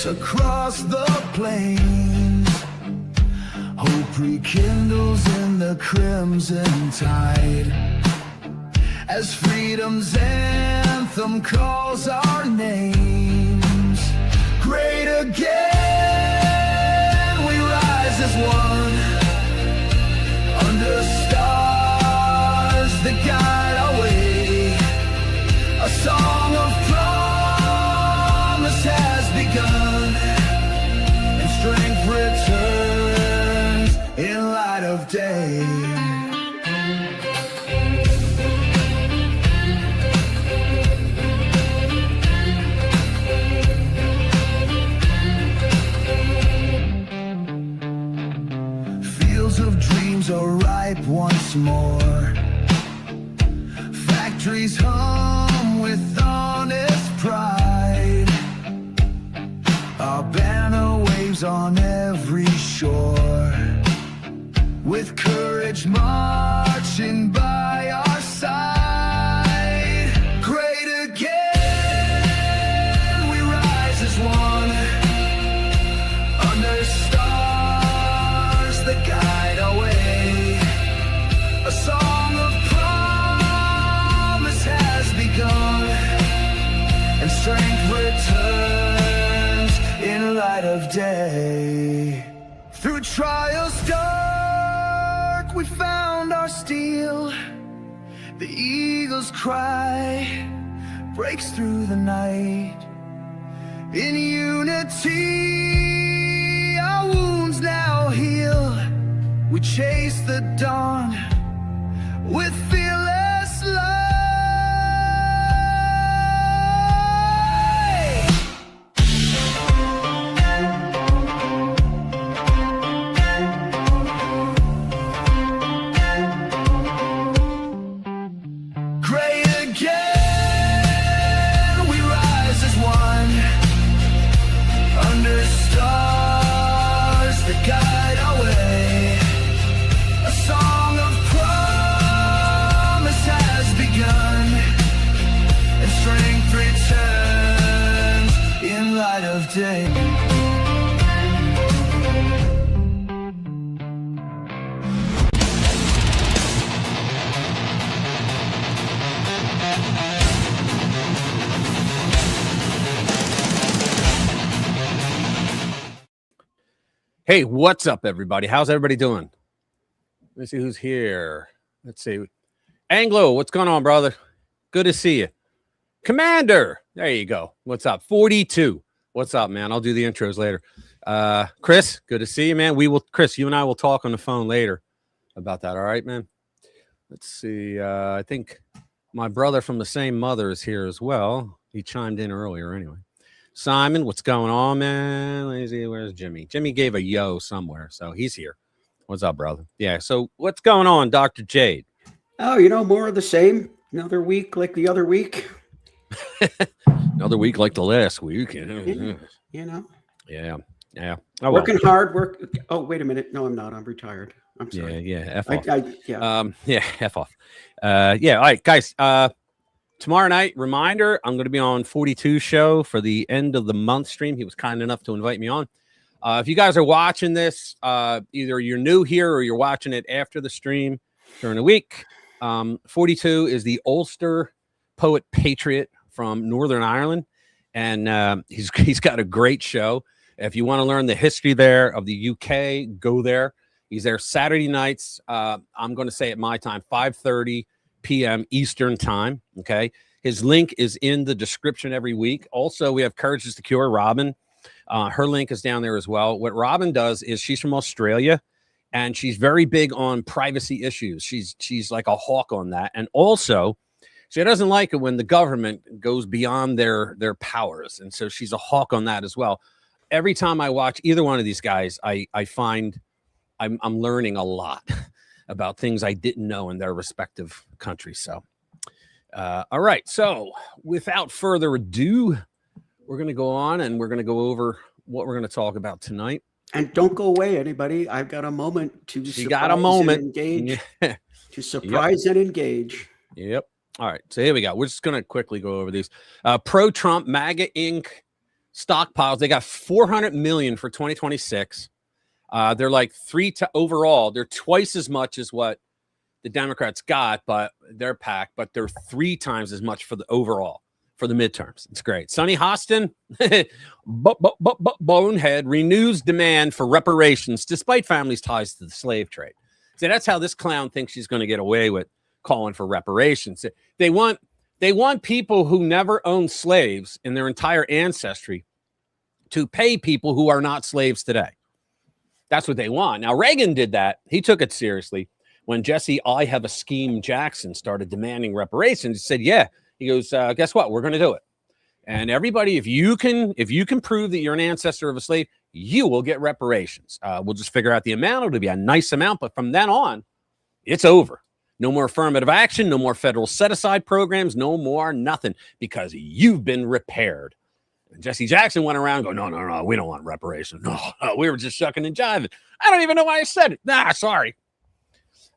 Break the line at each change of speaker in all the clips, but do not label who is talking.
march across the plains. Hope rekindles in the crimson tide, as freedom's anthem calls our names. Great again, we rise as one, under stars that guide our way. A song of promise has begun, and strength returns in light of day. Fields of dreams are ripe once more. Factories hum with honest pride. Our banner waves on every shore, with courage marching by our side. Great again, we rise as one, under stars that guide our way. A song of promise has begun, and strength returns in light of day. Through trials dark, we found our steel. The eagle's cry breaks through the night. In unity, our wounds now heal. We chase the dawn with fearless light. Great again, we rise as one, under stars that guide our way. A song of promise has begun, and strength returns in light of day.
Hey, what's up, everybody? How's everybody doing? Let me see who's here. Let's see. Anglo, what's going on, brother? Good to see you. Commander, there you go. What's up? 42. What's up, man? I'll do the intros later. Chris, good to see you, man. Chris, you and I will talk on the phone later about that. All right, man? Let's see. I think my brother from the same mother is here as well. He chimed in earlier anyway. Simon, what's going on, man? Lazy, where's Jimmy? Jimmy gave a yo somewhere, so he's here. What's up, brother? Yeah, so what's going on, Dr. Jade?
Oh, more of the same. Another week like the other week.
Another week like the last week.
Yeah.
Yeah. Oh,
Working hard. Oh, wait a minute. No, I'm not. I'm retired. I'm sorry.
Yeah. F off. F off. All right, guys. Tomorrow night, reminder, I'm going to be on 42 show for the end of the month stream. He was kind enough to invite me on. If you guys are watching this, either you're new here or you're watching it after the stream during the week. 42 is the Ulster poet patriot from Northern Ireland, and he's got a great show. If you want to learn the history there of the UK, go there. He's there Saturday nights. I'm going to say at my time, 5:30 p.m. Eastern time. Okay. His link is in the description every week. Also, we have Courage is the Cure, Robin. Her link is down there as well. What Robin does is she's from Australia, and she's very big on privacy issues. She's like a hawk on that. And also, she doesn't like it when the government goes beyond their powers. And so she's a hawk on that as well. Every time I watch either one of these guys, I find I'm learning a lot about things I didn't know in their respective countries. So, all right. So without further ado, we're going to go on and we're going to go over what we're going to talk about tonight.
And don't go away, anybody. I've got a moment to engage.
Yeah.
To surprise and engage.
Yep. All right. So here we go. We're just going to quickly go over these. Pro-Trump, MAGA Inc. stockpiles. They got 400 million for 2026. They're like overall. They're twice as much as what the Democrats got, but their PAC, but they're 3 times as much for the overall for the midterms. It's great. Sonny Hostin, bonehead, renews demand for reparations despite families' ties to the slave trade. So that's how this clown thinks she's going to get away with calling for reparations. They want people who never owned slaves in their entire ancestry to pay people who are not slaves today. That's what they want. Now, Reagan did that. He took it seriously when Jesse I Have a Scheme Jackson started demanding reparations. He said, yeah. He goes, guess what? We're going to do it. And everybody, if you can prove that you're an ancestor of a slave, you will get reparations. We'll just figure out the amount. It'll be a nice amount. But from then on, it's over. No more affirmative action. No more federal set-aside programs. No more nothing because you've been repaired. And Jesse Jackson went around going, no, we don't want reparations. No, we were just shucking and jiving. I don't even know why I said it. Nah, sorry.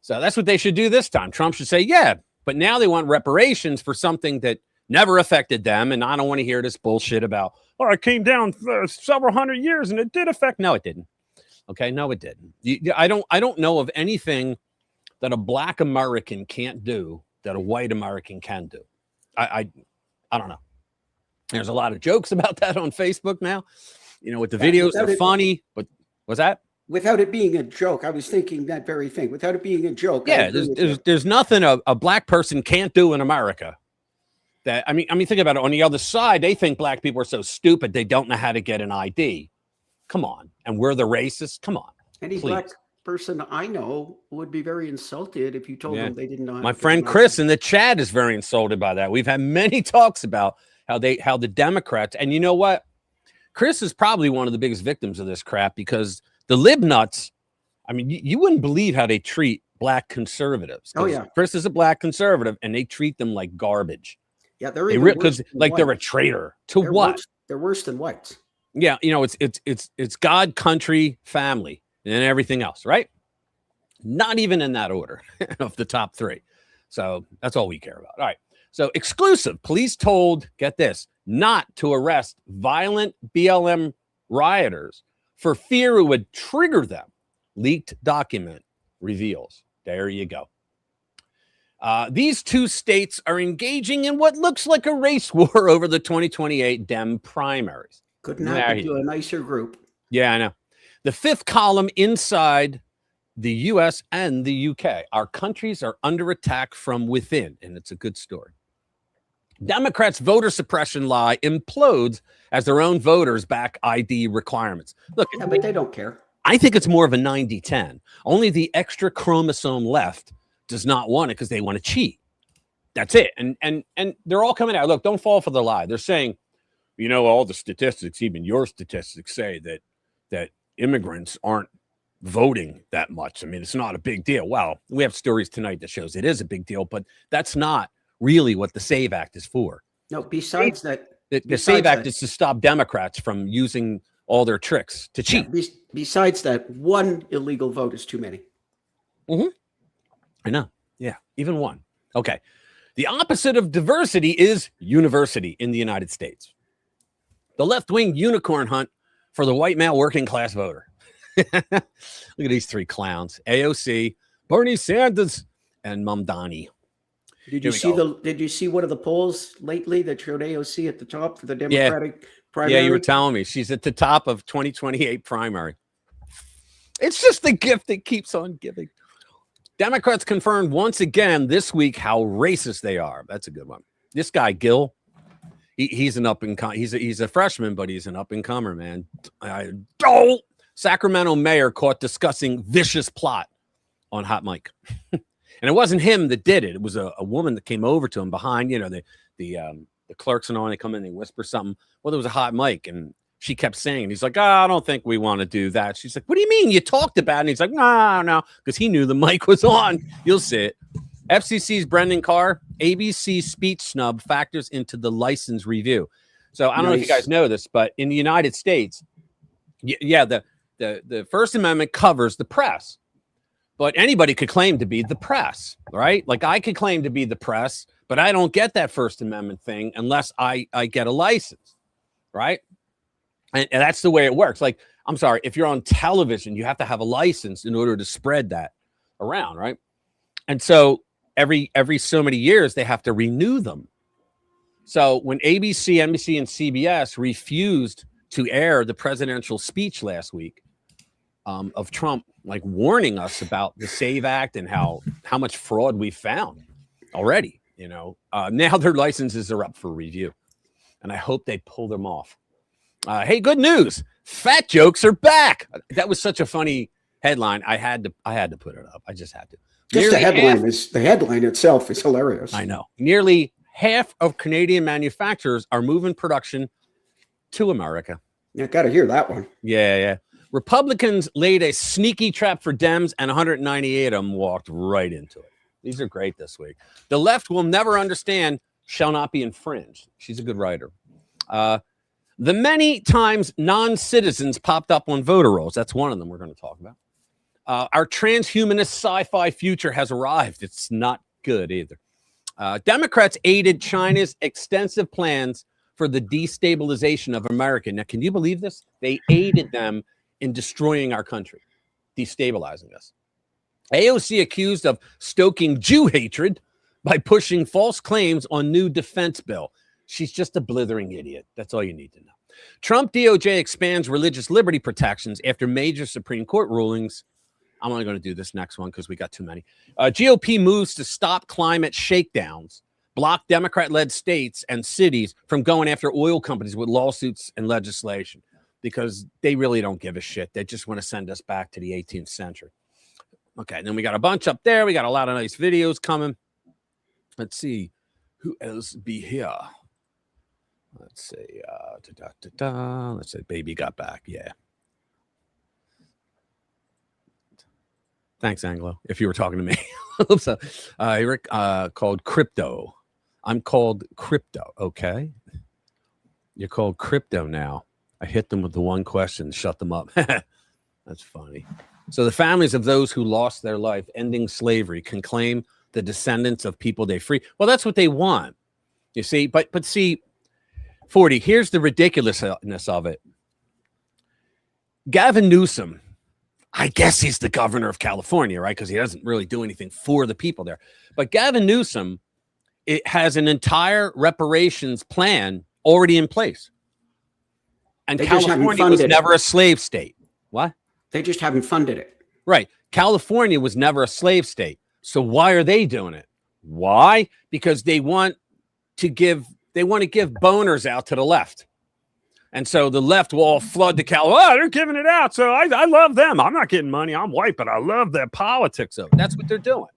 So that's what they should do this time. Trump should say, yeah. But now they want reparations for something that never affected them. And I don't want to hear this bullshit about, it came down several hundred years and it did affect. No, it didn't. Okay. No, it didn't. I don't know of anything that a black American can't do that a white American can do. I don't know. There's a lot of jokes about that on Facebook now, with the videos. They're funny, but what's that?
Without it being a joke, I was thinking that very thing. Without it being a joke,
yeah, there's nothing a black person can't do in America. That I mean, think about it. On the other side, they think black people are so stupid they don't know how to get an ID. Come on, and we're the racists. Come on,
any black person I know would be very insulted if you told them they didn't know.
My friend Chris in the chat is very insulted by that. We've had many talks about how the Democrats, and you know what, Chris is probably one of the biggest victims of this crap because the lib nuts, I mean, you wouldn't believe how they treat black conservatives.
Oh, yeah.
Chris is a black conservative, and they treat them like garbage.
Yeah, they're a
traitor to what?
They're worse than whites.
Yeah, it's God, country, family, and everything else, right? Not even in that order of the top 3. So that's all we care about. All right. So exclusive. Police told, get this, not to arrest violent BLM rioters for fear it would trigger them. Leaked document reveals. There you go. These 2 states are engaging in what looks like a race war over the 2028 Dem primaries.
Couldn't happen to a nicer group.
Yeah, I know. The 5th column inside the U.S. and the U.K. Our countries are under attack from within, and it's a good story. Democrats' voter suppression lie implodes as their own voters back ID requirements. Look,
but they don't care.
I think it's more of a 90-10. Only the extra chromosome left does not want it because they want to cheat. That's it. And they're all coming out. Look, don't fall for the lie. They're saying, all the statistics, even your statistics, say that immigrants aren't voting that much. I mean, it's not a big deal. Well, we have stories tonight that shows it is a big deal, but that's not really what the SAVE Act is for.
No, besides that,
the SAVE Act is to stop Democrats from using all their tricks to cheat.
Yeah, besides that, 1 illegal vote is too many.
Mm-hmm. I know. Yeah, even 1. Okay. The opposite of diversity is university in the United States. The left-wing unicorn hunt for the white male working class voter. Look at these 3 clowns: AOC, Bernie Sanders, and Mamdani.
Did you see one of the polls lately that showed AOC at the top for the Democratic primary?
Yeah, you were telling me she's at the top of 2028 primary. It's just the gift that keeps on giving. Democrats confirmed once again this week how racist they are. That's a good one. This guy Gil, he's an he's a freshman, but he's an up and comer, man. Sacramento mayor caught discussing vicious plot on hot mic. And it wasn't him that did it. It was a woman that came over to him behind, the clerks and all, and they come in and they whisper something. Well, there was a hot mic, and she kept saying, he's like, I don't think we want to do that. She's like, what do you mean? You talked about it. And he's like, no, because he knew the mic was on. You'll see it. FCC's Brendan Carr, ABC speech snub factors into the license review. So I don't know if you guys know this, but in the United States, the First Amendment covers the press. But anybody could claim to be the press, right? Like I could claim to be the press, but I don't get that First Amendment thing unless I get a license, right? And that's the way it works. Like, I'm sorry, if you're on television, you have to have a license in order to spread that around, right? And so every so many years, they have to renew them. So when ABC, NBC, and CBS refused to air the presidential speech last week of Trump, like warning us about the SAVE Act and how much fraud we found already, now their licenses are up for review, and I hope they pull them off. Hey, good news! Fat jokes are back. That was such a funny headline. I had to put it up. I just had to.
Just the headline itself is hilarious.
I know. Nearly half of Canadian manufacturers are moving production to America.
Yeah, got to hear that one.
Yeah. Republicans laid a sneaky trap for Dems, and 198 of them walked right into it. These are great this week. The left will never understand, shall not be infringed. She's a good writer. The many times non-citizens popped up on voter rolls. That's one of them we're going to talk about. Our transhumanist sci-fi future has arrived. It's not good either. Democrats aided China's extensive plans for the destabilization of America. Now, can you believe this? They aided them in destroying our country, destabilizing us. AOC accused of stoking Jew hatred by pushing false claims on new defense bill. She's just a blithering idiot. That's all you need to know. Trump DOJ expands religious liberty protections after major Supreme Court rulings. I'm only going to do this next one because we got too many. GOP moves to stop climate shakedowns, block Democrat-led states and cities from going after oil companies with lawsuits and legislation because they really don't give a shit. They just want to send us back to the 18th century. Okay, and then we got a bunch up there. We got a lot of nice videos coming. Let's see. Who else be here? Let's say, let's say baby got back. Yeah. Thanks, Anglo, if you were talking to me. So, Eric, called crypto. I'm called crypto, okay? You're called crypto now. I hit them with the one question, shut them up. That's funny. So the families of those who lost their life ending slavery can claim the descendants of people they free. Well, that's what they want, you see. But see, 40, here's the ridiculousness of it. Gavin Newsom, I guess he's the governor of California, right? Because he doesn't really do anything for the people there. But Gavin Newsom, it has an entire reparations plan already in place. And California was never a slave state. What?
They just haven't funded it.
Right. California was never a slave state. So why are they doing it? Why? Because they want to give boners out to the left. And so the left will all flood to California. Oh, they're giving it out. So I love them. I'm not getting money. I'm white, but I love their politics of it. That's what they're doing.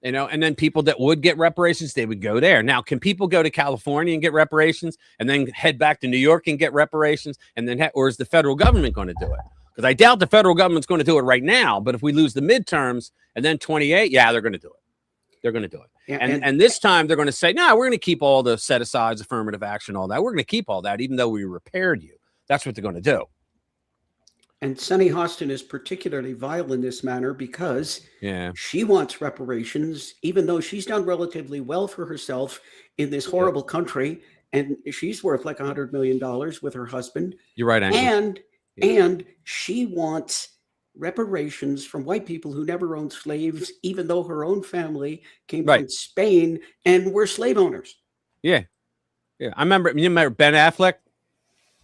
And then people that would get reparations, they would go there. Now, can people go to California and get reparations and then head back to New York and get reparations? And then, or is the federal government going to do it? Because I doubt the federal government's going to do it right now. But if we lose the midterms and then 28, yeah, they're going to do it. They're going to do it. Yeah, and this time they're going to say, no, we're going to keep all the set-asides, affirmative action, all that. We're going to keep all that, even though we repaired you. That's what they're going to do.
And Sunny Hostin is particularly vile in this manner because she wants reparations, even though she's done relatively well for herself in this horrible country. And she's worth like $100 million with her husband.
You're right, Andy.
And she wants reparations from white people who never owned slaves, even though her own family came from Spain and were slave owners.
Yeah. I remember Ben Affleck.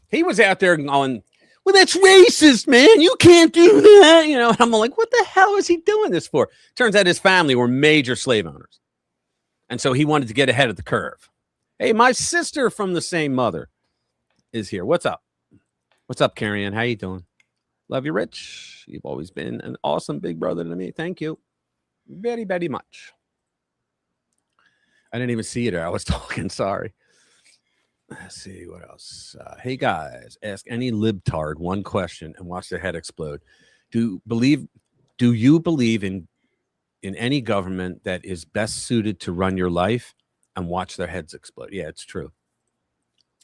He was out there going, well, that's racist, man. You can't do that. And I'm like, what the hell is he doing this for? Turns out his family were major slave owners. And so he wanted to get ahead of the curve. Hey, my sister from the same mother is here. What's up? What's up, Carrie Ann? How you doing? Love you, Rich. You've always been an awesome big brother to me. Thank you very, very much. I didn't even see you there. I was talking. Sorry. Let's see what else. Hey, guys, ask any libtard one question and watch their head explode. Do you believe in any government that is best suited to run your life and watch their heads explode? Yeah, it's true.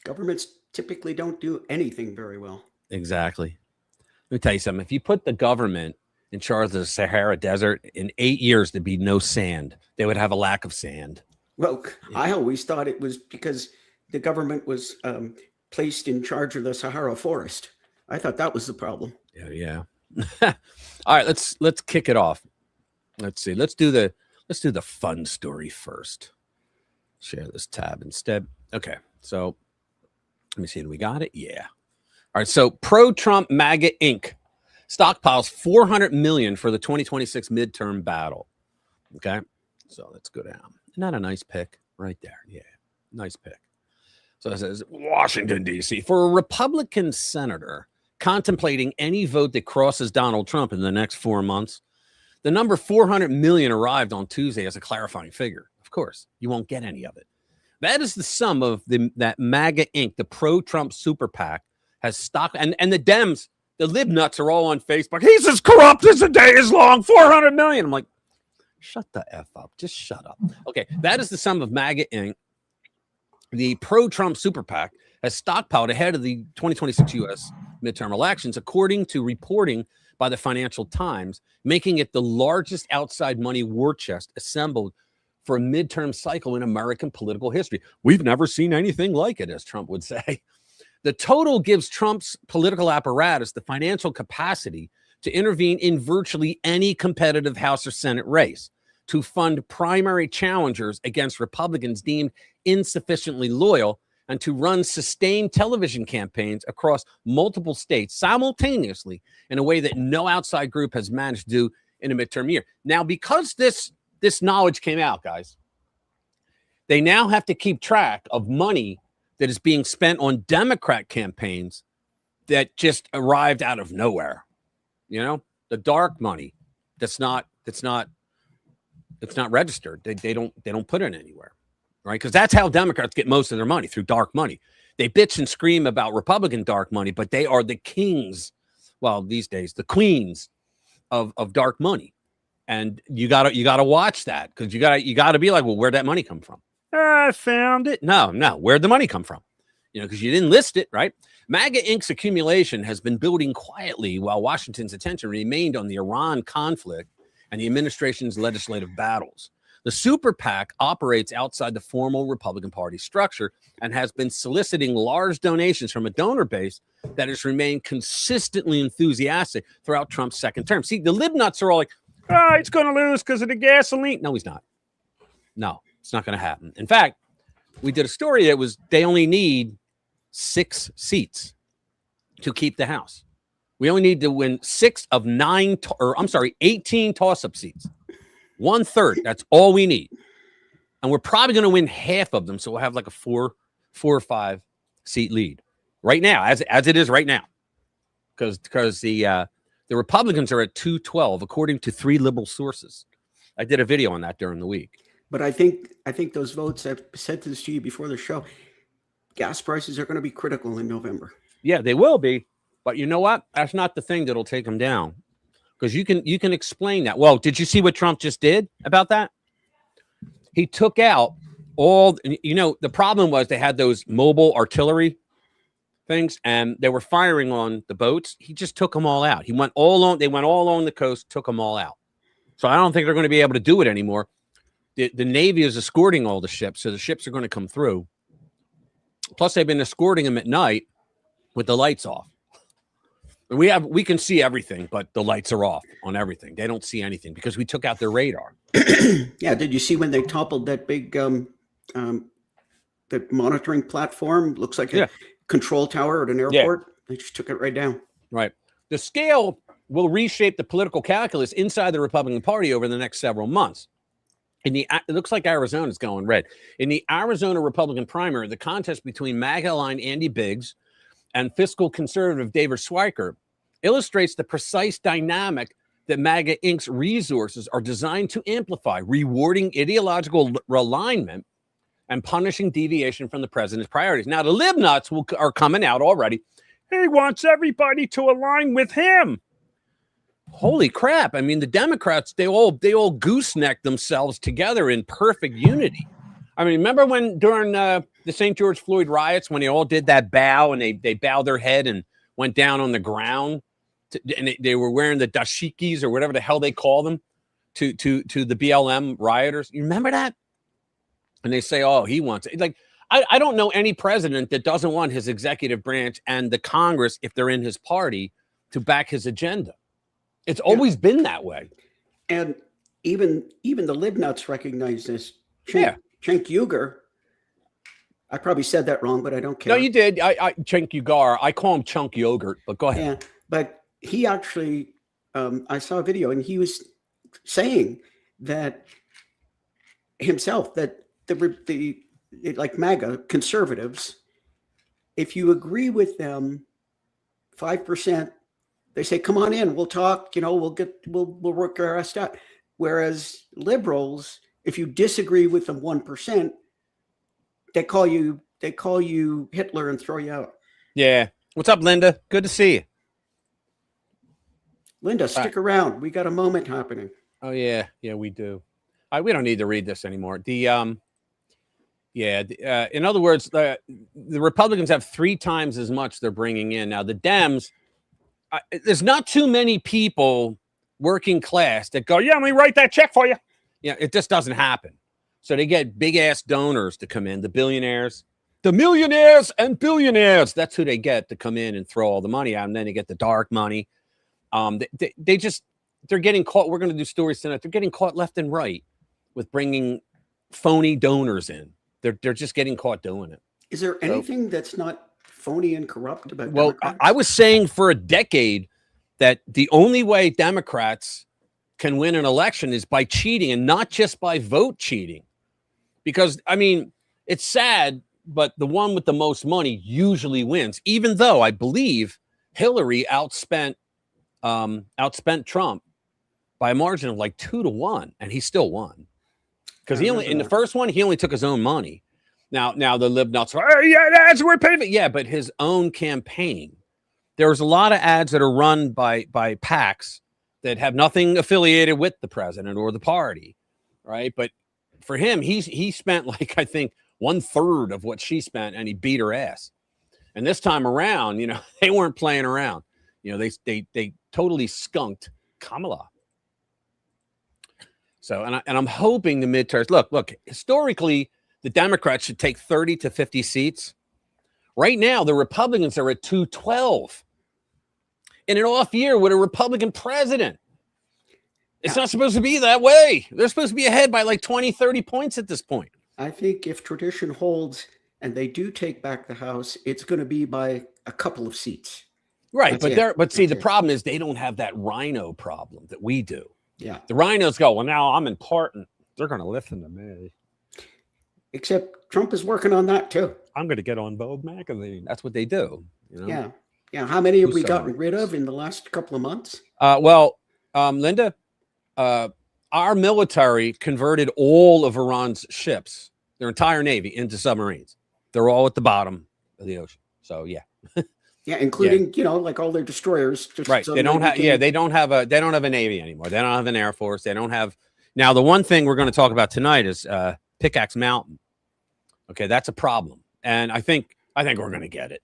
Governments typically don't do anything very well.
Exactly. Let me tell you something. If you put the government in charge of the Sahara Desert, in 8 years, there'd be no sand. They would have a lack of sand.
Well, I always thought it was because the government was placed in charge of the Sahara forest. I thought that was the problem.
Yeah. All right, let's kick it off. Let's see. Let's do the fun story first. Share this tab instead. Okay, so let me see. Do we got it? Yeah. All right. So pro-Trump MAGA Inc. stockpiles $400 million for the 2026 midterm battle. Okay, so let's go down. Isn't that a nice pick right there? Yeah, nice pick. So it says Washington, D.C. for a Republican senator contemplating any vote that crosses Donald Trump in the next 4 months. The number 400 million arrived on Tuesday as a clarifying figure. Of course, you won't get any of it. That is the sum of that MAGA Inc., the pro-Trump super PAC, has stock, and the Dems, the lib nuts are all on Facebook. He's as corrupt as the day is long, 400 million. I'm like, shut the F up. Just shut up. Okay, that is the sum of MAGA Inc., the pro-Trump super PAC, has stockpiled ahead of the 2026 U.S. midterm elections, according to reporting by the Financial Times, making it the largest outside money war chest assembled for a midterm cycle in American political history. We've never seen anything like it, as Trump would say. The total gives Trump's political apparatus the financial capacity to intervene in virtually any competitive House or Senate race, to fund primary challengers against Republicans deemed insufficiently loyal, and to run sustained television campaigns across multiple states simultaneously in a way that no outside group has managed to do in a midterm year. Now, because this knowledge came out, guys, they now have to keep track of money that is being spent on Democrat campaigns that just arrived out of nowhere. You know, the dark money that's not registered. They don't put it anywhere, right? Because that's how Democrats get most of their money, through dark money. They bitch and scream about Republican dark money, but they are the kings, well, these days, the queens of dark money. And you gotta watch that, because you gotta be like, well, where'd that money come from? I found it. No, where'd the money come from? You know, because you didn't list it, right? MAGA Inc.'s accumulation has been building quietly while Washington's attention remained on the Iran conflict and the administration's legislative battles. The super PAC operates outside the formal Republican Party structure and has been soliciting large donations from a donor base that has remained consistently enthusiastic throughout Trump's second term. See, the lib nuts are all like, oh, he's going to lose because of the gasoline. No, he's not. No, it's not going to happen. In fact, we did a story that was they only need 6 seats to keep the House. We only need to win 18 toss-up seats. 1/3. That's all we need. And we're probably going to win half of them. So we'll have like a 4 or 5 seat lead right now, as it is right now. Because the Republicans are at 212, according to 3 liberal sources. I did a video on that during the week.
But I think those votes, I've said this to you before the show, gas prices are going to be critical in November.
Yeah, they will be. But you know what? That's not the thing that'll take them down. Because you can explain that. Well, did you see what Trump just did about that? He took out all, the problem was they had those mobile artillery things and they were firing on the boats. He just took them all out. They went all along the coast, took them all out. So I don't think they're going to be able to do it anymore. The Navy is escorting all the ships, so the ships are going to come through. Plus, they've been escorting them at night with the lights off. We can see everything, but the lights are off on everything. They don't see anything because we took out their radar.
Yeah, did you see when they toppled that big that monitoring platform? Looks like a control tower at an airport. Yeah. They just took it right down.
Right. The scale will reshape the political calculus inside the Republican Party over the next several months. It looks like Arizona's going red. In the Arizona Republican primary, the contest between MAGA-aligned Andy Biggs and fiscal conservative David Schweiker illustrates the precise dynamic that MAGA Inc.'s resources are designed to amplify, rewarding ideological alignment and punishing deviation from the president's priorities. Now, the lib nuts are coming out already. He wants everybody to align with him. Holy crap. I mean, the Democrats, they all gooseneck themselves together in perfect unity. I mean, remember when during the St. George Floyd riots, when they all did that bow and they bowed their head and went down on the ground and they were wearing the dashikis or whatever the hell they call them to the BLM rioters. You remember that? And they say, oh, he wants it. Like, I don't know any president that doesn't want his executive branch and the Congress, if they're in his party, to back his agenda. It's always been that way.
And even the libnuts recognize this. Cenk Uygur. I probably said that wrong, but I don't care.
No, you did. Cenk Uygur. I call him chunk yogurt, but go ahead.
Yeah, but he actually, I saw a video, and he was saying that himself, that the like MAGA conservatives, if you agree with them 5%, they say, come on in, we'll talk, we'll work our ass out. Whereas liberals, if you disagree with them 1%, they call you Hitler and throw you out.
Yeah. What's up, Linda? Good to see you.
Linda, stick around. We got a moment happening.
Oh yeah. Yeah, we do. We don't need to read this anymore. In other words, the Republicans have 3 times as much they're bringing in. Now the Dems, there's not too many people working class that go, yeah, let me write that check for you. Yeah, it just doesn't happen. So they get big ass donors to come in, the billionaires, the millionaires and billionaires. That's who they get to come in and throw all the money out. And then they get the dark money. They're getting caught. We're going to do stories tonight. They're getting caught left and right with bringing phony donors in. They're just getting caught doing it.
Is there anything that's not phony and corrupt about
Well,
Democrats?
I was saying for a decade that the only way Democrats can win an election is by cheating, and not just by vote cheating. Because, I mean, it's sad, but the one with the most money usually wins, even though I believe Hillary outspent Trump by a margin of like 2-1, and he still won. Because in the first one, he only took his own money. Now the libnuts are, oh, yeah, that's we're paying. Yeah, but his own campaign. There's a lot of ads that are run by PACs that have nothing affiliated with the president or the party, right? But for him, he spent like, I think, 1/3 of what she spent, and he beat her ass. And this time around, they weren't playing around. They totally skunked Kamala. So, and I'm hoping the midterms. Look. Historically, the Democrats should take 30 to 50 seats. Right now, the Republicans are at 212 in an off year with a Republican president. It's not supposed to be that way. They're supposed to be ahead by like 20, 30 points at this point.
I think if tradition holds and they do take back the House, it's going to be by a couple of seats.
Right. The problem is they don't have that rhino problem that we do.
Yeah.
The rhinos go, well, now I'm important. They're going to listen to me.
Except Trump is working on that too.
I'm going to get on Vogue magazine. That's what they do.
Yeah. Yeah. How many have we gotten rid of in the last couple of months?
Linda, our military converted all of Iran's ships, their entire Navy, into submarines. They're all at the bottom of the ocean. So, yeah.
Yeah, including like all their destroyers.
Right. So they don't have. Yeah, they don't have a Navy anymore. They don't have an Air Force. They don't have. Now, the one thing we're going to talk about tonight is Pickaxe Mountain. Okay, that's a problem, and I think we're going to get it.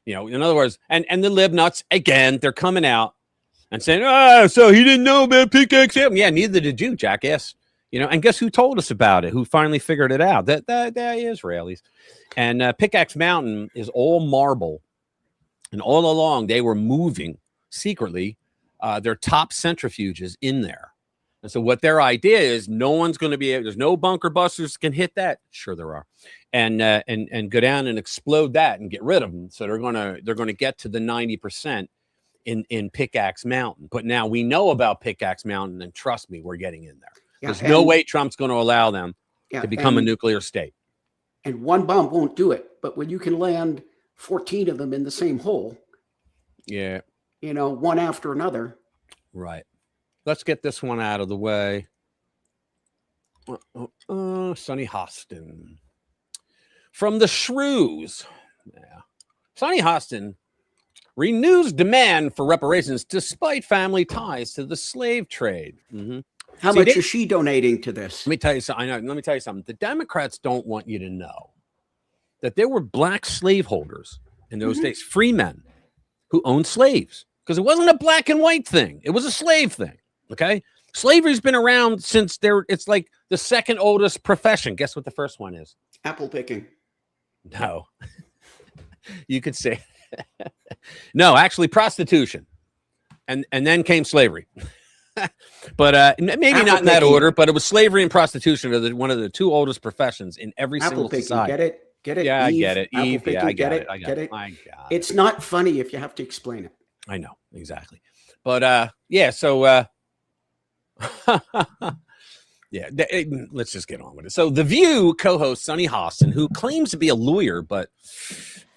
In other words, and the libnuts again, they're coming out and saying, so he didn't know about Pickaxe Mountain. Yeah, neither did you, jackass. And guess who told us about it? Who finally figured it out? That Israelis. And Pickaxe Mountain is all marble. And all along, they were moving secretly their top centrifuges in there. And so what their idea is, no one's going to be able, there's no bunker busters can hit that. Sure there are. And go down and explode that and get rid of them. So they're going to get to the 90% in Pickaxe Mountain. But now we know about Pickaxe Mountain, and trust me, we're getting in there. Yeah, there's no way Trump's going to allow them to become a nuclear state.
And one bomb won't do it. But when you can land 14 of them in the same hole.
Yeah.
One after another.
Right. Let's get this one out of the way. Sonny Hostin. From the Shrews. Yeah. Sonny Hostin renews demand for reparations despite family ties to the slave trade. Mm-hmm.
How much is she donating to this?
Let me tell you something. Let me tell you something. The Democrats don't want you to know that there were black slaveholders in those days, free men who owned slaves, because it wasn't a black and white thing. It was a slave thing. Okay. Slavery's been around since it's like the second oldest profession. Guess what the first one is?
Apple picking.
No. You could say no, actually prostitution. And then came slavery. But maybe not in that order, but it was slavery and prostitution are one of the two oldest professions in every single society.
Get it? Get it?
Yeah,
Eve,
I get it.
apple
Eve,
picking,
yeah, I
get
got
it?
it. I got
Get
it.
it?
I got
It's not funny if you have to explain it.
I know, exactly. But yeah, so yeah, let's just get on with it. So The View co-host Sunny Hostin, who claims to be a lawyer, but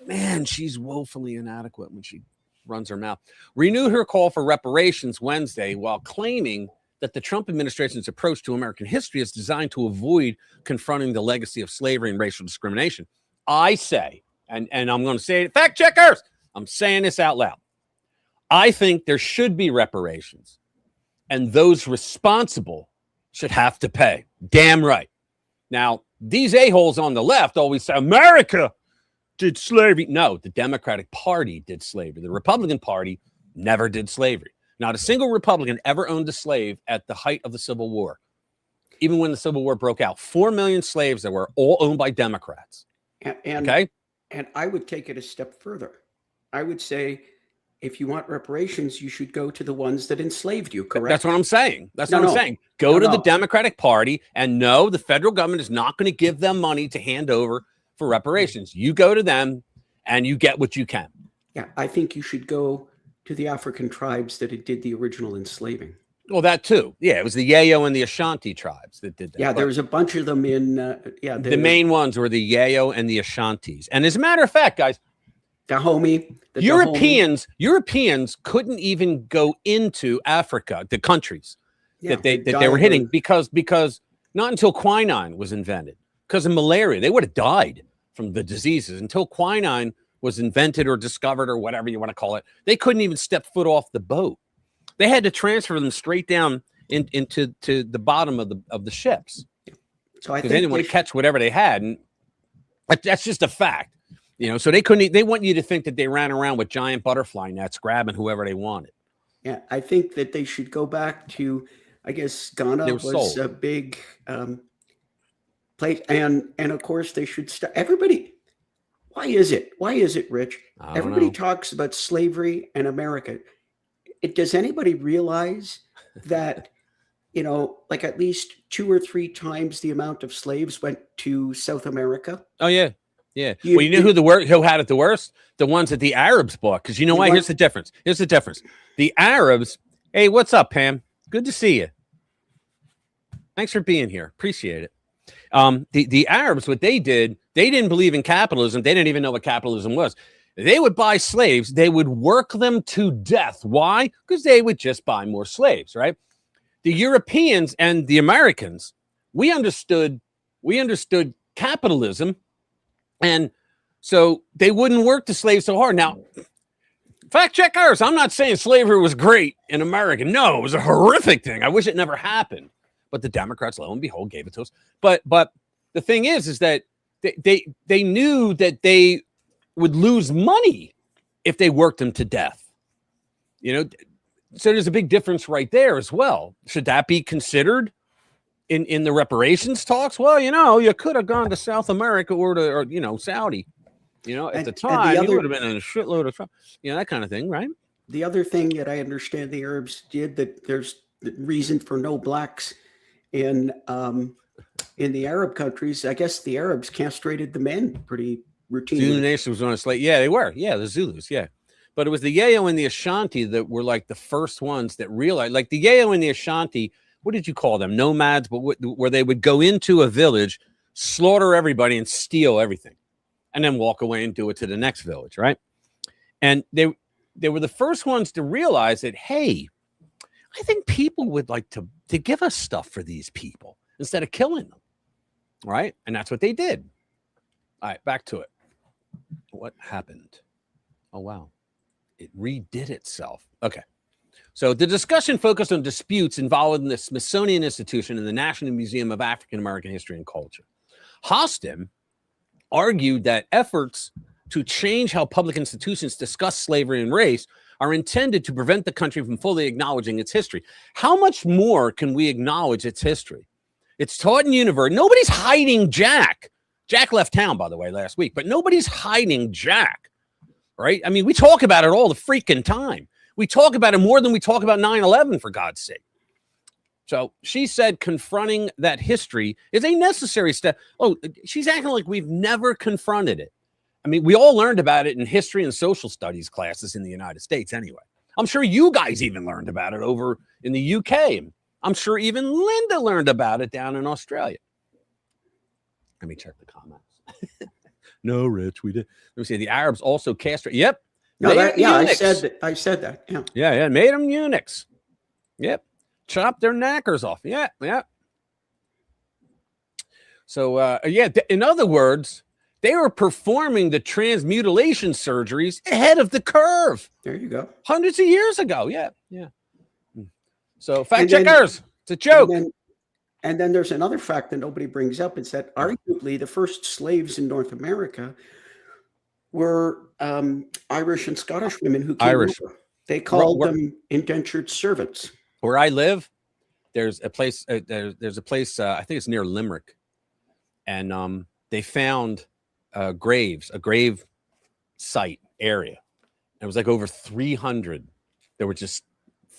man, she's woefully inadequate when she runs her mouth, renewed her call for reparations Wednesday while claiming that the Trump administration's approach to American history is designed to avoid confronting the legacy of slavery and racial discrimination. I say, and I'm going to say it, fact checkers, I'm saying this out loud. I think there should be reparations, and those responsible should have to pay. Damn right. Now, these a-holes on the left always say, America did slavery. No, the Democratic Party did slavery. The Republican Party never did slavery. Not a single Republican ever owned a slave at the height of the Civil War. Even when the Civil War broke out, 4 million slaves that were all owned by Democrats.
And I would take it a step further. I would say, if you want reparations, you should go to the ones that enslaved you, correct?
That's what I'm saying. That's what I'm saying. Go to the Democratic Party, and no, the federal government is not going to give them money to hand over for reparations. You go to them, and you get what you can.
Yeah, I think you should go to the African tribes that did the original enslaving.
Well, that too. Yeah, it was the Yayo and the Ashanti tribes that did that.
Yeah, there was a bunch of them in,
the main ones were the Yayo and the Ashantis. And as a matter of fact, guys, Europeans couldn't even go into Africa, the countries that they were hitting, because not until quinine was invented. Because of malaria, they would have died from the diseases until quinine was invented or discovered or whatever you want to call it. They couldn't even step foot off the boat. They had to transfer them straight down into the bottom of the ships. So I think they didn't want to catch whatever they had, and that's just a fact. You know, so they couldn't. They want you to think that they ran around with giant butterfly nets, grabbing whoever they wanted.
Yeah, I think that they should go back to, I guess Ghana was a big place, and of course they should start. Everybody, why is it, Rich? Everybody talks about slavery and America. Does anybody realize that, you know, like at least 2 or 3 times the amount of slaves went to South America?
Oh yeah. Yeah. Well, you know who had it the worst? The ones that the Arabs bought. Because you know why? Here's the difference. The Arabs. Hey, what's up, Pam? Good to see you. Thanks for being here. Appreciate it. The Arabs, what they did, they didn't believe in capitalism. They didn't even know what capitalism was. They would buy slaves. They would work them to death. Why? Because they would just buy more slaves, right? The Europeans and the Americans, we understood capitalism. And so they wouldn't work the slaves so hard. Now, fact checkers, I'm not saying slavery was great in America. No, it was a horrific thing. I wish it never happened. But the Democrats, lo and behold, gave it to us. But the thing is that they knew that they would lose money if they worked them to death. You know, so there's a big difference right there as well. Should that be considered in the reparations talks? Well, you know, you could have gone to South America or you know, Saudi. You know, at the time, you would have been in a shitload of trouble. You know, that kind of thing, right?
The other thing that I understand the Arabs did, that there's the reason for no blacks in the Arab countries. I guess the Arabs castrated the men pretty routinely.
Zulu Nation was on a slate. Yeah, they were. Yeah, the Zulus. Yeah. But it was the Yayo and the Ashanti that were like the first ones that realized, like the Yayo and the Ashanti, what did you call them? Nomads, but where they would go into a village, slaughter everybody and steal everything, and then walk away and do it to the next village, right? And they were the first ones to realize that, hey, I think people would like to give us stuff for these people instead of killing them, right? And that's what they did. All right, back to it. What happened? Oh, wow. It redid itself. Okay. So the discussion focused on disputes involving the Smithsonian Institution and the National Museum of African American History and Culture. Hostin argued that efforts to change how public institutions discuss slavery and race are intended to prevent the country from fully acknowledging its history. How much more can we acknowledge its history? It's taught in university. Nobody's hiding jack. Jack left town, by the way, last week, but nobody's hiding Jack, right? I mean, we talk about it all the freaking time. We talk about it more than we talk about 9/11, for God's sake. So she said confronting that history is a necessary step. Oh, she's acting like we've never confronted it. I mean, we all learned about it in history and social studies classes in the United States anyway. I'm sure you guys even learned about it over in the UK. I'm sure even Linda learned about it down in Australia. Let me check the comments. No, Rich, we did. Let me see. The Arabs also castrate. Yep.
No, I said that. Yeah.
Yeah. Made them eunuchs. Yep. Chopped their knackers off. Yeah. So, in other words, they were performing the transmutilation surgeries ahead of the curve.
There you go.
Hundreds of years ago. Yeah. So, fact checkers, it's a joke.
And then there's another fact that nobody brings up. It's that arguably the first slaves in North America were Irish and Scottish women who came over. They called them indentured servants.
Where I live, there's a place. There's a place. I think it's near Limerick, and they found graves, a grave site area. It was like over 300 that were just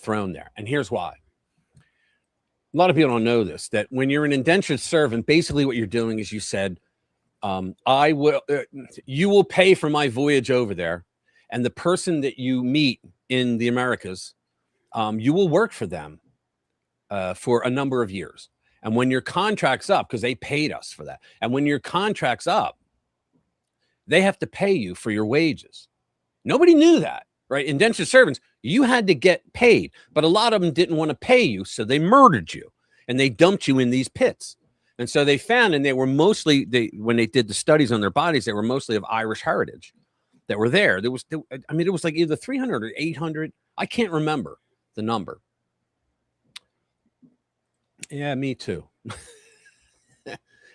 thrown there. And here's why. A lot of people don't know this, that when you're an indentured servant, basically what you're doing is you said, you will pay for my voyage over there. And the person that you meet in the Americas, you will work for them for a number of years. And when your contract's up, because they paid us for that. And when your contract's up, they have to pay you for your wages. Nobody knew that, right? Indentured servants, you had to get paid, but a lot of them didn't want to pay you, so they murdered you and they dumped you in these pits. And so they found, and they were mostly, when they did the studies on their bodies, they were mostly of Irish heritage that were there. It was like either 300 or 800. I can't remember the number. Yeah, me too.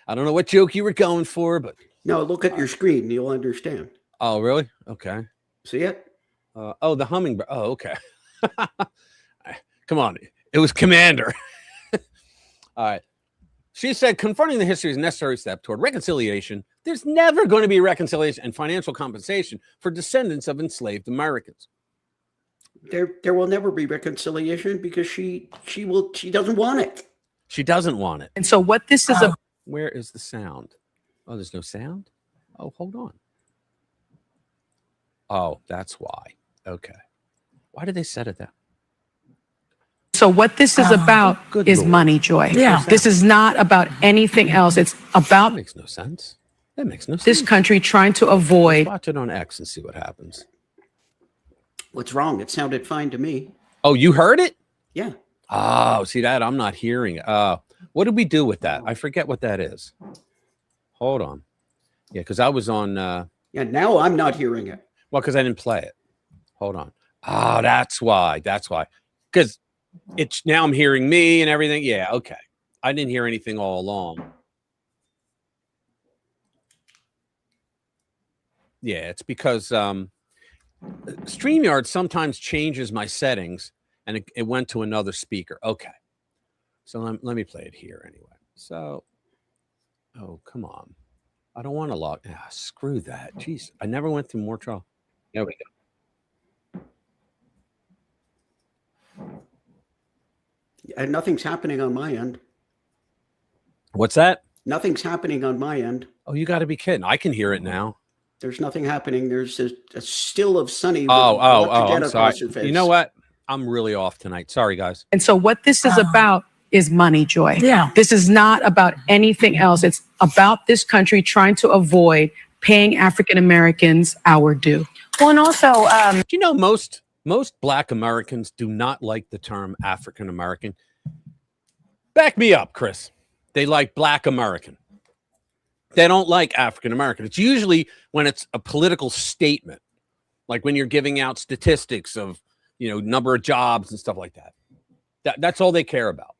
I don't know what joke you were going for, but
no, look at your screen. You'll understand.
Oh, really? Okay.
See it?
The hummingbird. Oh, okay. Come on. It was Commander. All right. She said, confronting the history is a necessary step toward reconciliation. There's never going to be reconciliation and financial compensation for descendants of enslaved Americans.
There will never be reconciliation because she doesn't want it.
She doesn't want it.
And so what this is
where is the sound? Oh, there's no sound? Oh, hold on. Oh, that's why. Okay. Why did they set it down?
So what this is about is
Lord.
money, Joy.
Yeah.
This is not about anything else. It's about
that makes no sense. That makes no sense.
This country trying to avoid.
Let's watch it on X and see what happens.
What's wrong? It sounded fine to me.
Oh, you heard it?
Yeah.
Oh, see that? I'm not hearing it. What did we do with that? I forget what that is. Hold on. Yeah, because I was on.
Yeah, now I'm not hearing it.
Well, because I didn't play it. Hold on. Oh, that's why. That's why. Because it's now I'm hearing me and everything. Yeah, okay. I didn't hear anything all along. Yeah, it's because StreamYard sometimes changes my settings and it went to another speaker. Okay. So let me play it here anyway. So, oh, come on. I don't want to log. Screw that. Jeez, I never went through more trouble. There we go.
And nothing's happening on my end.
What's that?
Nothing's happening on my end.
Oh, you got to be kidding. I can hear it now.
There's nothing happening. There's a still of sunny.
Oh, I'm sorry. You know what? I'm really off tonight. Sorry, guys.
And so what this is about is money, Joy. Yeah. This is not about anything else. It's about this country trying to avoid paying African Americans our due.
Well, and also,
do you know most Black Americans do not like the term African American? Back me up, Chris. They like Black American. They don't like African American. It's usually when it's a political statement, like when you're giving out statistics of, number of jobs and stuff like that. That's all they care about.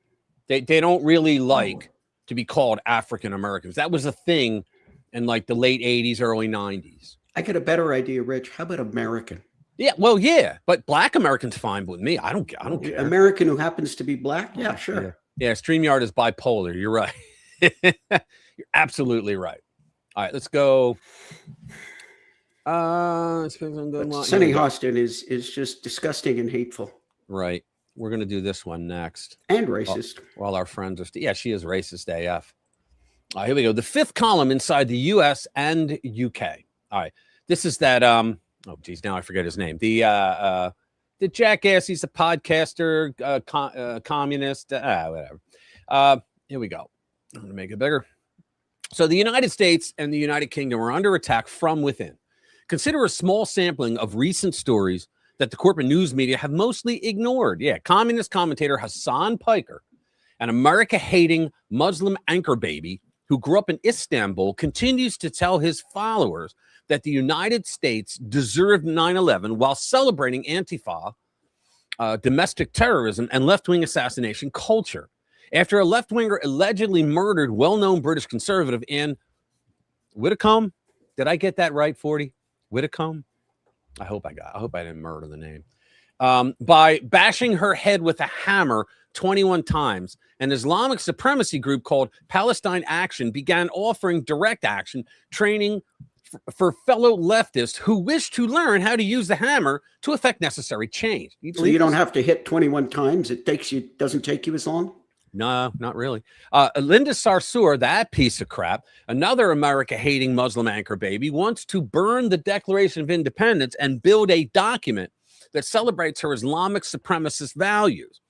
They don't really like to be called African Americans. That was a thing in like the late 80s, early 90s.
I get a better idea, Rich. How about American?
Yeah, well, yeah, but Black American's fine with me. I don't care.
American who happens to be Black? Yeah, sure.
Yeah, StreamYard is bipolar. You're right. You're absolutely right. All right, let's go.
Sunny Hostin is just disgusting and hateful.
Right. We're going to do this one next.
And racist.
While our friends are... yeah, she is racist AF. All right, here we go. The fifth column inside the U.S. and UK. All right. This is that... oh, geez, now I forget his name. The jackass, he's a podcaster, communist, whatever. Here we go. I'm going to make it bigger. So the United States and the United Kingdom are under attack from within. Consider a small sampling of recent stories that the corporate news media have mostly ignored. Yeah, communist commentator Hassan Piker, an America-hating Muslim anchor baby who grew up in Istanbul, continues to tell his followers that the United States deserved 9/11 while celebrating Antifa, domestic terrorism, and left-wing assassination culture. After a left-winger allegedly murdered well-known British conservative Anne Widdecombe. Did I get that right, 40? Widdecombe? I hope I didn't murder the name. By bashing her head with a hammer 21 times, an Islamic supremacy group called Palestine Action began offering direct action training for fellow leftists who wish to learn how to use the hammer to effect necessary change.
So you don't have to hit 21 times. Doesn't take you as long?
No, not really. Linda Sarsour, that piece of crap, another America-hating Muslim anchor baby, wants to burn the Declaration of Independence and build a document that celebrates her Islamic supremacist values.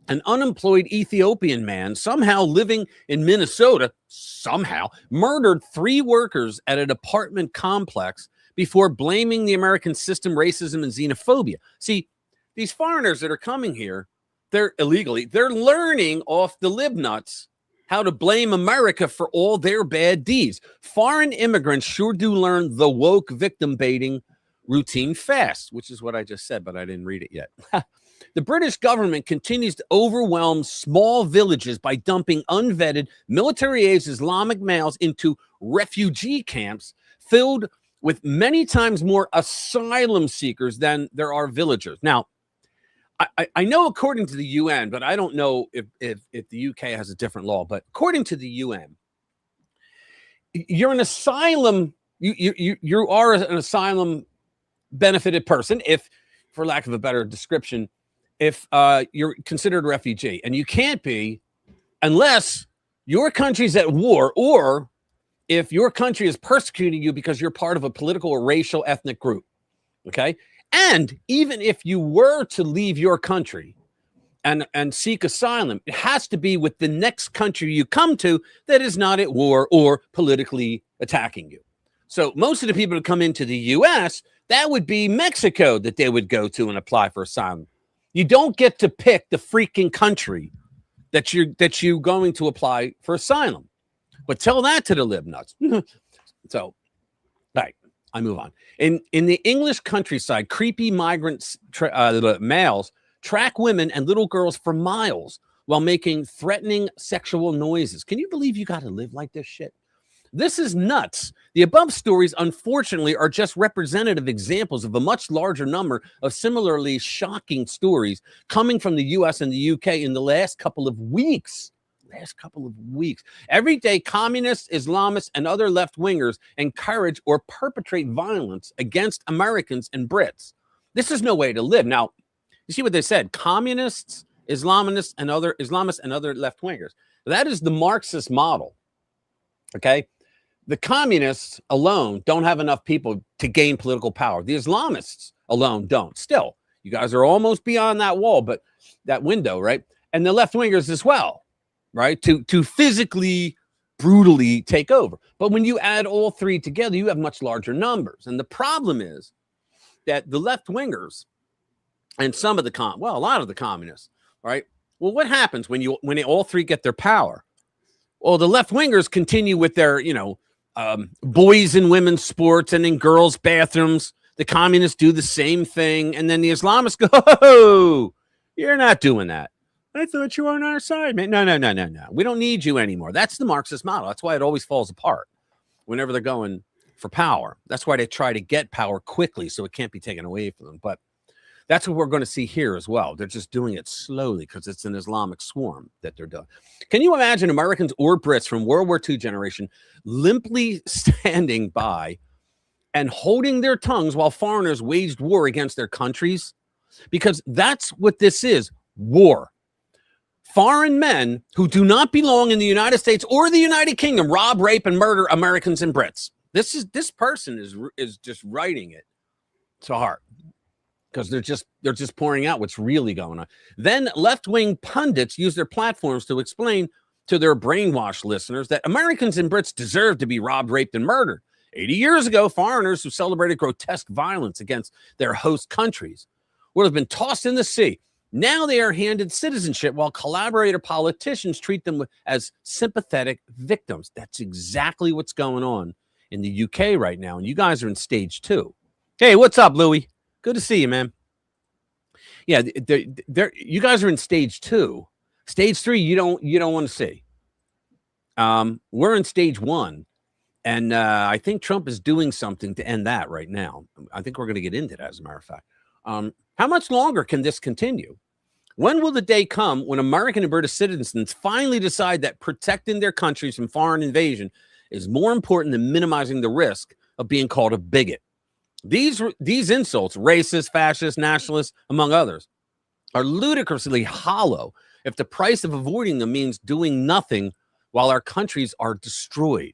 An unemployed Ethiopian man, somehow living in Minnesota, murdered 3 workers at an apartment complex before blaming the American system, racism, and xenophobia. See, these foreigners that are coming here, they're learning off the libnuts how to blame America for all their bad deeds. Foreign immigrants sure do learn the woke victim baiting routine fast, which is what I just said, but I didn't read it yet. The British government continues to overwhelm small villages by dumping unvetted military-aged Islamic males into refugee camps filled with many times more asylum seekers than there are villagers. Now, I know according to the UN, but I don't know if the UK has a different law, but according to the UN, you're an asylum, you are an asylum benefited person if, for lack of a better description, if you're considered a refugee, and you can't be unless your country's at war or if your country is persecuting you because you're part of a political or racial ethnic group. Okay. And even if you were to leave your country and seek asylum, it has to be with the next country you come to that is not at war or politically attacking you. So most of the people who come into the U.S., that would be Mexico that they would go to and apply for asylum. You don't get to pick the freaking country that you're going to apply for asylum. But tell that to the libnuts. So, right. I move on. In the English countryside, creepy migrant males track women and little girls for miles while making threatening sexual noises. Can you believe you got to live like this shit? This is nuts. The above stories, unfortunately, are just representative examples of a much larger number of similarly shocking stories coming from the U.S. and the U.K. in the last couple of weeks. Every day, communists, Islamists, and other left-wingers encourage or perpetrate violence against Americans and Brits. This is no way to live. Now, you see what they said: communists, Islamists, and other left-wingers. That is the Marxist model. Okay, the communists alone don't have enough people to gain political power. The Islamists alone don't. Still, you guys are almost beyond that wall, but that window, right? And the left-wingers as well. Right, to physically, brutally take over. But when you add all three together, you have much larger numbers. And the problem is that the left-wingers and some of a lot of the communists, right? Well, what happens when they all three get their power? Well, the left-wingers continue with their, boys and women's sports and in girls' bathrooms. The communists do the same thing. And then the Islamists go, oh, you're not doing that. I thought you were on our side, man. No. We don't need you anymore. That's the Marxist model. That's why it always falls apart whenever they're going for power. That's why they try to get power quickly so it can't be taken away from them. But That's what we're going to see here as well. They're just doing it slowly because it's an Islamic swarm that they're doing. Can you imagine Americans or Brits from World War II generation limply standing by and holding their tongues while foreigners waged war against their countries? Because that's what this is, war. Foreign men who do not belong in the United States or the United Kingdom rob, rape, and murder Americans and Brits. This person is just writing it to heart because they're just pouring out what's really going on. Then left-wing pundits use their platforms to explain to their brainwashed listeners that Americans and Brits deserve to be robbed, raped, and murdered. 80 years ago, foreigners who celebrated grotesque violence against their host countries would have been tossed in the sea. Now they are handed citizenship while collaborator politicians treat them as sympathetic victims. That's exactly what's going on in the UK right now. And you guys are in stage 2. Hey, what's up, Louie? Good to see you, man. Yeah, you guys are in stage 2. Stage 3, you don't want to see. We're in stage 1. And I think Trump is doing something to end that right now. I think we're going to get into that, as a matter of fact. How much longer can this continue? When will the day come when American and British citizens finally decide that protecting their countries from foreign invasion is more important than minimizing the risk of being called a bigot? These insults, racist, fascist, nationalist, among others, are ludicrously hollow if the price of avoiding them means doing nothing while our countries are destroyed.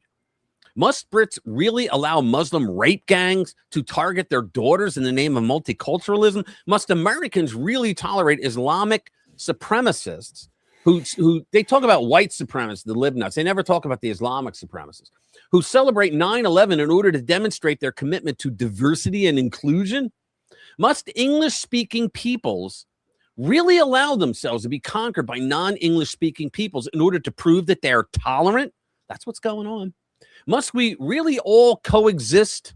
Must Brits really allow Muslim rape gangs to target their daughters in the name of multiculturalism? Must Americans really tolerate Islamic supremacists who they talk about white supremacists, the libnuts. They never talk about the Islamic supremacists who celebrate 9/11 in order to demonstrate their commitment to diversity and inclusion? Must English-speaking peoples really allow themselves to be conquered by non-English speaking peoples in order to prove that they are tolerant? That's what's going on. Must we really all coexist?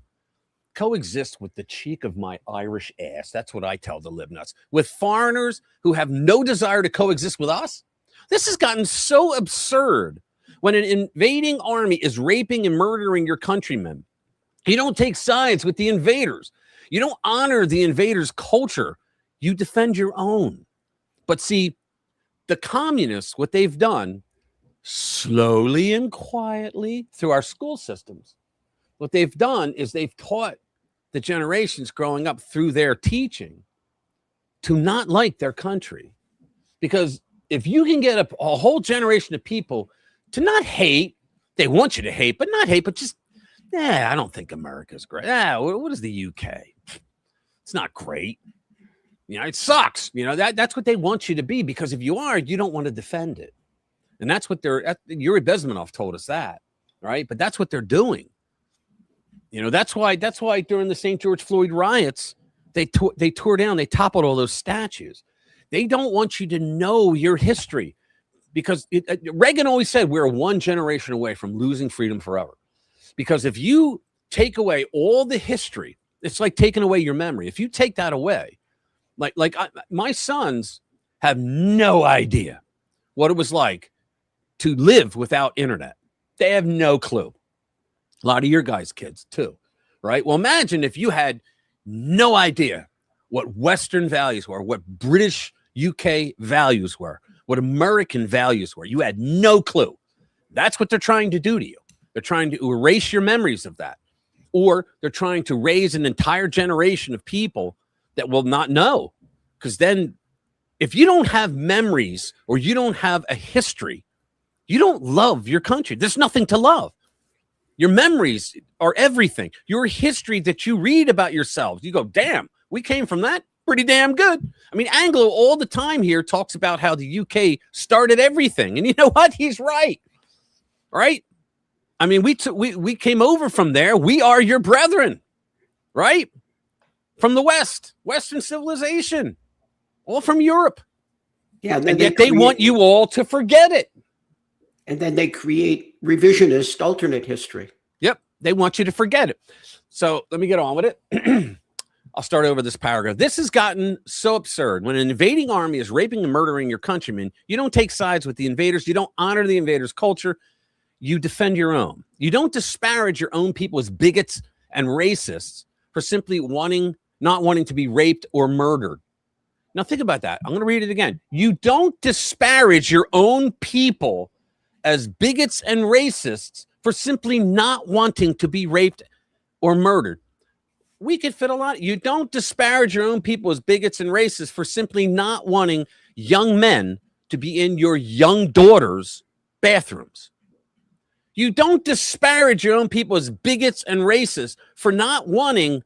Coexist with the cheek of my Irish ass. That's what I tell the libnuts. With foreigners who have no desire to coexist with us? This has gotten so absurd. When an invading army is raping and murdering your countrymen, you don't take sides with the invaders. You don't honor the invaders' culture. You defend your own. But see, the communists, what they've done, slowly and quietly through our school systems, what they've done is they've taught the generations growing up through their teaching to not like their country. Because if you can get a whole generation of people to not hate, they want you to hate, but not hate, but just, I don't think America's great. What is the UK? It's not great. It sucks. That's what they want you to be, because if you are, you don't want to defend it. And that's what Yuri Bezmenov told us that, right? But that's what they're doing. That's why during the St. George Floyd riots, they tore down, they toppled all those statues. They don't want you to know your history, because Reagan always said we're one generation away from losing freedom forever. Because if you take away all the history, it's like taking away your memory. If you take that away, my sons have no idea what it was like to live without internet. They have no clue. A lot of your guys' kids too, right? Well, imagine if you had no idea what Western values were, what British UK values were, what American values were. You had no clue. That's what they're trying to do to you. They're trying to erase your memories of that. Or they're trying to raise an entire generation of people that will not know. Because then if you don't have memories or you don't have a history, you don't love your country. There's nothing to love. Your memories are everything. Your history that you read about yourselves, you go, damn, we came from that. Pretty damn good. I mean, Anglo all the time here talks about how the UK started everything. And you know what? He's right. Right? I mean, we came over from there. We are your brethren. Right? From the West, Western civilization, all from Europe. Yeah, and yet they want you all to forget it.
And then they create revisionist alternate history.
Yep. They want you to forget it. So let me get on with it. I'll start over this paragraph. This has gotten so absurd. When an invading army is raping and murdering your countrymen, you don't take sides with the invaders. You don't honor the invaders' culture. You defend your own. You don't disparage your own people as bigots and racists for simply not wanting to be raped or murdered. Now think about that. I'm going to read it again. You don't disparage your own people as bigots and racists for simply not wanting to be raped or murdered. We could fit a lot. You don't disparage your own people as bigots and racists for simply not wanting young men to be in your young daughters' bathrooms. You don't disparage your own people as bigots and racists for not wanting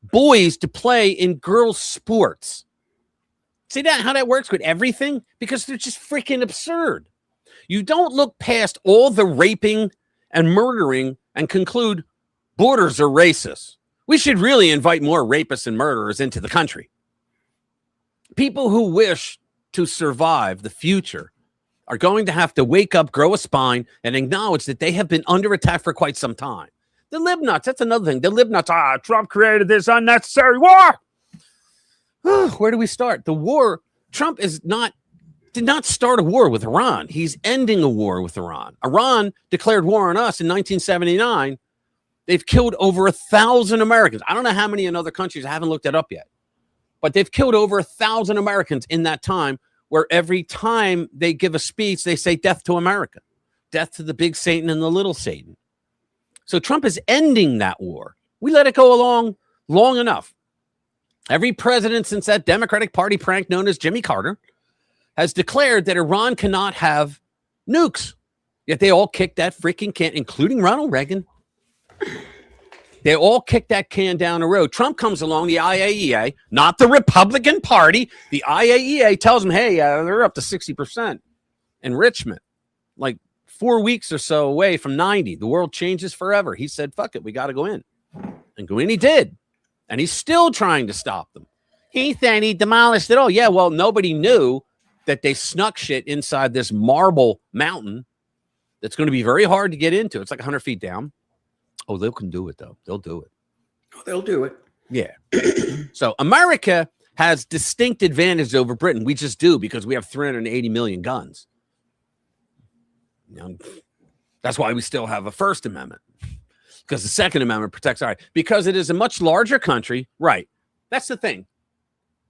boys to play in girls' sports. See that how that works with everything? Because they're just freaking absurd. You don't look past all the raping and murdering and conclude borders are racist. We should really invite more rapists and murderers into the country. People who wish to survive the future are going to have to wake up, grow a spine, and acknowledge that they have been under attack for quite some time. The libnuts, that's another thing. The libnuts, Trump created this unnecessary war. Where do we start? The war, Trump did not start a war with Iran. He's ending a war with Iran. Iran declared war on us in 1979. They've killed over 1,000 Americans. I don't know how many in other countries. I haven't looked that up yet. But they've killed over 1,000 Americans in that time, where every time they give a speech, they say death to America, death to the big Satan and the little Satan. So Trump is ending that war. We let it go along long enough. Every president since that Democratic Party prank known as Jimmy Carter has declared that Iran cannot have nukes. Yet they all kicked that freaking can, including Ronald Reagan. They all kicked that can down the road. Trump comes along, the IAEA, not the Republican Party. The IAEA tells them, hey, they're up to 60% enrichment, like 4 weeks or so away from 90. The world changes forever. He said, fuck it, we got to go in. And go in he did. And he's still trying to stop them. He said he demolished it all. Yeah, well, nobody knew that they snuck shit inside this marble mountain that's going to be very hard to get into. It's like 100 feet down. Oh, they can do it, though. They'll do it.
Oh, they'll do it.
Yeah. So America has distinct advantage over Britain. We just do because we have 380 million guns. You know, that's why we still have a First Amendment, because the Second Amendment protects our right. Because it is a much larger country. Right. That's the thing.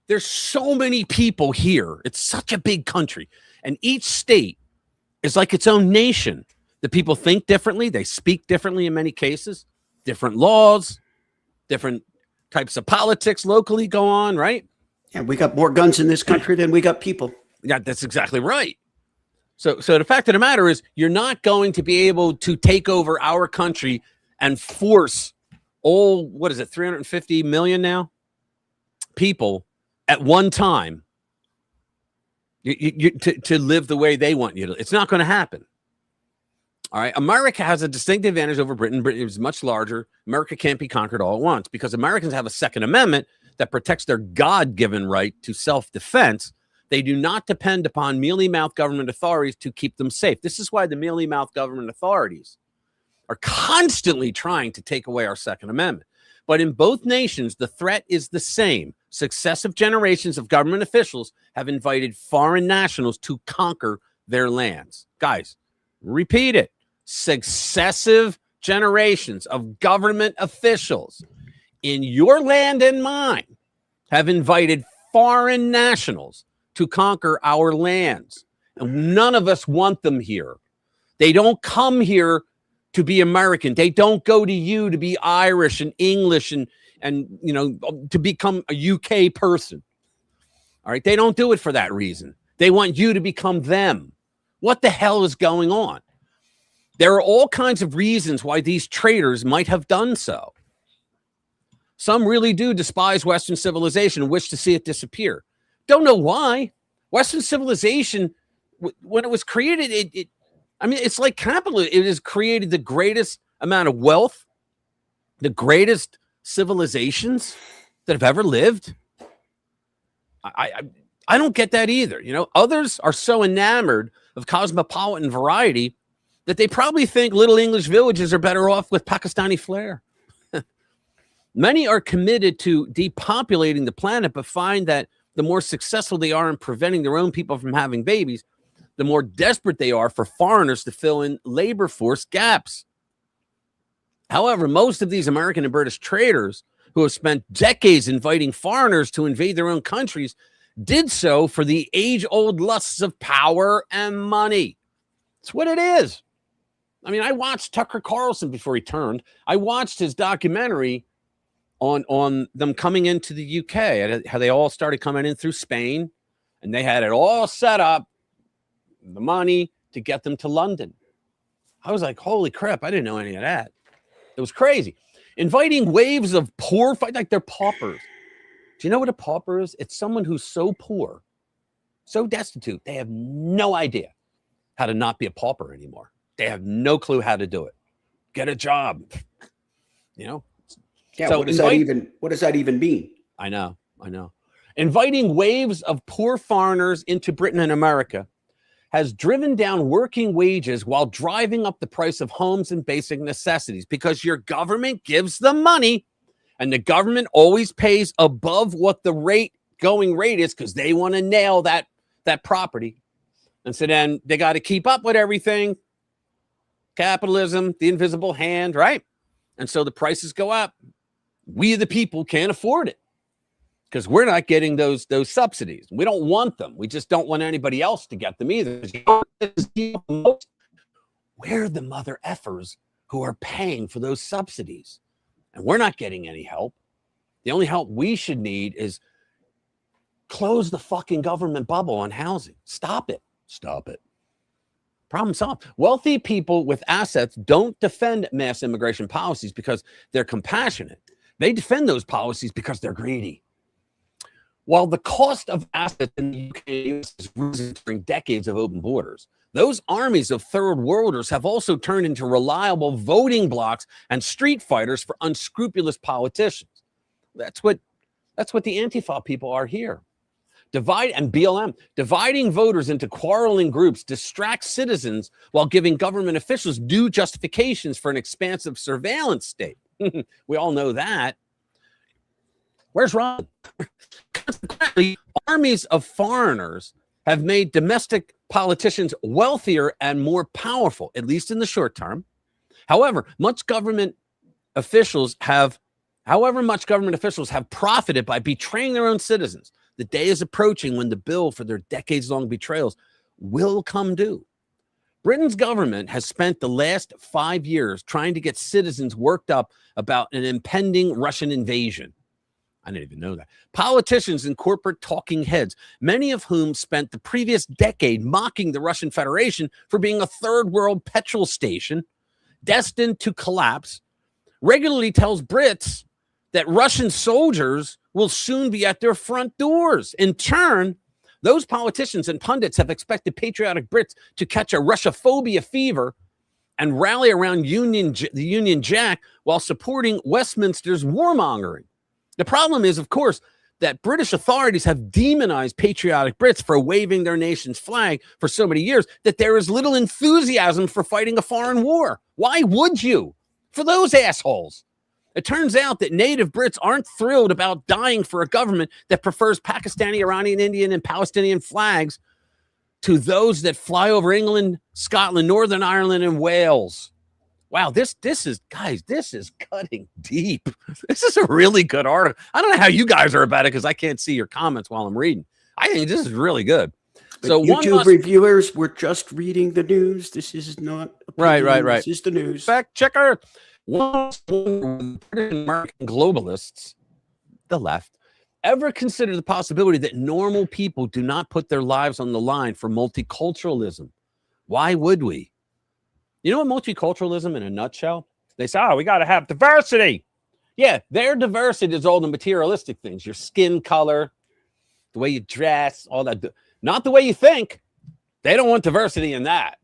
There's so many people here. It's such a big country. And each state is like its own nation. The people think differently. They speak differently in many cases. Different laws, different types of politics locally go on, right?
Yeah, we got more guns in this country than we got people.
Yeah, that's exactly right. So the fact of the matter is, you're not going to be able to take over our country and force all, 350 million now people at one time to live the way they want you to. It's not going to happen. All right. America has a distinct advantage over Britain. Britain is much larger. America can't be conquered all at once because Americans have a Second Amendment that protects their God-given right to self-defense. They do not depend upon mealy-mouthed government authorities to keep them safe. This is why the mealy-mouthed government authorities are constantly trying to take away our Second Amendment. But in both nations, the threat is the same. Successive generations of government officials have invited foreign nationals to conquer their lands. Guys, repeat it. Successive generations of government officials in your land and mine have invited foreign nationals to conquer our lands. And none of us want them here. They don't come here to be American. They don't go to you to be Irish and English and you know, to become a UK person. All right. They don't do it for that reason. They want you to become them. What the hell is going on? There are all kinds of reasons why these traitors might have done so. Some really do despise Western civilization and wish to see it disappear. Don't know why. Western civilization, when it was created, it's like capitalism. It has created the greatest amount of wealth, the greatest civilizations that have ever lived. I don't get that either. You know, others are so enamored of cosmopolitan variety that they probably think little English villages are better off with Pakistani flair. Many are committed to depopulating the planet, but find that the more successful they are in preventing their own people from having babies, the more desperate they are for foreigners to fill in labor force gaps. However, most of these American and British traders who have spent decades inviting foreigners to invade their own countries did so for the age-old lusts of power and money. It's what it is. I mean, I watched Tucker Carlson before he turned. I watched his documentary on them coming into the UK, how they all started coming in through Spain, and they had it all set up, the money to get them to London. I was like, holy crap, I didn't know any of that. It was crazy. Inviting waves of poor, like they're paupers. Do you know what a pauper is? It's someone who's so poor, so destitute, they have no idea how to not be a pauper anymore. They have no clue how to do it. Get a job. You know?
Yeah,
so
what does that even mean?
I know. Inviting waves of poor foreigners into Britain and America has driven down working wages while driving up the price of homes and basic necessities because your government gives them money and the government always pays above what the going rate is because they want to nail that property. And so then they got to keep up with everything. Capitalism, the invisible hand, right? And so the prices go up. We, the people, can't afford it because we're not getting those subsidies. We don't want them. We just don't want anybody else to get them either. We're the mother effers who are paying for those subsidies. And we're not getting any help. The only help we should need is close the fucking government bubble on housing. Stop it. Problem solved. Wealthy people with assets don't defend mass immigration policies because they're compassionate. They defend those policies because they're greedy. While the cost of assets in the UK has risen during decades of open borders, those armies of third worlders have also turned into reliable voting blocks and street fighters for unscrupulous politicians. That's what the Antifa people are here. Dividing voters into quarreling groups distracts citizens while giving government officials due justifications for an expansive surveillance state. We all know that. Where's Ron? Consequently, armies of foreigners have made domestic politicians wealthier and more powerful, at least in the short term. However, much government officials have profited by betraying their own citizens. The day is approaching when the bill for their decades-long betrayals will come due. Britain's government has spent the last 5 years trying to get citizens worked up about an impending Russian invasion. I didn't even know that. Politicians and corporate talking heads, many of whom spent the previous decade mocking the Russian Federation for being a third world petrol station destined to collapse, regularly tells Brits that Russian soldiers will soon be at their front doors. In turn, those politicians and pundits have expected patriotic Brits to catch a Russophobia fever and rally around the Union Jack while supporting Westminster's warmongering. The problem is, of course, that British authorities have demonized patriotic Brits for waving their nation's flag for so many years that there is little enthusiasm for fighting a foreign war. Why would you? For those assholes. It turns out that native Brits aren't thrilled about dying for a government that prefers Pakistani, Iranian, Indian, and Palestinian flags to those that fly over England, Scotland, Northern Ireland, and Wales. Wow, this is cutting deep. This is a really good article. I don't know how you guys are about it because I can't see your comments while I'm reading. I think this is really good.
But so YouTube reviewers, we're just reading the news. This is not
right.
This is the news.
Fact checker. American globalists, the left, ever consider the possibility that normal people do not put their lives on the line for multiculturalism? Why would we? You know what multiculturalism in a nutshell? They say, we got to have diversity. Yeah, their diversity is all the materialistic things. Your skin color, the way you dress, all that. Not the way you think. They don't want diversity in that.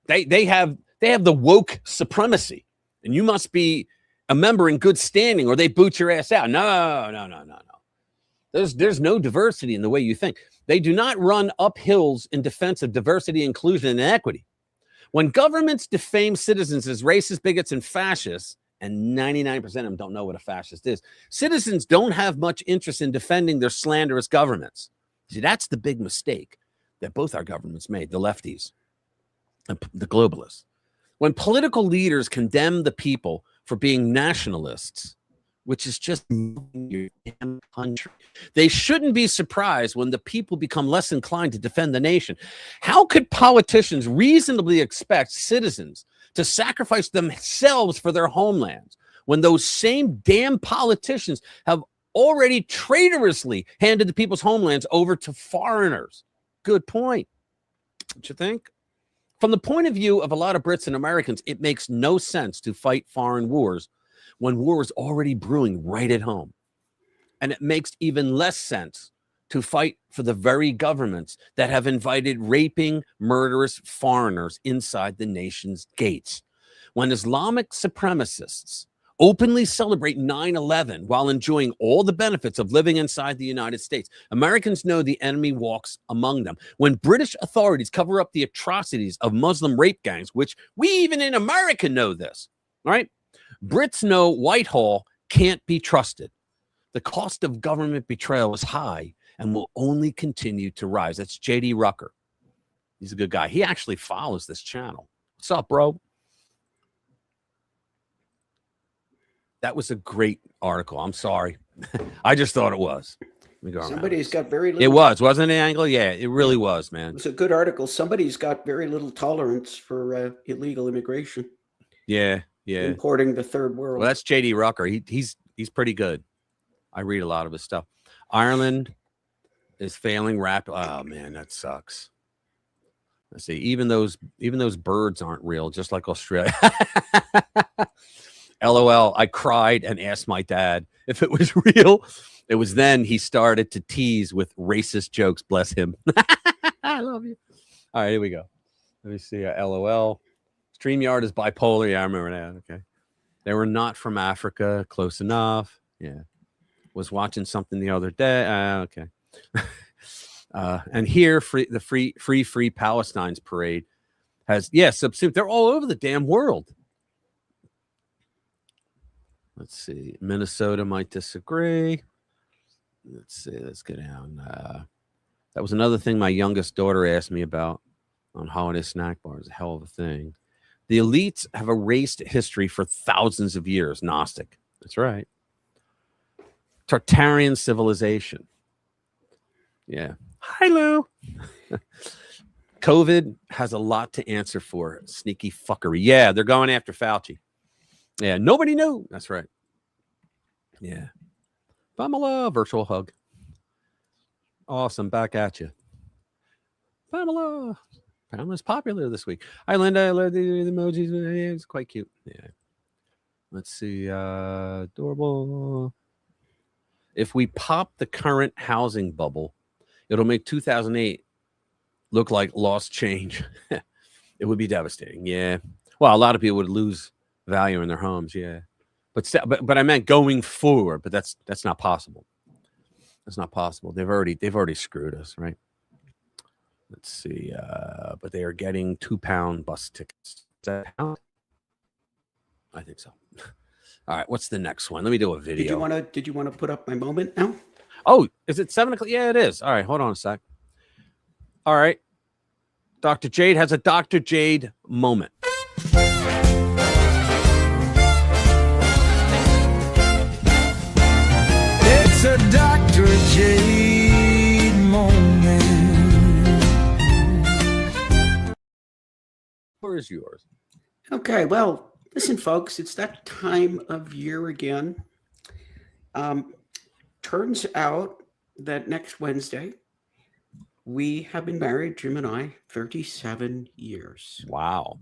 They have the woke supremacy. And you must be a member in good standing or they boot your ass out. No. There's no diversity in the way you think. They do not run up hills in defense of diversity, inclusion, and equity. When governments defame citizens as racist, bigots, and fascists, and 99% of them don't know what a fascist is, citizens don't have much interest in defending their slanderous governments. See, that's the big mistake that both our governments made, the lefties and the globalists. When political leaders condemn the people for being nationalists, which is just your damn country. They shouldn't be surprised when the people become less inclined to defend the nation. How could politicians reasonably expect citizens to sacrifice themselves for their homelands when those same damn politicians have already traitorously handed the people's homelands over to foreigners? Good point. Don't you think? From the point of view of a lot of Brits and Americans, it makes no sense to fight foreign wars when war is already brewing right at home. And it makes even less sense to fight for the very governments that have invited raping, murderous foreigners inside the nation's gates. When Islamic supremacists openly celebrate 9/11 while enjoying all the benefits of living inside the United States, Americans know the enemy walks among them. When British authorities cover up the atrocities of Muslim rape gangs, which we even in America know this, all right? Brits know Whitehall can't be trusted. The cost of government betrayal is high and will only continue to rise. That's J.D. Rucker. He's a good guy. He actually follows this channel. What's up, bro? That was a great article. I'm sorry. I just thought it was.
Somebody's got very little.
It was, wasn't it, Angle? Yeah, it really was, man.
It's a good article. Somebody's got very little tolerance for illegal immigration.
Yeah.
Importing the third world.
Well, that's J.D. Rucker. He's pretty good. I read a lot of his stuff. Ireland is failing rapidly. Oh man, that sucks. Let's see. Even those birds aren't real, just like Australia. LOL. I cried and asked my dad if it was real. It was then he started to tease with racist jokes. Bless him. I love you. All right, here we go. Let me see. LOL. StreamYard is bipolar. Yeah, I remember that. Okay. They were not from Africa. Close enough. Yeah. Was watching something the other day. Okay. And here, the free Palestine's parade has, subsumed. They're all over the damn world. Let's see. Minnesota might disagree. Let's see. Let's go down. That was another thing my youngest daughter asked me about on holiday snack bars. A hell of a thing. The elites have erased history for thousands of years. Gnostic. That's right. Tartarian civilization. Yeah. Hi, Lou. COVID has a lot to answer for. Sneaky fuckery. Yeah, they're going after Fauci. Yeah, nobody knew. That's right. Yeah. Pamela, virtual hug. Awesome. Back at you. Pamela's popular this week. Hi, Linda. I love the emojis. It's quite cute. Yeah. Let's see. Adorable. If we pop the current housing bubble, it'll make 2008 look like lost change. It would be devastating. Yeah. Well, a lot of people would lose value in their homes. Yeah. But I meant going forward. But that's not possible. That's not possible. They've already screwed us, right? Let's see. But they are getting £2 bus tickets. Is that how? I think so. All right. What's the next one? Let me do a video.
Did you want to put up my moment now?
Oh, is it 7 o'clock? Yeah, it is. All right. Hold on a sec. All right. Dr. Jade has a Dr. Jade moment.
It's a Dr. Jade moment.
Where is yours?
Okay, well, listen, folks, it's that time of year again. Turns out that next Wednesday, we have been married, Jim and I, 37 years.
Wow.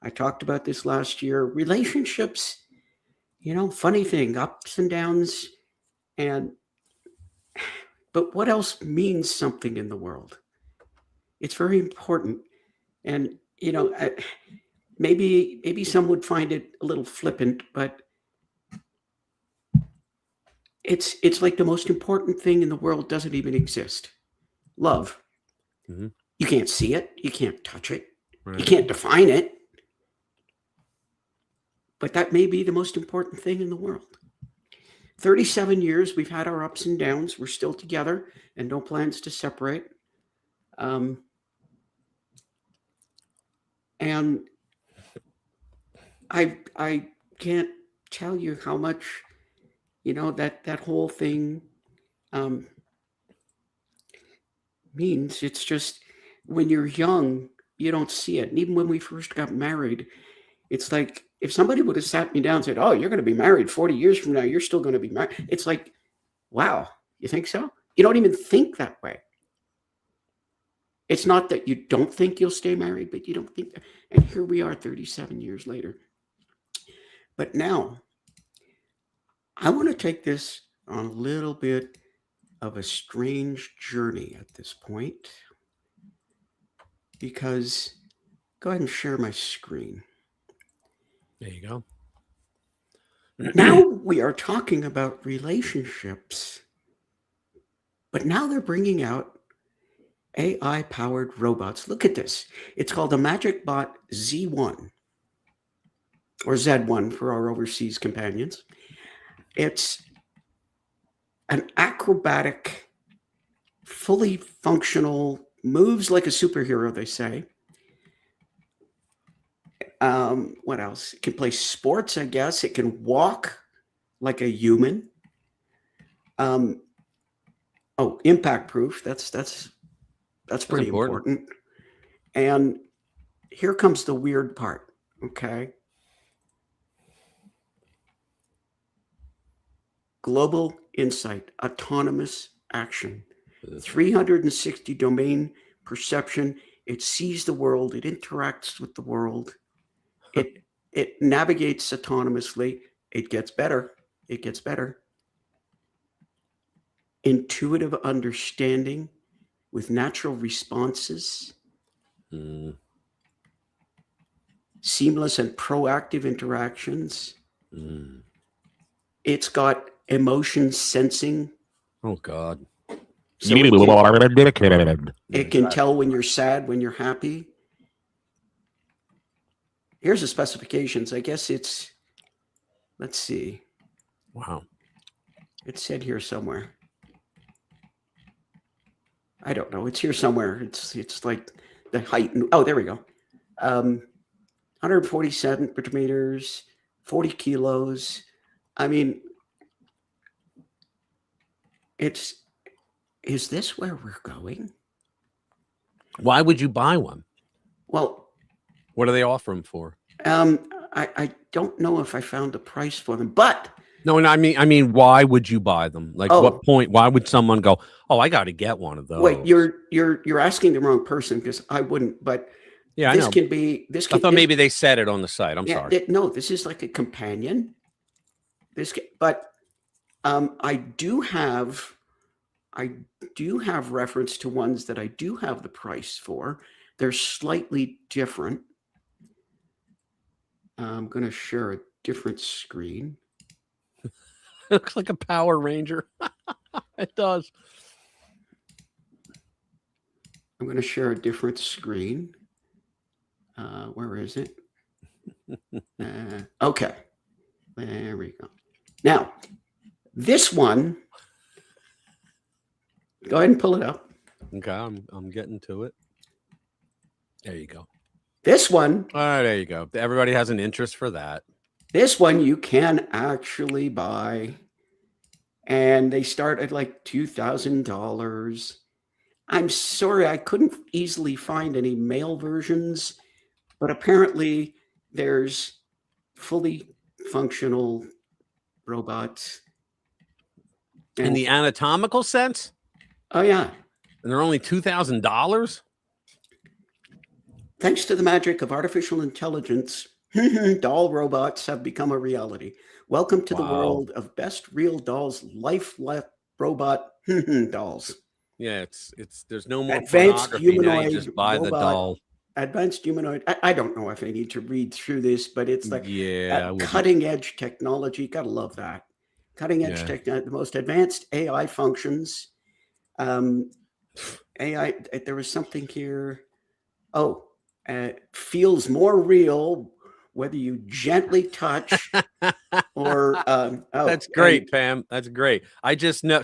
I talked about this last year. Relationships, funny thing, ups and downs. But what else means something in the world? It's very important. And, maybe some would find it a little flippant, but it's like the most important thing in the world doesn't even exist. Love.
Mm-hmm.
You can't see it. You can't touch it.
Right.
You can't define it. But that may be the most important thing in the world. 37 years, we've had our ups and downs. We're still together and no plans to separate. And I can't tell you how much You know, that whole thing means it's just when you're young, you don't see it. And even when we first got married, it's like if somebody would have sat me down and said, "Oh, you're going to be married 40 years from now, you're still going to be married." It's like, wow, you think so? You don't even think that way. It's not that you don't think you'll stay married, but you don't think that. And here we are 37 years later. But now, I want to take this on a little bit of a strange journey at this point, because go ahead and share my screen.
There you go.
Now we are talking about relationships, but now they're bringing out AI-powered robots. Look at this. It's called the Magic Bot Z1 or Z1 for our overseas companions. It's an acrobatic, fully functional, moves like a superhero, they say. What else? It can play sports, I guess. It can walk like a human. Oh, impact proof. That's pretty important. And here comes the weird part. Okay. Global insight, autonomous action, 360 domain perception. It sees the world. It interacts with the world. It navigates autonomously. It gets better. It gets better. Intuitive understanding with natural responses. Seamless and proactive interactions. It's got emotion sensing.
Oh, God.
So it can tell when you're sad, when you're happy. Here's the specifications. I guess it's, let's see.
Wow.
It said here somewhere. I don't know. It's here somewhere. It's like the height. Oh, there we go. 140 centimeters, 40 kilos. I mean, is this where we're going?
Why would you buy one?
Well,
what do they offer them for?
I don't know if I found a price for them, but
no, I mean, why would you buy them? Like, what point? Why would someone go, "Oh, I got to get one of those"?
Wait, you're asking the wrong person, because I wouldn't. But
yeah,
this
I know.
can be. This can,
I thought maybe they said it on the site. I'm sorry.
No, this is like a companion. But I do have reference to ones that I do have the price for. They're slightly different. I'm going to share a different screen.
It looks like a Power Ranger. It does.
I'm going to share a different screen. Where is it? Okay. There we go. Now, this one, go ahead and pull it up.
Okay, I'm getting to it. There you go.
This one.
Oh, there you go. Everybody has an interest for that.
This one you can actually buy. And they start at like $2,000. I'm sorry, I couldn't easily find any male versions, but apparently there's fully functional robots.
In the anatomical sense?
Oh, yeah.
And they're only $2,000?
Thanks to the magic of artificial intelligence, doll robots have become a reality. Welcome to the world of best real dolls, life robot dolls.
Yeah, it's there's no more
advanced humanoid.
You just buy
robot,
the doll.
Advanced humanoid. I don't know if I need to read through this, but it's like cutting edge technology. Gotta love that. Cutting edge technology, the most advanced AI functions. AI. There was something here. Oh. Feels more real whether you gently touch or
that's great, Pam. That's great. I just know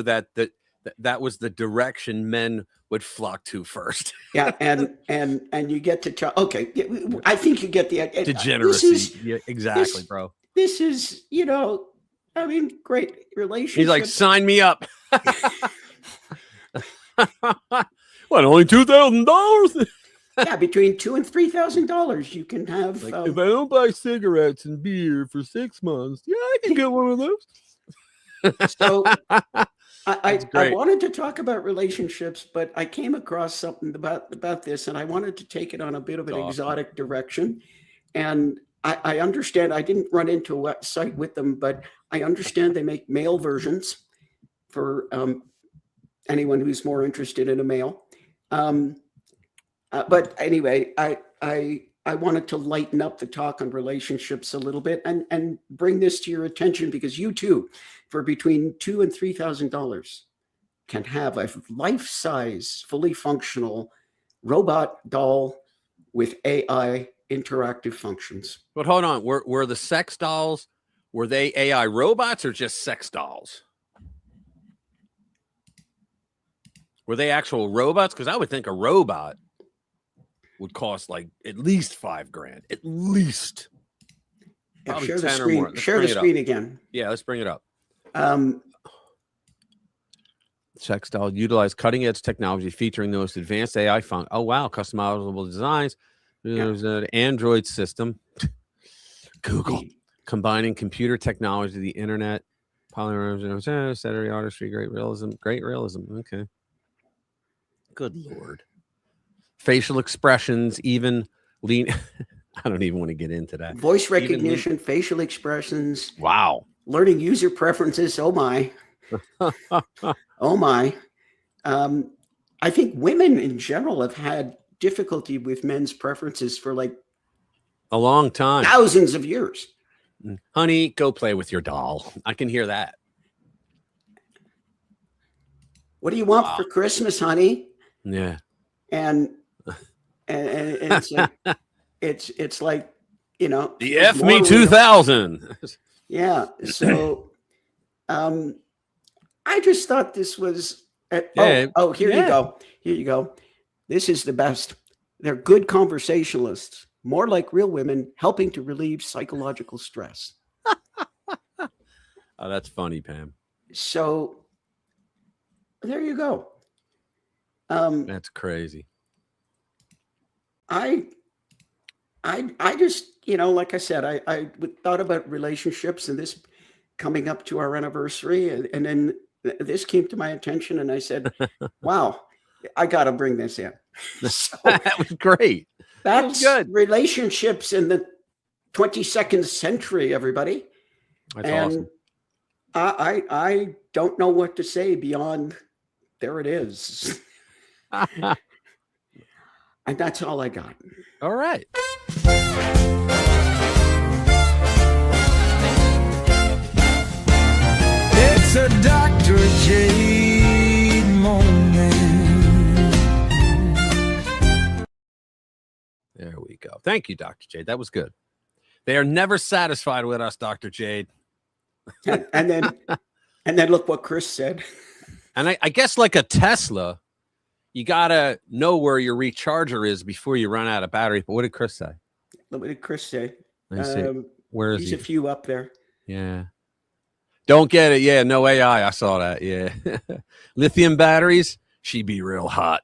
that was the direction men would flock to first.
Yeah, and you get to okay. I think you get the
degeneracy. Yeah, exactly, bro.
This is I mean, great relationship.
He's like, sign me up. What, only $2,000?
Yeah, between $2,000 and $3,000, you can have.
Like, if I don't buy cigarettes and beer for 6 months, yeah, I can get one of those.
So I wanted to talk about relationships, but I came across something about this, and I wanted to take it on a bit of an exotic direction. And I understand, I didn't run into a website with them, but I understand they make male versions for anyone who's more interested in a male. But anyway, I wanted to lighten up the talk on relationships a little bit and bring this to your attention, because you too, for between $2,000 and $3,000, can have a life-size, fully functional robot doll with AI interactive functions.
But hold on, were the sex dolls, were they AI robots or just sex dolls? Were they actual robots? Because I would think a robot would cost like at least $5,000, at least.
Yeah, share the screen. Share the screen again.
Yeah, let's bring it up. Sex doll utilize cutting edge technology featuring the most advanced AI function. Oh wow, customizable designs. There's an Android system. Google combining computer technology, the internet, polymorphism, setting artistry, great realism. Okay. Good Lord. Facial expressions, even lean. I don't even want to get into that.
Voice recognition, facial expressions.
Wow.
Learning user preferences. Oh my. Oh my. I think women in general have had difficulty with men's preferences for like
a long time.
Thousands of years.
Honey, go play with your doll. I can hear that.
What do you want for Christmas, honey?
Yeah.
And it's it's like, you know,
the F me 2000.
Yeah. So I just thought this was here you go. Here you go. This is the best. They're good conversationalists, more like real women, helping to relieve psychological stress.
Oh, that's funny, Pam.
So there you go.
That's crazy.
I just, you know, like I said, I thought about relationships and this coming up to our anniversary, and then this came to my attention, and I said, wow, I got to bring this in. So
that was great.
That's good. Relationships in the 22nd century, everybody.
That's awesome.
I don't know what to say beyond there it is. And that's all I got.
All right.
It's a Dr. Jade moment.
There we go. Thank you, Dr. Jade. That was good. They are never satisfied with us, Dr. Jade.
And then look what Chris said.
And I guess like a Tesla, you got to know where your recharger is before you run out of battery. But what did Chris say?
What did Chris say?
Where is he?
He's a few up there.
Yeah. Don't get it. Yeah, no AI. I saw that. Yeah. Lithium batteries, she be real hot.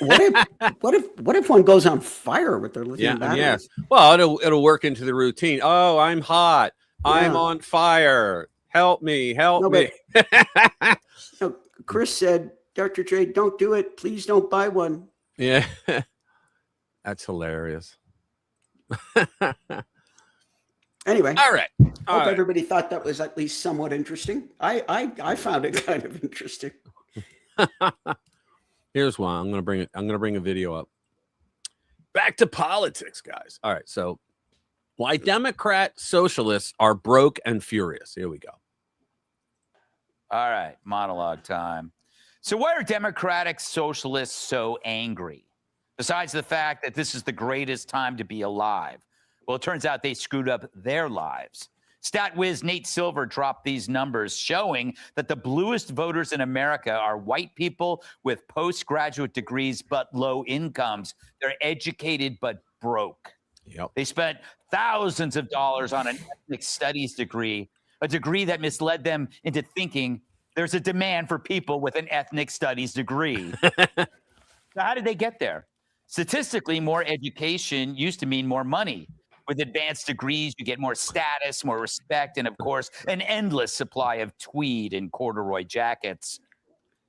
What if one goes on fire with their lithium batteries?
Yes. Well, it'll work into the routine. Oh, I'm hot. Yeah. I'm on fire. Help me. Help me.
No, Chris said, Dr. J, don't do it. Please don't buy one.
Yeah. That's hilarious.
Anyway.
All right.
Hope everybody thought that was at least somewhat interesting. I found it kind of interesting.
Here's one. I'm gonna bring a video up. Back to politics, guys. All right. So why Democrat socialists are broke and furious. Here we go.
All right, monologue time. So why are Democratic socialists so angry? Besides the fact that this is the greatest time to be alive. Well, it turns out they screwed up their lives. StatWiz Nate Silver dropped these numbers showing that the bluest voters in America are white people with postgraduate degrees but low incomes. They're educated but broke.
Yep.
They spent thousands of dollars on an ethnic studies degree a degree that misled them into thinking there's a demand for people with an ethnic studies degree. So how did they get there? Statistically, more education used to mean more money. With advanced degrees, you get more status, more respect, and of course, an endless supply of tweed and corduroy jackets.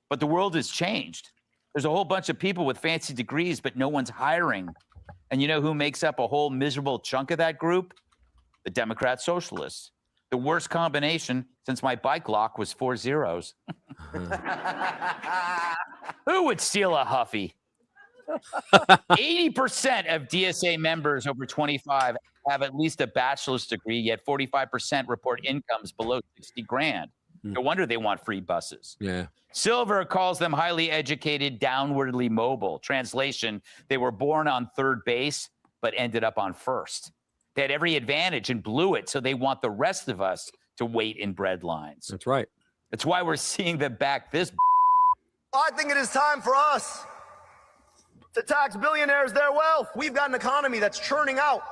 But the world has changed. There's a whole bunch of people with fancy degrees, but no one's hiring. And you know who makes up a whole miserable chunk of that group? The Democrat Socialists. The worst combination since my bike lock was 4 zeros. Who would steal a Huffy? 80% of DSA members over 25 have at least a bachelor's degree, yet 45% report incomes below 60 grand. No wonder they want free buses.
Yeah.
Silver calls them highly educated, downwardly mobile. Translation, they were born on third base, but ended up on first. They had every advantage and blew it, so they want the rest of us to wait in bread lines.
That's right.
That's why we're seeing them back this.
I think it is time for us to tax billionaires their wealth. We've got an economy that's churning out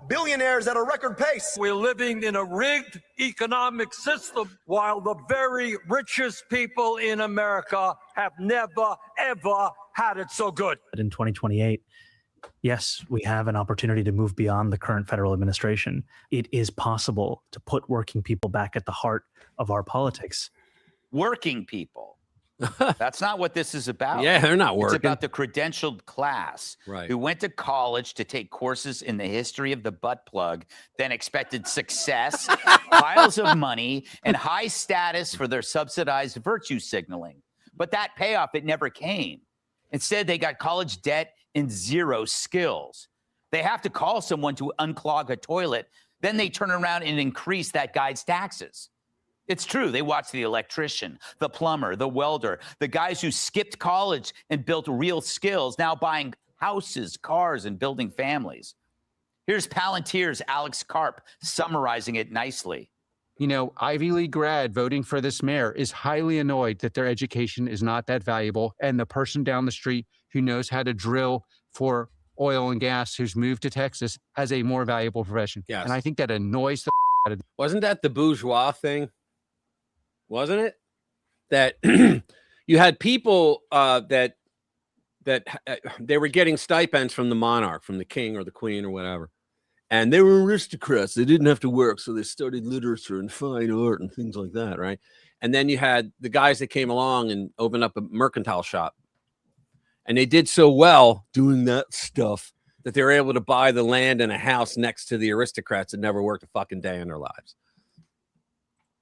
billionaires at a record pace.
We're living in a rigged economic system while the very richest people in America have never, ever had it so good.
In 2028, yes, we have an opportunity to move beyond the current federal administration. It is possible to put working people back at the heart of our politics.
Working people. That's not what this is about.
Yeah, they're not working.
It's about the credentialed class who went to college to take courses in the history of the butt plug, then expected success, piles of money, and high status for their subsidized virtue signaling. But that payoff, it never came. Instead, they got college debt and zero skills. They have to call someone to unclog a toilet. Then they turn around and increase that guy's taxes. It's true. They watch the electrician, the plumber, the welder, the guys who skipped college and built real skills, now buying houses, cars, and building families. Here's Palantir's Alex Karp summarizing it nicely.
You know, Ivy League grad voting for this mayor is highly annoyed that their education is not that valuable, and the person down the street who knows how to drill for oil and gas who's moved to Texas has a more valuable profession.
Yes.
And I think that annoys the out of.
Wasn't that the bourgeois thing? Wasn't it? That you had people that they were getting stipends from the monarch, from the king or the queen or whatever. And they were aristocrats. They didn't have to work, so they studied literature and fine art and things like that, right? And then you had the guys that came along and opened up a mercantile shop. And they did so well doing that stuff that they were able to buy the land and a house next to the aristocrats that never worked a fucking day in their lives.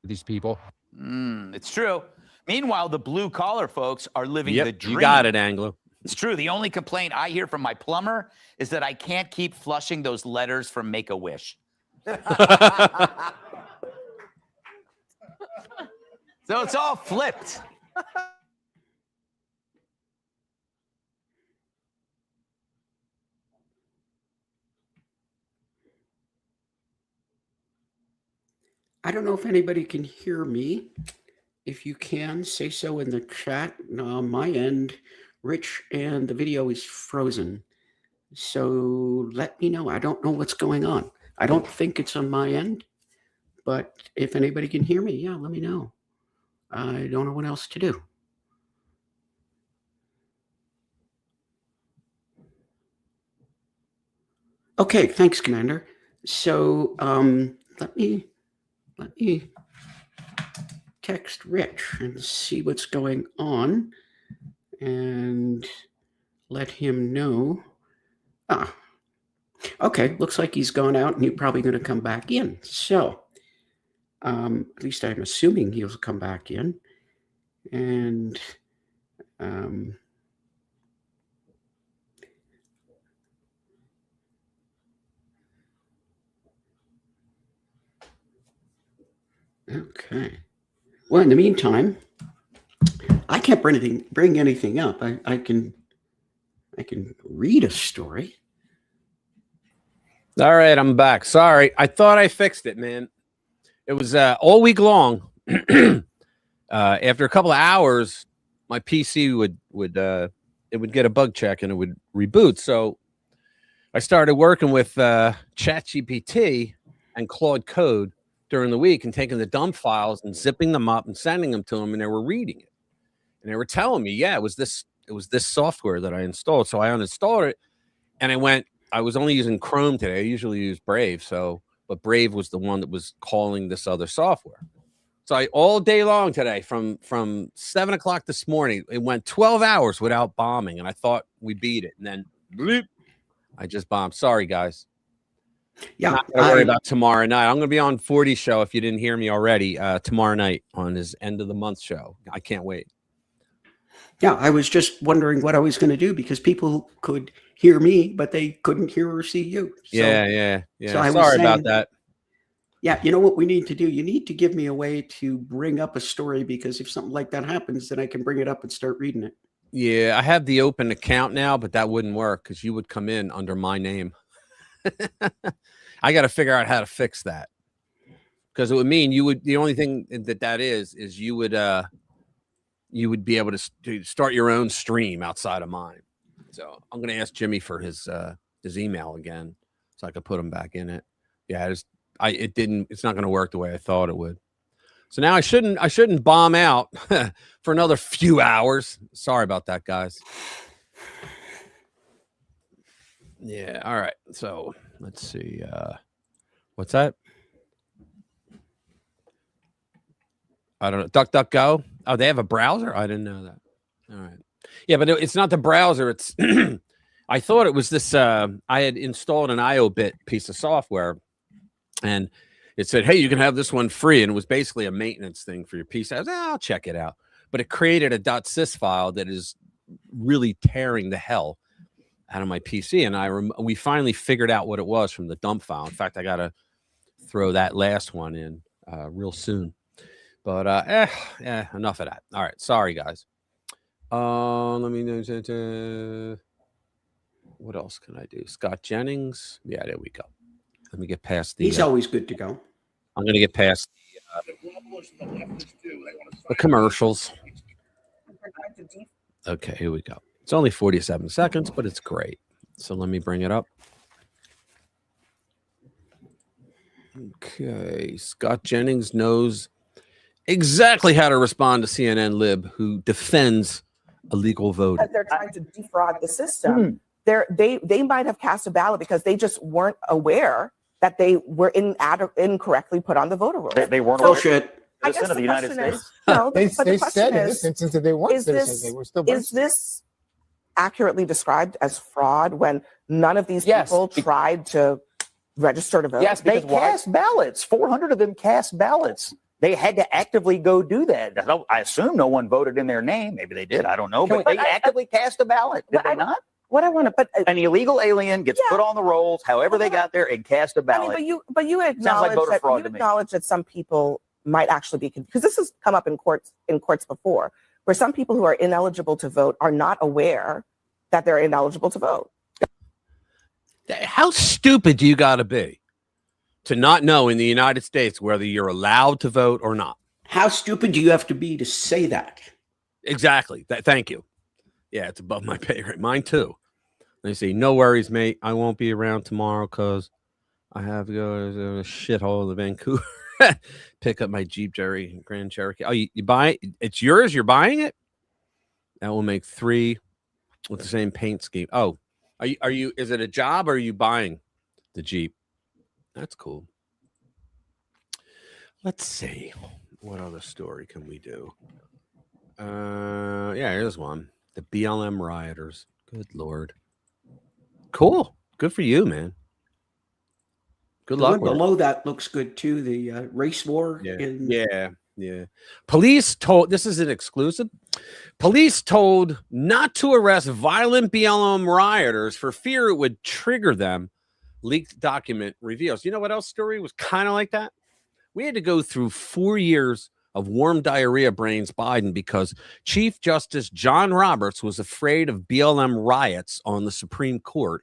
These people.
It's true. Meanwhile, the blue-collar folks are living the dream.
You got it, Anglo.
It's true. The only complaint I hear from my plumber is that I can't keep flushing those letters from Make-A-Wish. So it's all flipped.
I don't know if anybody can hear me. If you can, say so in the chat. On my end, Rich, and the video is frozen. So let me know. I don't know what's going on. I don't think it's on my end, but if anybody can hear me, yeah, let me know. I don't know what else to do. Okay, thanks, Commander. So let me text Rich and see what's going on and let him know. Okay, looks like he's gone out and he's probably going to come back in. So at least I'm assuming he'll come back in. And okay. Well, in the meantime, I can't bring anything up. I can read a story.
All right, I'm back. Sorry, I thought I fixed it, man. It was all week long. After a couple of hours, my PC would get a bug check and it would reboot. So I started working with ChatGPT and Claude Code during the week and taking the dump files and zipping them up and sending them to them, and they were reading it. And they were telling me, yeah, it was this software that I installed. So I uninstalled it, and I was only using Chrome today. I usually use Brave, but Brave was the one that was calling this other software. So all day long today, from 7 o'clock this morning, it went 12 hours without bombing, and I thought we beat it. And then bleep, I just bombed. Sorry, guys.
Yeah,
not gonna worry about tomorrow night. I'm gonna be on 40 show if you didn't hear me already. Tomorrow night on his end of the month show. I can't wait.
Yeah, I was just wondering what I was going to do because people could hear me, but they couldn't hear or see you. So,
yeah.
So I was
sorry
saying,
about that.
Yeah, you know what we need to do? You need to give me a way to bring up a story, because if something like that happens, then I can bring it up and start reading it.
Yeah, I have the open account now, but that wouldn't work because you would come in under my name. I got to figure out how to fix that, because it would mean the only thing that is you would be able to start your own stream outside of mine. So I'm going to ask Jimmy for his email again so I could put him back in it. Yeah, it's not going to work the way I thought it would. So now I shouldn't bomb out for another few hours. Sorry about that, guys. Yeah. All right. So let's see. What's that? I don't know. DuckDuckGo. Oh, they have a browser? I didn't know that. All right. Yeah, but it's not the browser. It's I thought it was this. I had installed an IOBit piece of software, and it said, hey, you can have this one free. And it was basically a maintenance thing for your PC. I was I'll check it out. But it created a .sys file that is really tearing the hell out of my PC. And we finally figured out what it was from the dump file. In fact, I got to throw that last one in real soon. But enough of that. All right. Sorry, guys. Let me know. What else can I do? Scott Jennings. Yeah, there we go. Let me get past the.
He's always good to go.
I'm going to get past the commercials. Okay, here we go. It's only 47 seconds, but it's great. So let me bring it up. Okay, Scott Jennings knows exactly how to respond to CNN lib who defends illegal voting.
They're trying to defraud the system. They might have cast a ballot because they just weren't aware that they were incorrectly put on the voter roll.
They weren't
bullshit.
I guess
of the United States.
They
said in this instance that they weren't citizens. They were still
is this accurately described as fraud when none of these people tried to register to vote?
Yes, they cast ballots. 400 of them cast ballots. They had to actively go do that. I assume no one voted in their name. Maybe they did. I don't know. But they actively cast a ballot. Did they not?
What I want to, but
an illegal alien gets put on the rolls, however they got there, and cast a ballot.
I mean, but you acknowledge that some people might actually be confused, because this has come up in courts before, where some people who are ineligible to vote are not aware that they're ineligible to vote.
How stupid do you got to be to not know in the United States whether you're allowed to vote or not?
How stupid do you have to be to say that?
Exactly. Thank you. Yeah, it's above my pay grade. Mine too. They say, no worries, mate. I won't be around tomorrow because I have to go to a shithole to Vancouver. Pick up my Jeep Grand Cherokee. Oh, you buy it? It's yours? You're buying it? That will make 3 with the same paint scheme. Oh, are you? Is it a job or are you buying the Jeep? That's cool. Let's see. What other story can we do? Yeah, here's one. The BLM rioters. Good Lord. Cool. Good for you, man. Good luck.
Below that looks good too. The race war.
Yeah. Police told, this is an exclusive. Police told not to arrest violent BLM rioters for fear it would trigger them. Leaked document reveals. You know what else story was kind of like that? We had to go through 4 years of warm diarrhea brains Biden because Chief Justice John Roberts was afraid of BLM riots on the Supreme Court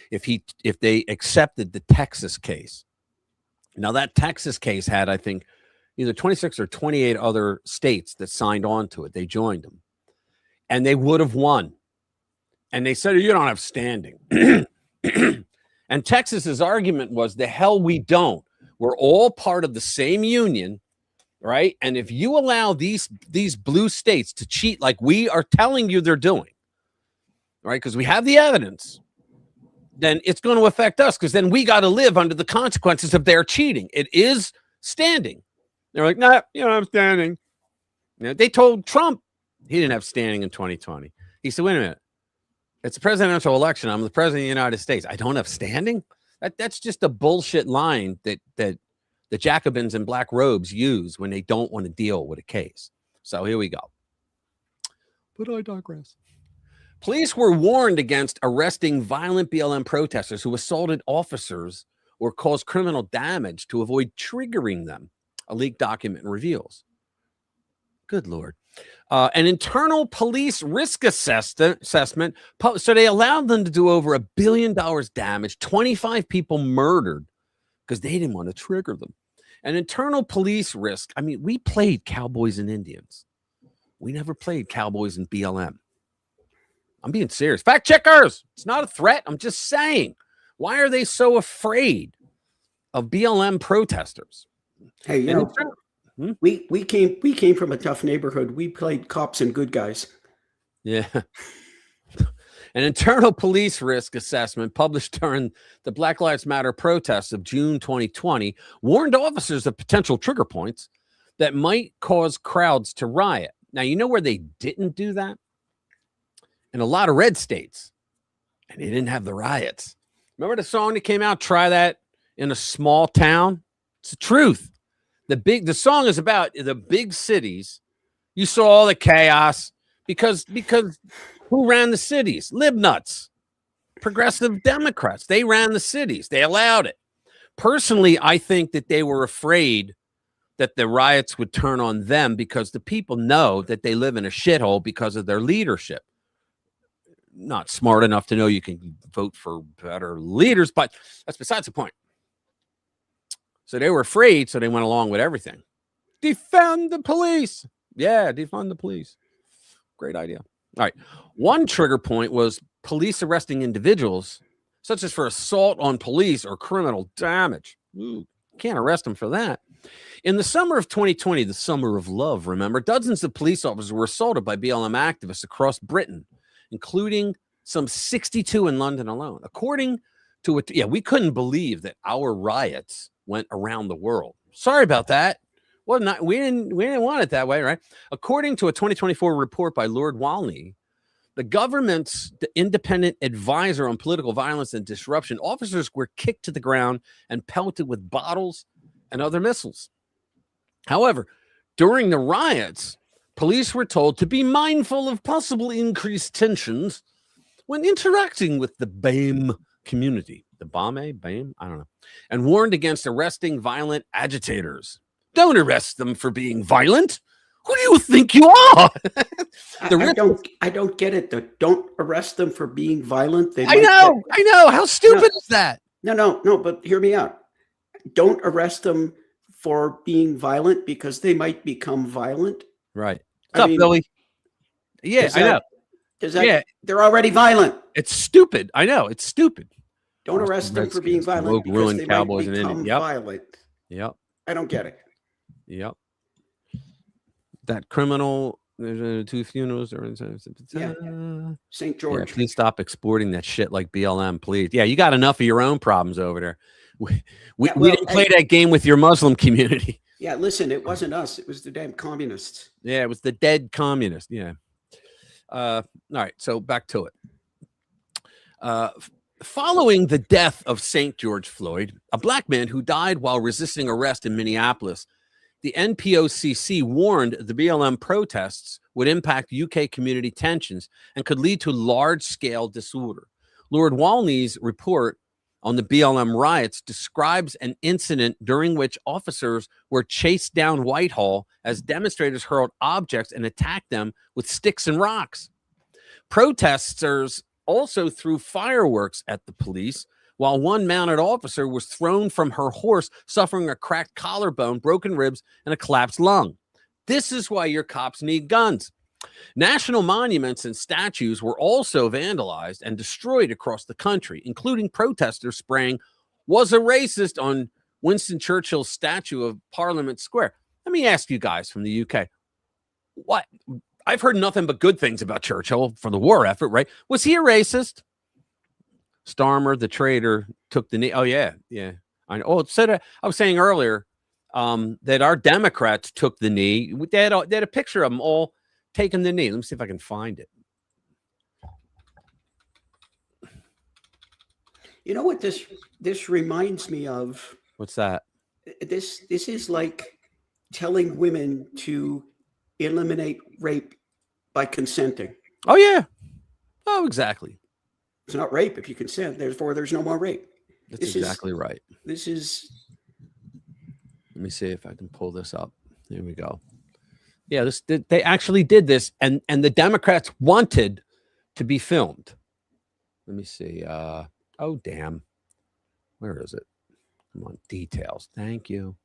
if they accepted the Texas case. Now that Texas case had, I think, either 26 or 28 other states that signed on to it. They joined them. And they would have won. And they said, you don't have standing. And Texas's argument was, the hell we don't. We're all part of the same union, right? And if you allow these blue states to cheat like we are telling you they're doing, right? Because we have the evidence, then it's going to affect us, because then we got to live under the consequences of their cheating. It is standing. They're like, nah, you don't have standing. You know, they told Trump he didn't have standing in 2020. He said, wait a minute. It's a presidential election. I'm the president of the United States. I don't have standing? That's just a bullshit line that the Jacobins in black robes use when they don't want to deal with a case. So here we go. But I digress. Police were warned against arresting violent BLM protesters who assaulted officers or caused criminal damage to avoid triggering them, a leaked document reveals. Good Lord. An internal police risk assessment. So they allowed them to do over $1 billion damage, 25 people murdered because they didn't want to trigger them. An internal police risk. I mean, we played Cowboys and Indians. We never played Cowboys and BLM. I'm being serious. Fact checkers. It's not a threat. I'm just saying. Why are they so afraid of BLM protesters?
Hey, you know, we came from a tough neighborhood. We played cops and good guys.
Yeah. An internal police risk assessment published during the Black Lives Matter protests of June 2020 warned officers of potential trigger points that might cause crowds to riot. Now, you know where they didn't do that? In a lot of red states. And they didn't have the riots. Remember the song that came out, Try That in a Small Town? It's the truth. The song is about the big cities. You saw all the chaos because who ran the cities? Libnuts, progressive Democrats. They ran the cities. They allowed it. Personally, I think that they were afraid that the riots would turn on them because the people know that they live in a shithole because of their leadership. Not smart enough to know you can vote for better leaders, but that's besides the point. So they were afraid, so they went along with everything. Defund the police. Yeah, defund the police. Great idea. All right. One trigger point was police arresting individuals, such as for assault on police or criminal damage. Ooh, can't arrest them for that. In the summer of 2020, the summer of love, remember, dozens of police officers were assaulted by BLM activists across Britain, including some 62 in London alone. According to we couldn't believe that our riots went around the world. Sorry about that. Well, we didn't want it that way, right? According to a 2024 report by Lord Walney, the government's independent advisor on political violence and disruption, officers were kicked to the ground and pelted with bottles and other missiles. However, during the riots, police were told to be mindful of possible increased tensions when interacting with the BAME community. The BAME? I don't know. And warned against arresting violent agitators. Don't arrest them for being violent. Who do you think you are?
I don't get it. Don't arrest them for being violent.
I know. How stupid is that?
No, but hear me out. Don't arrest them for being violent because they might become violent.
Right. What's up, Billy? Yeah, I know.
They're already violent.
It's stupid. I know. It's stupid.
Don't arrest them for being violent because they
Cowboys
might become violent.
Yep.
I don't get it.
Yep. That criminal, there's 2 funerals.
St. George.
Yeah, please stop exporting that shit like BLM, please. Yeah, you got enough of your own problems over there. We didn't play that game with your Muslim community.
Yeah, listen, it wasn't us. It was the damn communists.
Yeah, it was the dead communists. Yeah. All right, so back to it. Following the death of St. George Floyd, a black man who died while resisting arrest in Minneapolis, the NPOCC warned the BLM protests would impact UK community tensions and could lead to large-scale disorder. Lord Walney's report on the BLM riots describes an incident during which officers were chased down Whitehall as demonstrators hurled objects and attacked them with sticks and rocks. Protesters also threw fireworks at the police, while one mounted officer was thrown from her horse, suffering a cracked collarbone, broken ribs, and a collapsed lung. This is why your cops need guns. National monuments and statues were also vandalized and destroyed across the country, including protesters spraying "was a racist" on Winston Churchill's statue of Parliament Square. Let me ask you guys from the UK, what? I've heard nothing but good things about Churchill for the war effort, right? Was he a racist? Starmer, the traitor, took the knee. Oh, yeah. I know. Oh, I was saying earlier that our Democrats took the knee. They had a picture of them all taking the knee. Let me see if I can find it.
You know what this reminds me of?
What's that?
This is like telling women to eliminate rape by consenting.
Oh, yeah. Oh, exactly.
It's not rape if you consent. Therefore, there's no more rape.
That's exactly right.
This is.
Let me see if I can pull this up. Here we go. Yeah, they actually did this, and the Democrats wanted to be filmed. Let me see. Oh, damn. Where is it? Come on, details. Thank you.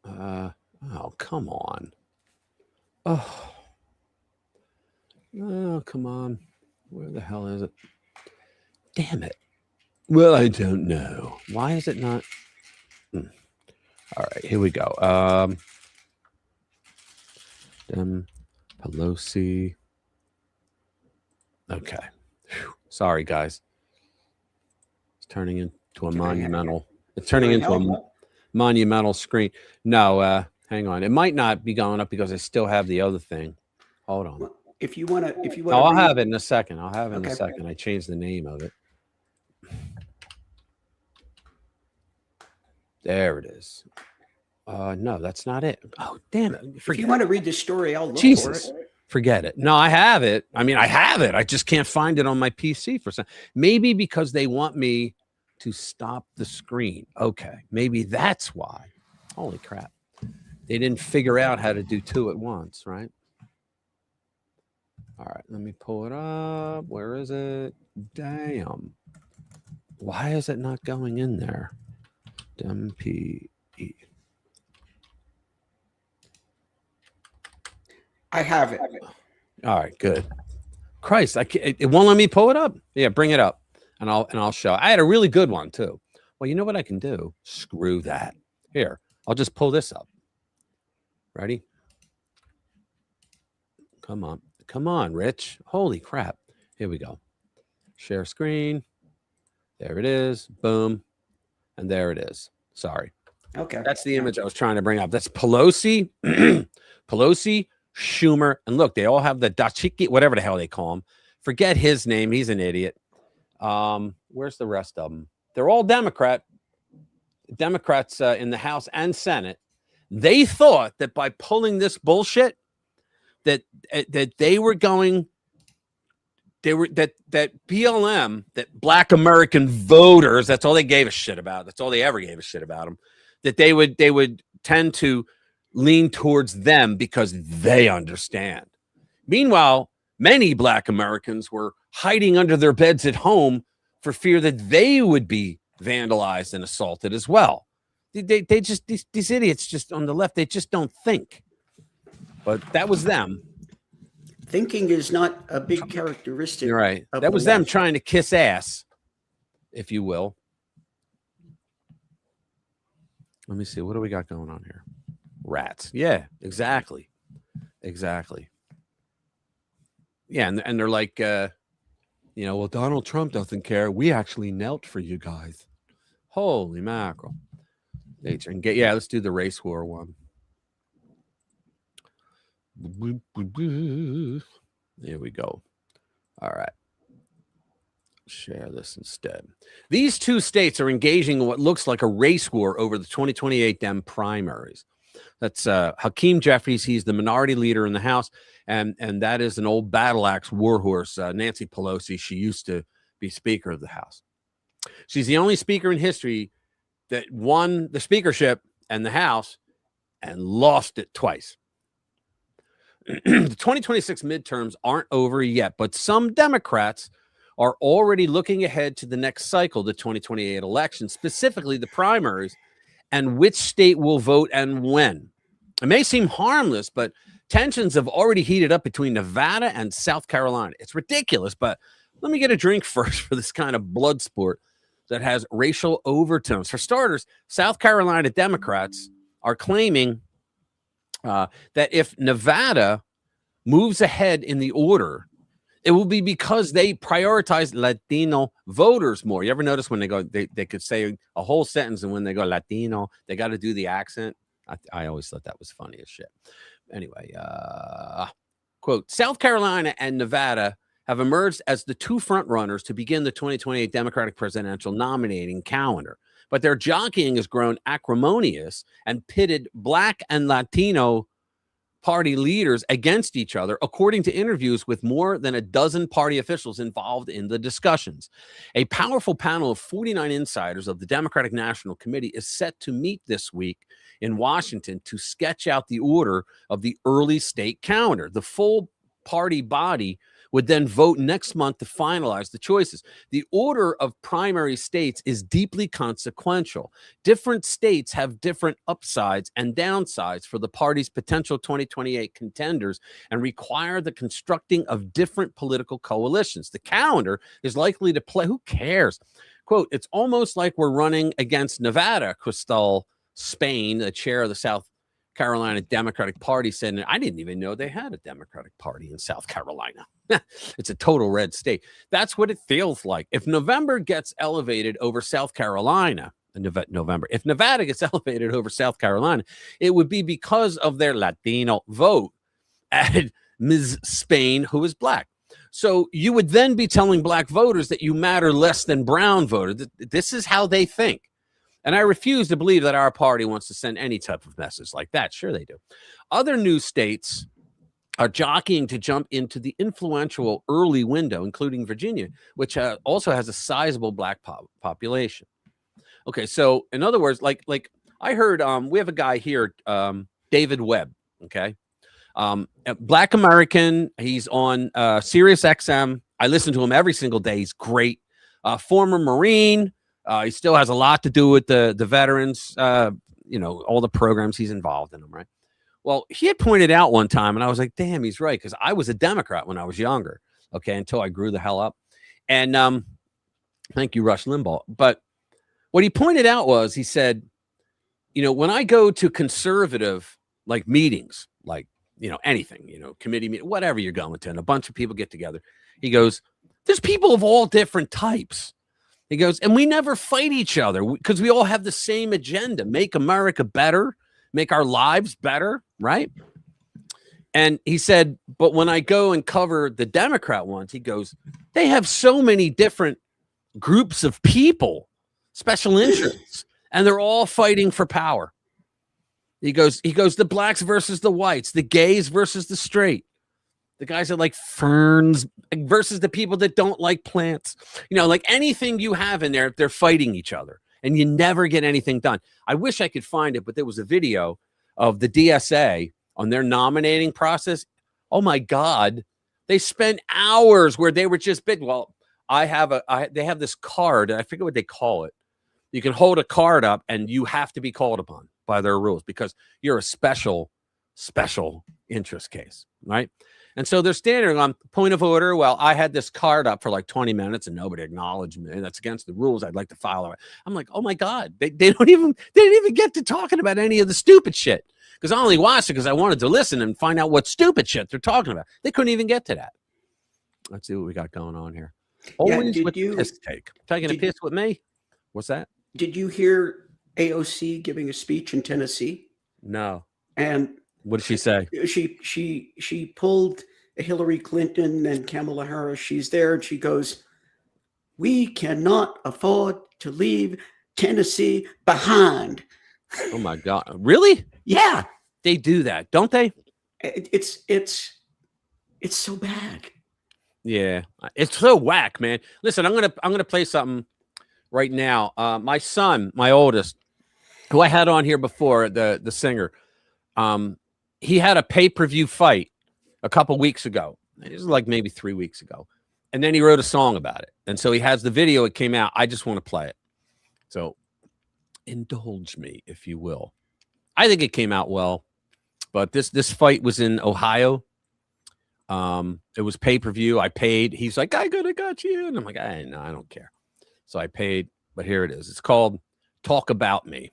Oh, come on. Oh, come on. Where the hell is it? Damn it. Well, I don't know. Why is it not? All right, here we go. Pelosi. Okay. Whew. Sorry, guys. It's turning into a monumental. It's turning into a monumental screen. No, hang on. It might not be going up because I still have the other thing. Hold on.
If you want to,
oh, I'll have it in a second. I'll have it in a second. I changed the name of it. There it is. No, that's not it. Oh, damn it.
If you want to read the story, I'll look for it.
Forget it. No, I have it. I mean, I have it. I just can't find it on my PC for some. Maybe because they want me to stop the screen. Okay. Maybe that's why. Holy crap. They didn't figure out how to do two at once, right? All right. Let me pull it up. Where is it? Damn. Why is it not going in there? MPE.
I have it.
All right, good. Christ, it won't let me pull it up. Yeah, bring it up, and I'll show. I had a really good one too. Well, you know what I can do? Screw that. Here, I'll just pull this up. Ready? Come on, Rich. Holy crap! Here we go. Share screen. There it is. Boom, and there it is. Sorry.
Okay.
That's the image I was trying to bring up. That's Pelosi. Pelosi. Schumer, and look, they all have the Dachiki, whatever the hell they call him. Forget his name. He's an idiot. Where's the rest of them? They're all Democrats in the House and Senate. They thought that by pulling this bullshit, that they were going, that BLM, that Black American voters, that's all they gave a shit about. That's all they ever gave a shit about them. That they would tend to lean towards them because they understand. Meanwhile, many Black Americans were hiding under their beds at home for fear that they would be vandalized and assaulted as well. They just, these idiots just on the left, they just don't think. But that was them.
Thinking is not a big characteristic.
You're right. That was them trying to kiss ass, if you will. Let me see. What do we got going on here? Rats. Yeah, exactly. Exactly. Yeah, and they're like, well, Donald Trump doesn't care. We actually knelt for you guys. Holy mackerel. Yeah, let's do the race war one. There we go. All right. Share this instead. These two states are engaging in what looks like a race war over the 2028 Dem primaries. That's Hakeem Jeffries. He's the minority leader in the House, and that is an old battle axe warhorse, Nancy Pelosi. She used to be Speaker of the House. She's the only speaker in history that won the speakership and the House and lost it twice. The 2026 midterms aren't over yet, but some Democrats are already looking ahead to the next cycle, the 2028 election, specifically the primaries, and which state will vote and when. It may seem harmless, but tensions have already heated up between Nevada and South Carolina. It's ridiculous, but let me get a drink first for this kind of blood sport. that has racial overtones. For starters, South Carolina Democrats are claiming that if Nevada moves ahead in the order, it will be because they prioritize Latino voters more. You ever notice when they go, they could say a whole sentence, and when they go Latino, they got to do the accent. I always thought that was funny as shit. Anyway, quote, South Carolina and Nevada have emerged as the two front runners to begin the 2028 Democratic presidential nominating calendar. But their jockeying has grown acrimonious and pitted Black and Latino party leaders against each other, according to interviews with more than a dozen party officials involved in the discussions. A powerful panel of 49 insiders of the Democratic National Committee is set to meet this week in Washington to sketch out the order of the early state calendar. The full party body would then vote next month to finalize the choices. The order of primary states is deeply consequential. Different states have different upsides and downsides for the party's potential 2028 contenders and require the constructing of different political coalitions. The calendar is likely to play, who cares? Quote, it's almost like we're running against Nevada, Cristal Spain, the chair of the South Carolina Democratic Party, said, I didn't even know they had a Democratic Party in South Carolina. It's a total red state. That's what it feels like. If November gets elevated over South Carolina, if Nevada gets elevated over South Carolina, it would be because of their Latino vote at Ms. Spain, who is Black. So you would then be telling Black voters that you matter less than brown voters. This is how they think. And I refuse to believe that our party wants to send any type of message like that. Sure they do. Other new states are jockeying to jump into the influential early window, including Virginia, which also has a sizable Black population. Okay, so in other words, like I heard, we have a guy here, David Webb, okay? A Black American, he's on Sirius XM. I listen to him every single day. He's great. Former Marine. He still has a lot to do with the veterans, all the programs he's involved in them, right? Well, he had pointed out one time, and I was like, damn, he's right, because I was a Democrat when I was younger, okay, until I grew the hell up. And thank you, Rush Limbaugh. But what he pointed out was, he said, when I go to conservative, like, meetings, like, anything, committee meeting, whatever you're going to, and a bunch of people get together, he goes, there's people of all different types. He goes, and we never fight each other because we all have the same agenda, make America better, make our lives better, right? And he said, but when I go and cover the Democrat ones, he goes, they have so many different groups of people, special interests, and they're all fighting for power. He goes, the blacks versus the whites, the gays versus the straight. The guys that like ferns versus the people that don't like plants. Like anything you have in there, they're fighting each other. And you never get anything done. I wish I could find it, but there was a video of the DSA on their nominating process. Oh, my God. They spent hours where they were just bid. Well, they have this card. I forget what they call it. You can hold a card up, and you have to be called upon by their rules because you're a special interest case, right? And so they're standing on point of order. Well, I had this card up for like 20 minutes and nobody acknowledged me. That's against the rules. I'd like to follow it. I'm like, oh my God, they didn't even get to talking about any of the stupid shit. Because I only watched it because I wanted to listen and find out what stupid shit they're talking about. They couldn't even get to that. Let's see what we got going on here. Always with piss take. Taking a piss with me? What's that?
Did you hear AOC giving a speech in Tennessee?
No.
And
what did she say?
She pulled Hillary Clinton and Kamala Harris. She's there and she goes, we cannot afford to leave Tennessee behind.
Oh my God. Really?
Yeah.
They do that, don't they?
It's so bad.
Yeah. It's so whack, man. Listen, I'm gonna play something right now. My son, my oldest, who I had on here before, the singer, he had a pay-per-view fight a couple weeks ago. It was like maybe 3 weeks ago. And then he wrote a song about it. And so he has the video. It came out. I just want to play it. So indulge me, if you will. I think it came out well. But this fight was in Ohio. It was pay-per-view. I paid. He's like, I could have got you. And I'm like, no, I don't care. So I paid. but here it is. It's called Talk About Me.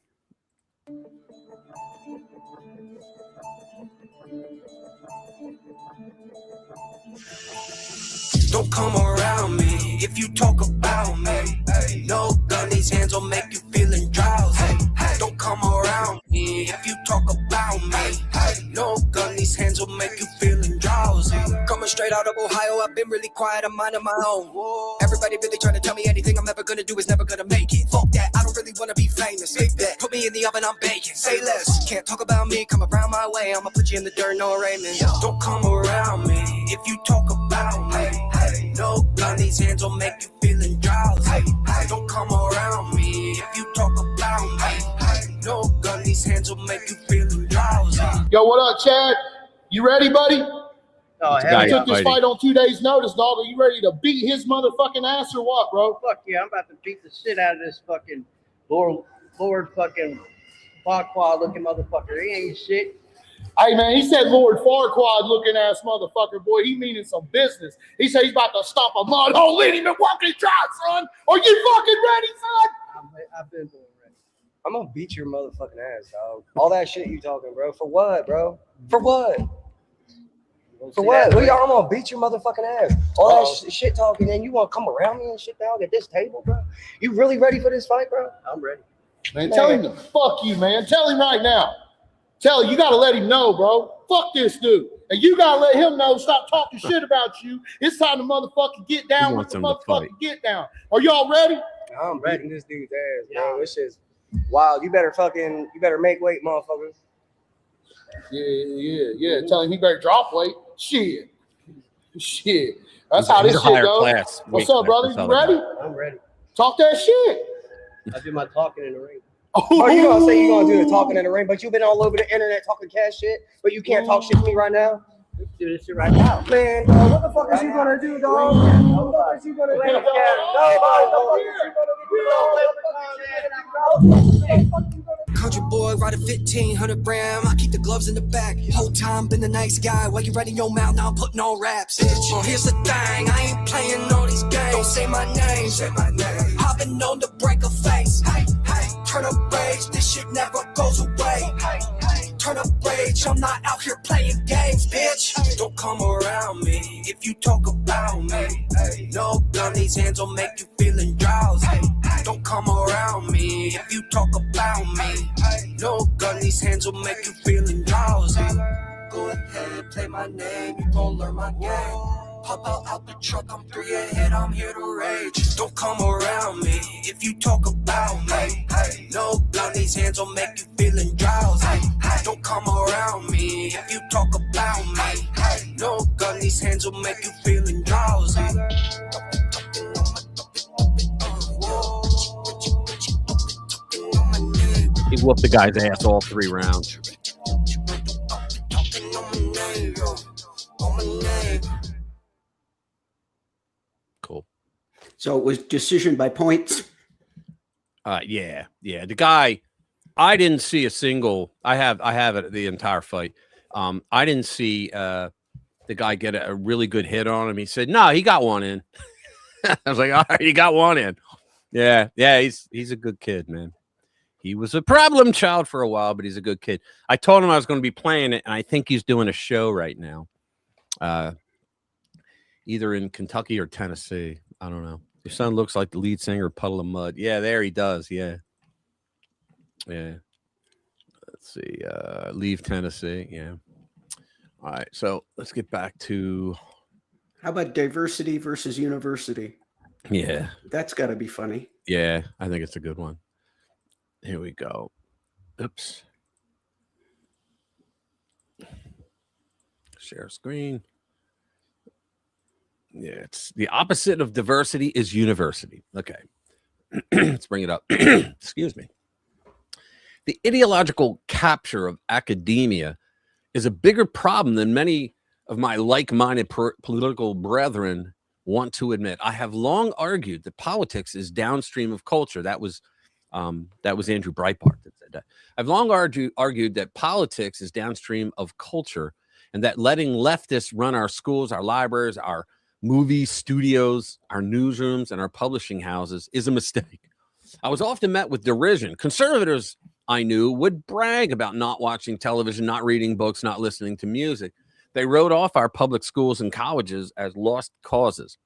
Don't come around me if you talk about me. No gun, these hands will make you feeling drowsy. Don't come around me if you talk about me. No gun, these hands will make you feeling drowsy. Coming straight out of Ohio, I've been really quiet, I'm minding my own. Everybody really trying to tell me anything I'm ever gonna do is never gonna make it. Fuck that, I don't really wanna be famous. Big bet, put me in the oven, I'm baking. Say less, can't talk about me, come around my way, I'ma put you in the dirt, no Raymond. Don't come around me if you talk about me. No gun, these hands will make you feeling drowsy. Don't come around me if you talk about me. No gun, these hands will make you feeling drowsy.
Yo, what up, Chad? You ready, buddy?
Oh,
I took this fight on 2 days' notice, dog. Are you ready to beat his motherfucking ass or what, bro?
Fuck yeah, I'm about to beat the shit out of this fucking Lord fucking Farquaad looking motherfucker. He ain't shit.
Hey, man, he said Lord Farquaad looking ass motherfucker, boy. He meaning some business. He said he's about to stop a mud hole in him and walk his drive, son. Are you fucking ready, son?
I've been born ready. I'm gonna beat your motherfucking ass, dog. All that shit you talking, bro. For what, bro? For what? For what? I'm gonna beat your motherfucking ass. All that shit talking, and you wanna come around me and shit, dog, at this table, bro? You really ready for this fight, bro? I'm ready.
Man, tell him to fuck you, man. Tell him right now. Tell him, you gotta let him know, bro. Fuck this dude. And you gotta let him know, stop talking shit about you. It's time to motherfucking get down with the motherfucking get down. Are y'all ready?
I'm beating this dude's ass, bro. It's just wild. You better make weight, motherfuckers.
Yeah. Tell him he better drop weight. Shit. That's how this shit goes. What's up, brother? You ready?
I'm ready.
Talk that shit.
I do my talking in the ring. Oh, you gonna say you gonna do the talking in the ring, but you've been all over the internet talking cash shit, but you can't talk shit to me right now? Let's do this shit right now. Man, what the fuck is you gonna do, dog? What the fuck is you gonna do?
Country boy, ride a 1500 gram. I keep the gloves in the back. Whole time been the nice guy. While you running your mouth, now I'm putting on raps. Well, here's the thing, I ain't playing all these games. Don't say my name, Hopping on the break of face. Turn up rage, this shit never goes away. Turn up rage, I'm not out here playing games, bitch. Don't come around me if you talk about me. No gun, these hands will make you feeling drowsy. Don't come around me if you talk about me. No gun, these hands will make you feeling drowsy. Go ahead, play my name, you gon' learn my game. Pop out the truck, I'm 3 ahead, I'm here to rage. Don't come around me if you talk about me. No gun, these hands will make you feeling drowsy. Don't come around me if you talk about me. No gun, these hands will make you feeling drowsy.
He whooped the guy's ass all 3 rounds. Cool.
So it was decision by points.
Yeah. The guy, I didn't see a single. I have it the entire fight. I didn't see the guy get a really good hit on him. He said, "No, he got one in." I was like, "All right, he got one in." Yeah. He's a good kid, man. He was a problem child for a while, but he's a good kid. I told him I was going to be playing it, and I think he's doing a show right now, either in Kentucky or Tennessee. I don't know. Your son looks like the lead singer of Puddle of Mud. Yeah, there he does. Yeah. Let's see. Leave Tennessee. Yeah. All right. So let's get back to.
How about diversity versus university?
Yeah.
That's got to be funny.
Yeah, I think it's a good one. Here we go. Oops. Share screen. Yeah, it's the opposite of diversity is university. Okay. Let's bring it up. Excuse me. The ideological capture of academia is a bigger problem than many of my like-minded political brethren want to admit. I have long argued that politics is downstream of culture. That was Andrew Breitbart that said that. I've long argued that politics is downstream of culture, and that letting leftists run our schools, our libraries, our movie studios, our newsrooms, and our publishing houses is a mistake. I was often met with derision. Conservatives I knew would brag about not watching television, not reading books, not listening to music. They wrote off our public schools and colleges as lost causes.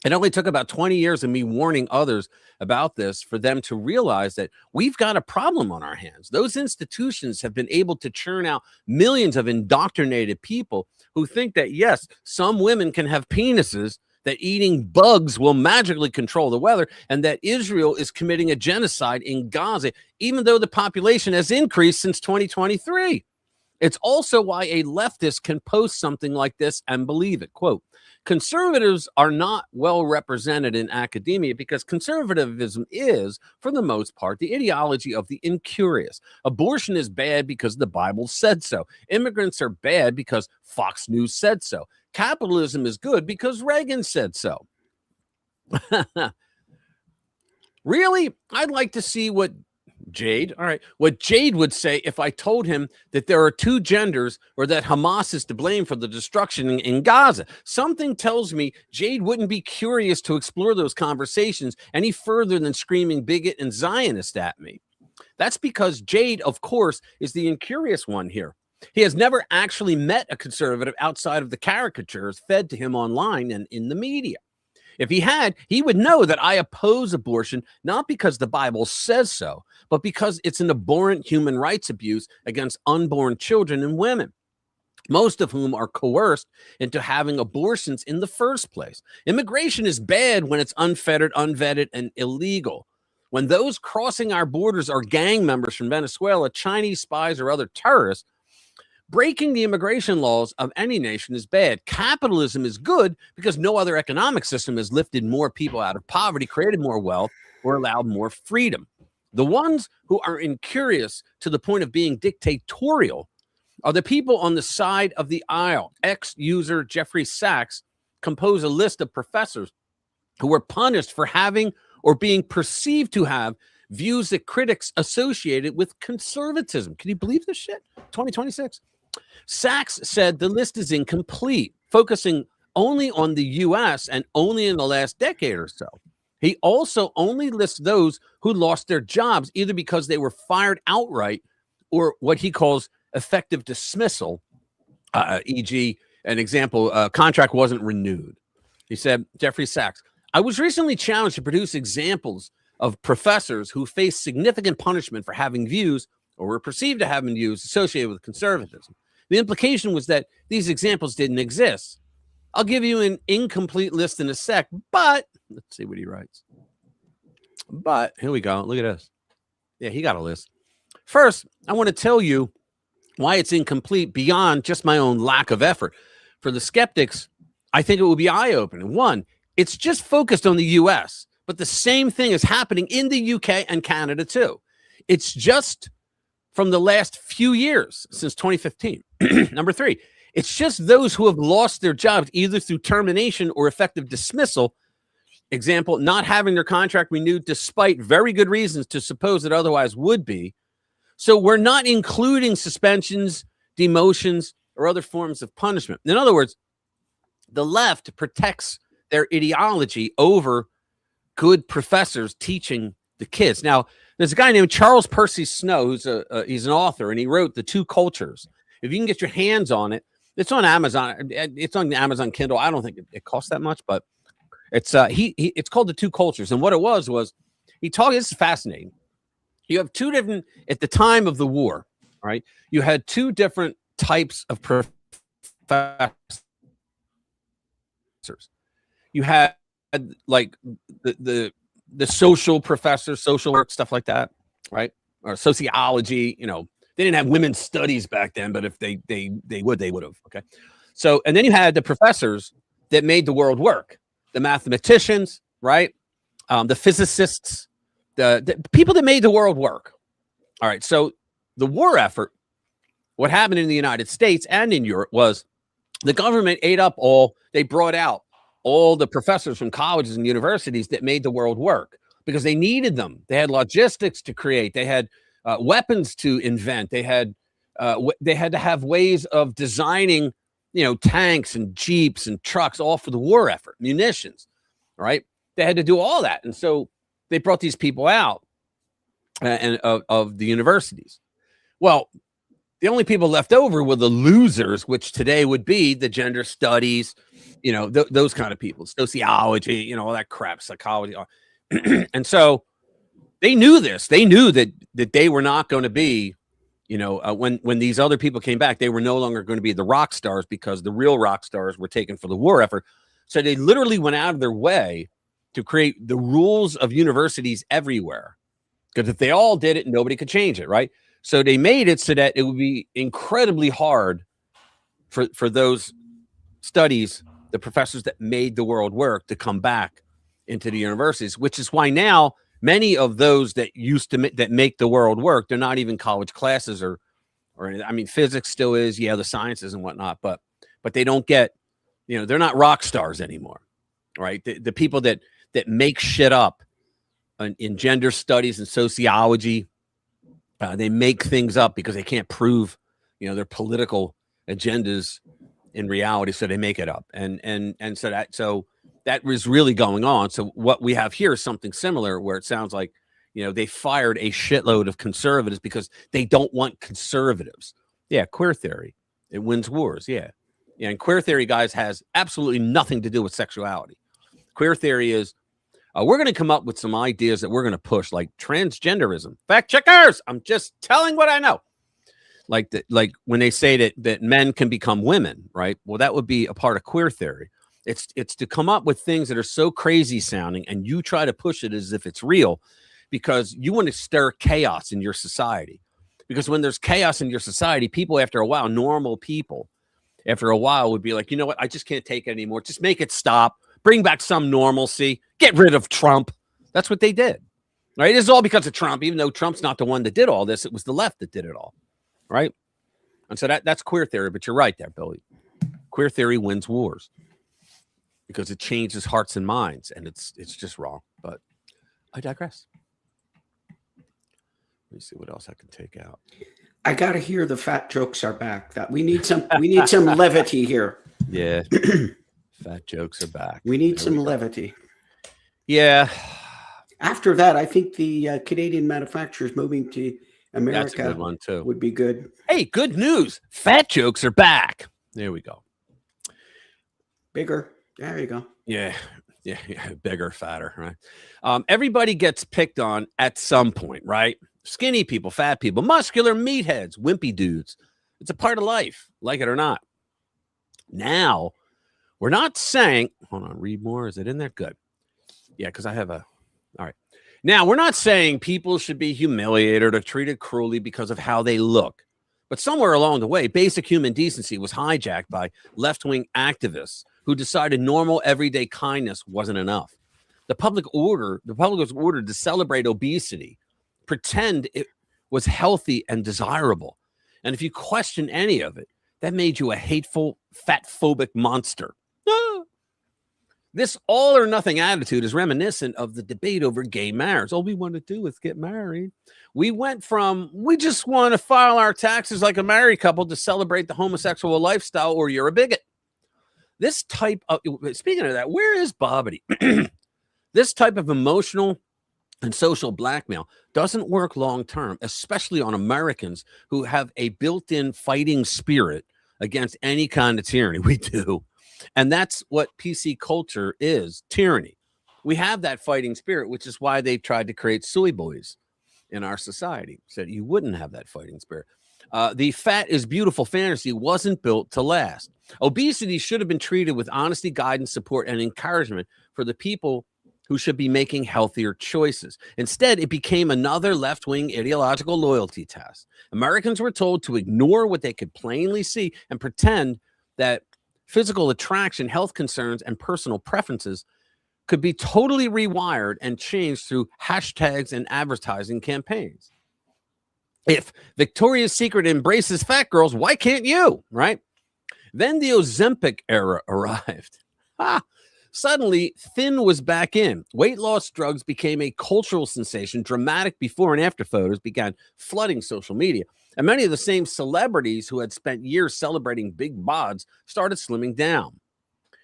It only took about 20 years of me warning others about this for them to realize that we've got a problem on our hands. Those institutions have been able to churn out millions of indoctrinated people who think that, yes, some women can have penises, that eating bugs will magically control the weather, and that Israel is committing a genocide in Gaza, even though the population has increased since 2023. It's also why a leftist can post something like this and believe it. Quote, conservatives are not well represented in academia because conservatism is, for the most part, the ideology of the incurious. Abortion is bad because the Bible said so. Immigrants are bad because Fox News said so. Capitalism is good because Reagan said so. Really? I'd like to see what Jade would say if I told him that there are two genders or that Hamas is to blame for the destruction in Gaza. Something tells me Jade wouldn't be curious to explore those conversations any further than screaming bigot and Zionist at me. That's because Jade, of course, is the incurious one here. He has never actually met a conservative outside of the caricatures fed to him online and in the media. If he had, he would know that I oppose abortion, not because the Bible says so, but because it's an abhorrent human rights abuse against unborn children and women, most of whom are coerced into having abortions in the first place. Immigration is bad when it's unfettered, unvetted, and illegal. When those crossing our borders are gang members from Venezuela, Chinese spies, or other terrorists, breaking the immigration laws of any nation is bad. Capitalism is good because no other economic system has lifted more people out of poverty, created more wealth, or allowed more freedom. The ones who are incurious to the point of being dictatorial are the people on the side of the aisle. Ex-user Jeffrey Sachs composed a list of professors who were punished for having or being perceived to have views that critics associated with conservatism. Can you believe this shit? 2026. Sachs said the list is incomplete, focusing only on the U.S. and only in the last decade or so. He also only lists those who lost their jobs either because they were fired outright or what he calls effective dismissal, e.g., an example, contract wasn't renewed. He said, Jeffrey Sachs, I was recently challenged to produce examples of professors who faced significant punishment for having views or were perceived to have views associated with conservatism. The implication was that these examples didn't exist. I'll give you an incomplete list in a sec, but let's see what he writes. But here we go. Look at this. Yeah, he got a list. First, I want to tell you why it's incomplete beyond just my own lack of effort. For the skeptics, I think it will be eye-opening. One, it's just focused on the U.S., but the same thing is happening in the UK and Canada too. It's just from the last few years, since 2015. Number three, it's just those who have lost their jobs either through termination or effective dismissal. Example, not having their contract renewed despite very good reasons to suppose it otherwise would be. So we're not including suspensions, demotions, or other forms of punishment. In other words, the left protects their ideology over good professors teaching the kids. Now, there's a guy named Charles Percy Snow, who's he's an author, and he wrote The Two Cultures. If you can get your hands on it, it's on Amazon. It's on the Amazon Kindle. I don't think it costs that much, but it's it's called The Two Cultures. And what it was he talked. This is fascinating. You have two different at the time of the war, right? You had two different types of professors. You had like the social professors, social work, stuff like that, right? Or sociology, they didn't have women's studies back then, but if they would have. Okay. So, and then you had the professors that made the world work, the mathematicians, right? The physicists, the people that made the world work. All right. So the war effort, what happened in the United States and in Europe was the government they brought out all the professors from colleges and universities that made the world work because they needed them. They had logistics to create. They had weapons to invent. They had to have ways of designing, tanks and jeeps and trucks, all for the war effort, munitions, right? They had to do all that. And so they brought these people out and of the universities. Well, the only people left over were the losers, which today would be the gender studies, those kind of people, sociology, all that crap, psychology. And so they knew this. They knew that they were not going to be, when these other people came back, they were no longer going to be the rock stars because the real rock stars were taken for the war effort. So they literally went out of their way to create the rules of universities everywhere. Because if they all did it, nobody could change it, right? So they made it so that it would be incredibly hard for those studies, the professors that made the world work, to come back into the universities, which is why now many of those that used to that make the world work, they're not even college classes or I mean, physics still is, the sciences and whatnot, but they don't get, they're not rock stars anymore, right? The people that make shit up in gender studies and sociology, they make things up because they can't prove, their political agendas in reality, so they make it up, and so that was really going on. So what we have here is something similar, where it sounds like, they fired a shitload of conservatives because they don't want conservatives. Yeah, queer theory, it wins wars. Yeah, and queer theory, guys, has absolutely nothing to do with sexuality. Queer theory is, we're going to come up with some ideas that we're going to push, like transgenderism. Fact checkers, I'm just telling what I know. Like when they say that men can become women, right? Well, that would be a part of queer theory. It's to come up with things that are so crazy sounding, and you try to push it as if it's real, because you want to stir chaos in your society. Because when there's chaos in your society, people, after a while, normal people, after a while, would be like, you know what? I just can't take it anymore. Just make it stop. Bring back some normalcy. Get rid of Trump. That's what they did. Right? It's all because of Trump, even though Trump's not the one that did all this. It was the left that did it all. Right? And so that's queer theory. But you're right there, Billy. Queer theory wins wars because it changes hearts and minds, and it's just wrong. But I digress. Let me see what else I can take out.
I gotta hear the fat jokes are back. That we need some levity here.
Yeah. Fat jokes are back.
We need some levity.
Yeah.
After that, I think the Canadian manufacturers moving to America,
that's a good one too,
would be good.
Hey, good news. Fat jokes are back. There we go.
Bigger. There you go.
Yeah. Bigger, fatter, right? Everybody gets picked on at some point, right? Skinny people, fat people, muscular meatheads, wimpy dudes. It's a part of life, like it or not. Now, we're not saying, hold on, read more. Is it in there? Good. Yeah, because I have all right. Now, we're not saying people should be humiliated or treated cruelly because of how they look. But somewhere along the way, basic human decency was hijacked by left-wing activists who decided normal, everyday kindness wasn't enough. The public was ordered to celebrate obesity, pretend it was healthy and desirable. And if you question any of it, that made you a hateful, fat-phobic monster. This all or nothing attitude is reminiscent of the debate over gay marriage. All we want to do is get married. We went from, we just want to file our taxes like a married couple, to celebrate the homosexual lifestyle, or you're a bigot. This type of, speaking of that, where is Bobbity? This type of emotional and social blackmail doesn't work long term, especially on Americans who have a built-in fighting spirit against any kind of tyranny. We do. And that's what PC culture is, tyranny. We have that fighting spirit, which is why they've tried to create soy boys in our society, so that you wouldn't have that fighting spirit. The fat is beautiful fantasy wasn't built to last. Obesity should have been treated with honesty, guidance, support, and encouragement for the people who should be making healthier choices. Instead, it became another left-wing ideological loyalty test. Americans were told to ignore what they could plainly see and pretend that physical attraction, health concerns, and personal preferences could be totally rewired and changed through hashtags and advertising campaigns. If Victoria's Secret embraces fat girls, why can't you, right? Then the Ozempic era arrived. Suddenly, thin was back in. Weight loss drugs became a cultural sensation. Dramatic before and after photos began flooding social media. And many of the same celebrities who had spent years celebrating big bods started slimming down.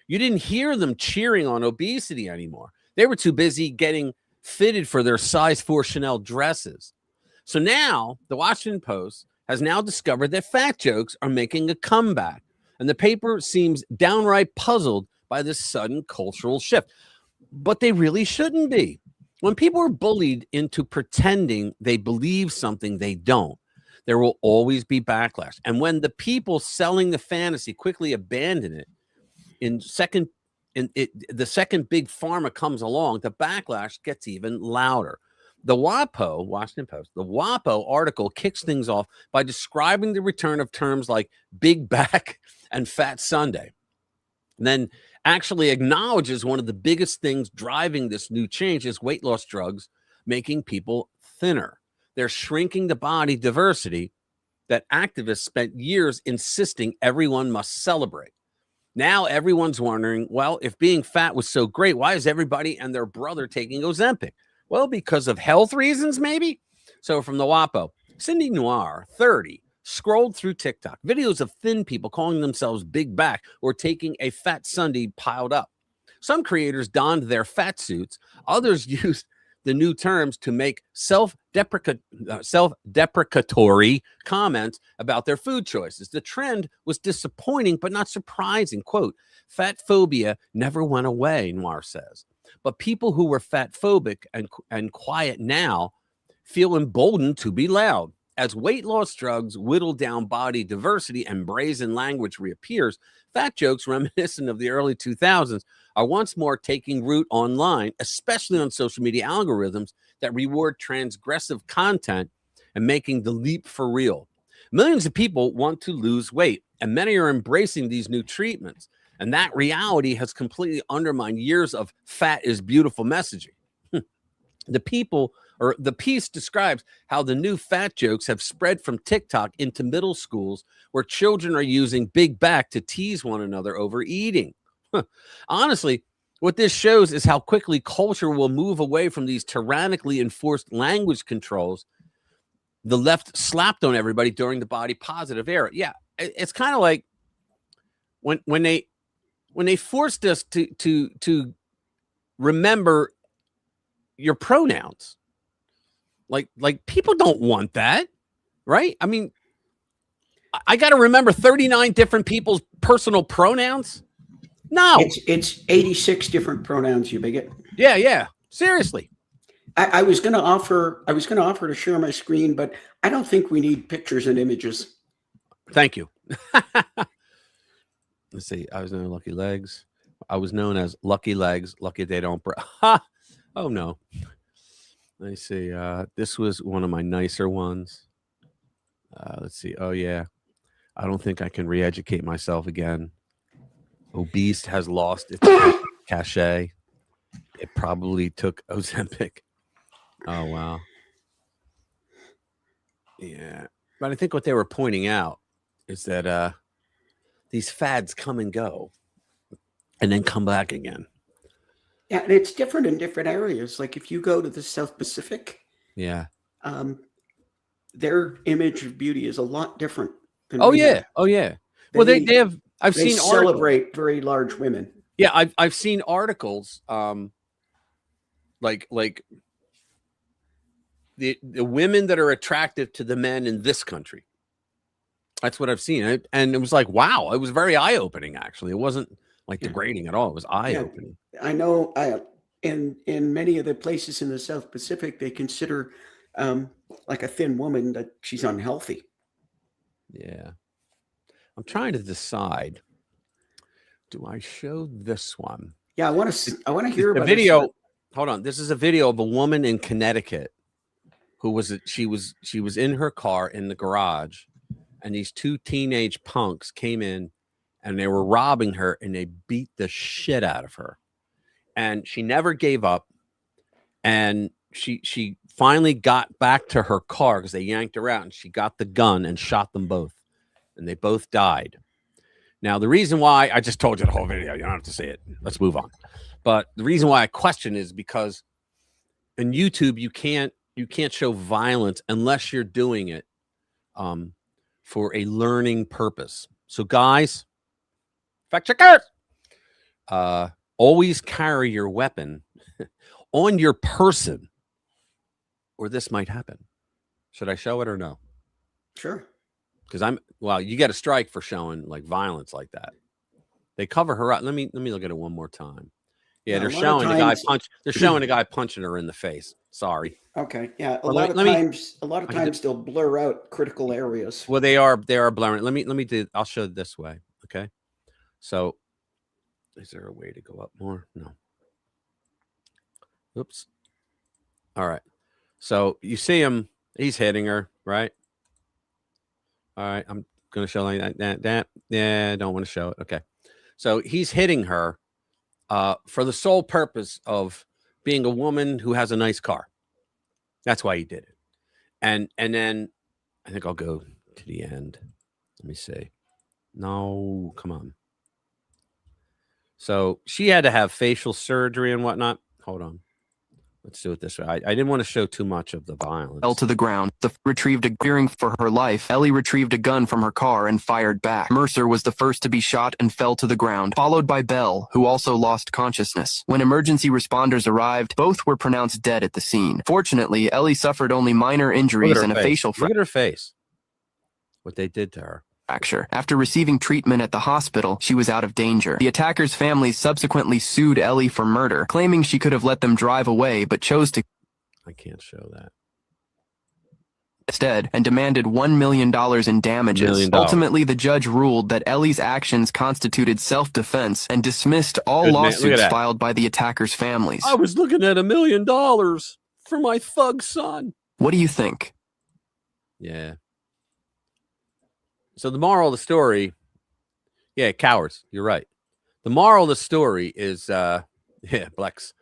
You didn't hear them cheering on obesity anymore. They were too busy getting fitted for their size 4 Chanel dresses. So now the Washington Post has now discovered that fat jokes are making a comeback, and the paper seems downright puzzled by this sudden cultural shift. But they really shouldn't be. When people are bullied into pretending they believe something they don't, there will always be backlash. And when the people selling the fantasy quickly abandon it, the second big pharma comes along, the backlash gets even louder. The WAPO, Washington Post, the WAPO article kicks things off by describing the return of terms like big back and fat Sunday. And then actually acknowledges one of the biggest things driving this new change is weight loss drugs making people thinner. They're shrinking the body diversity that activists spent years insisting everyone must celebrate. Now everyone's wondering, well, if being fat was so great, why is everybody and their brother taking Ozempic? Well, because of health reasons, maybe? So from the WAPO, Cindy Noir, 30, scrolled through TikTok, videos of thin people calling themselves big back or taking a fat Sunday piled up. Some creators donned their fat suits. Others used the new terms to make self-deprecatory comments about their food choices. The trend was disappointing, but not surprising. Quote, fat phobia never went away, Noir says. But people who were fat phobic and quiet now feel emboldened to be loud. As weight loss drugs whittle down body diversity and brazen language reappears, fat jokes reminiscent of the early 2000s are once more taking root online, especially on social media algorithms that reward transgressive content and making the leap for real. Millions of people want to lose weight, and many are embracing these new treatments. And that reality has completely undermined years of fat is beautiful messaging. The piece describes how the new fat jokes have spread from TikTok into middle schools where children are using big back to tease one another over eating. Honestly, what this shows is how quickly culture will move away from these tyrannically enforced language controls the left slapped on everybody during the body positive era. Yeah, it's kind of like when they forced us to remember your pronouns. Like people don't want that, right? I mean, I got to remember 39 different people's personal pronouns. No,
it's 86 different pronouns, you bigot.
Yeah. Seriously.
I was going to offer to share my screen, but I don't think we need pictures and images.
Thank you. Let's see. I was known as Lucky Legs. I was known as Lucky Legs. Lucky they don't. Oh no. Let me see. This was one of my nicer ones. Let's see. Oh yeah. I don't think I can re-educate myself again. Obese has lost its cachet. It probably took Ozempic. Oh wow. Yeah. But I think what they were pointing out is that these fads come and go and then come back again.
Yeah, and it's different in different areas. Like if you go to the South Pacific,
yeah,
their image of beauty is a lot different. Than
oh yeah. Well, they have. I've seen
celebrate
articles.
Very large women.
Yeah, I've seen articles. Like the women that are attractive to the men in this country. That's what I've seen, and it was like, wow, it was very eye opening. Actually, it wasn't like degrading at all. It was eye opening.
Yeah, I know. In many of the places in the South Pacific, they consider like a thin woman that she's unhealthy.
Yeah, I'm trying to decide. Do I show this one?
Yeah, I want to hear about
a video. Hold on. This is a video of a woman in Connecticut who was she was in her car in the garage, and these two teenage punks came in and they were robbing her and they beat the shit out of her. And she never gave up. And she finally got back to her car because they yanked her out, and she got the gun and shot them both. And they both died. Now, the reason why I just told you the whole video, you don't have to see it. Let's move on. But the reason why I question is because in YouTube, you can't show violence unless you're doing it for a learning purpose. So guys, fact checkers, always carry your weapon on your person, or this might happen. Should I show it or no?
Sure.
Because you get a strike for showing like violence like that. They cover her up. Let me look at it one more time. Yeah, they're showing the guy They're showing a guy punching her in the face. Sorry.
Okay. Yeah. A lot of times they'll blur out critical areas.
Well, they are blurring. Let me do. I'll show it this way. Okay. So, is there a way to go up more? No. Oops. All right. So you see him. He's hitting her, right? All right. I'm going to show like that. Yeah, I don't want to show it. Okay. So he's hitting her for the sole purpose of being a woman who has a nice car. That's why he did it. And then I think I'll go to the end. Let me see. No, come on. So she had to have facial surgery and whatnot. Hold on. Let's do it this way. I didn't want to show too much of the violence.
Fell to the ground. Retrieved a fearing for her life. Ellie retrieved a gun from her car and fired back. Mercer was the first to be shot and fell to the ground, followed by Bell, who also lost consciousness. When emergency responders arrived, both were pronounced dead at the scene. Fortunately, Ellie suffered only minor injuries and a facial fracture.
Look at her face. What they did to her.
After receiving treatment at the hospital, she was out of danger. The attackers' families subsequently sued Ellie for murder, claiming she could have let them drive away but chose to.
I can't show that.
Instead, and demanded $1 million in damages. Ultimately, the judge ruled that Ellie's actions constituted self-defense and dismissed all lawsuits filed by the attackers' families.
I was looking at $1 million for my thug son.
What do you think?
Yeah. So the moral of the story, yeah, cowards. You're right. The moral of the story is, Blex,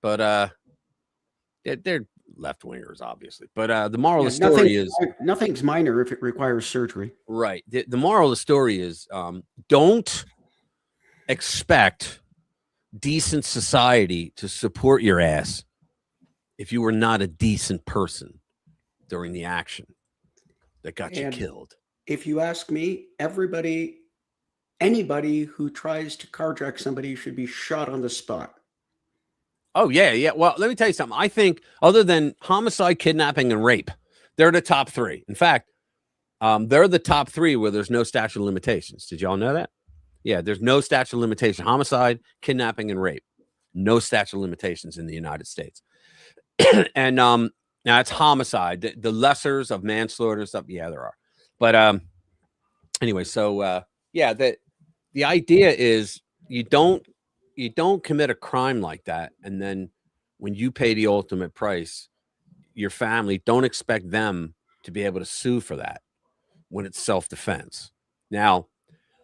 but they're left wingers, obviously. But the moral of the story is
nothing's minor if it requires surgery.
Right. The moral of the story is, don't expect decent society to support your ass if you were not a decent person during the action that got you killed.
If you ask me, anybody who tries to carjack somebody should be shot on the spot.
Oh, yeah. Well, let me tell you something. I think other than homicide, kidnapping, and rape, they're the top three. In fact, they're the top three where there's no statute of limitations. Did y'all know that? Yeah, there's no statute of limitation. Homicide, kidnapping, and rape. No statute of limitations in the United States. And now it's homicide. The lessers of manslaughter and stuff, yeah, there are. But anyway, so the idea is you don't commit a crime like that, and then when you pay the ultimate price, your family, don't expect them to be able to sue for that when it's self-defense. Now,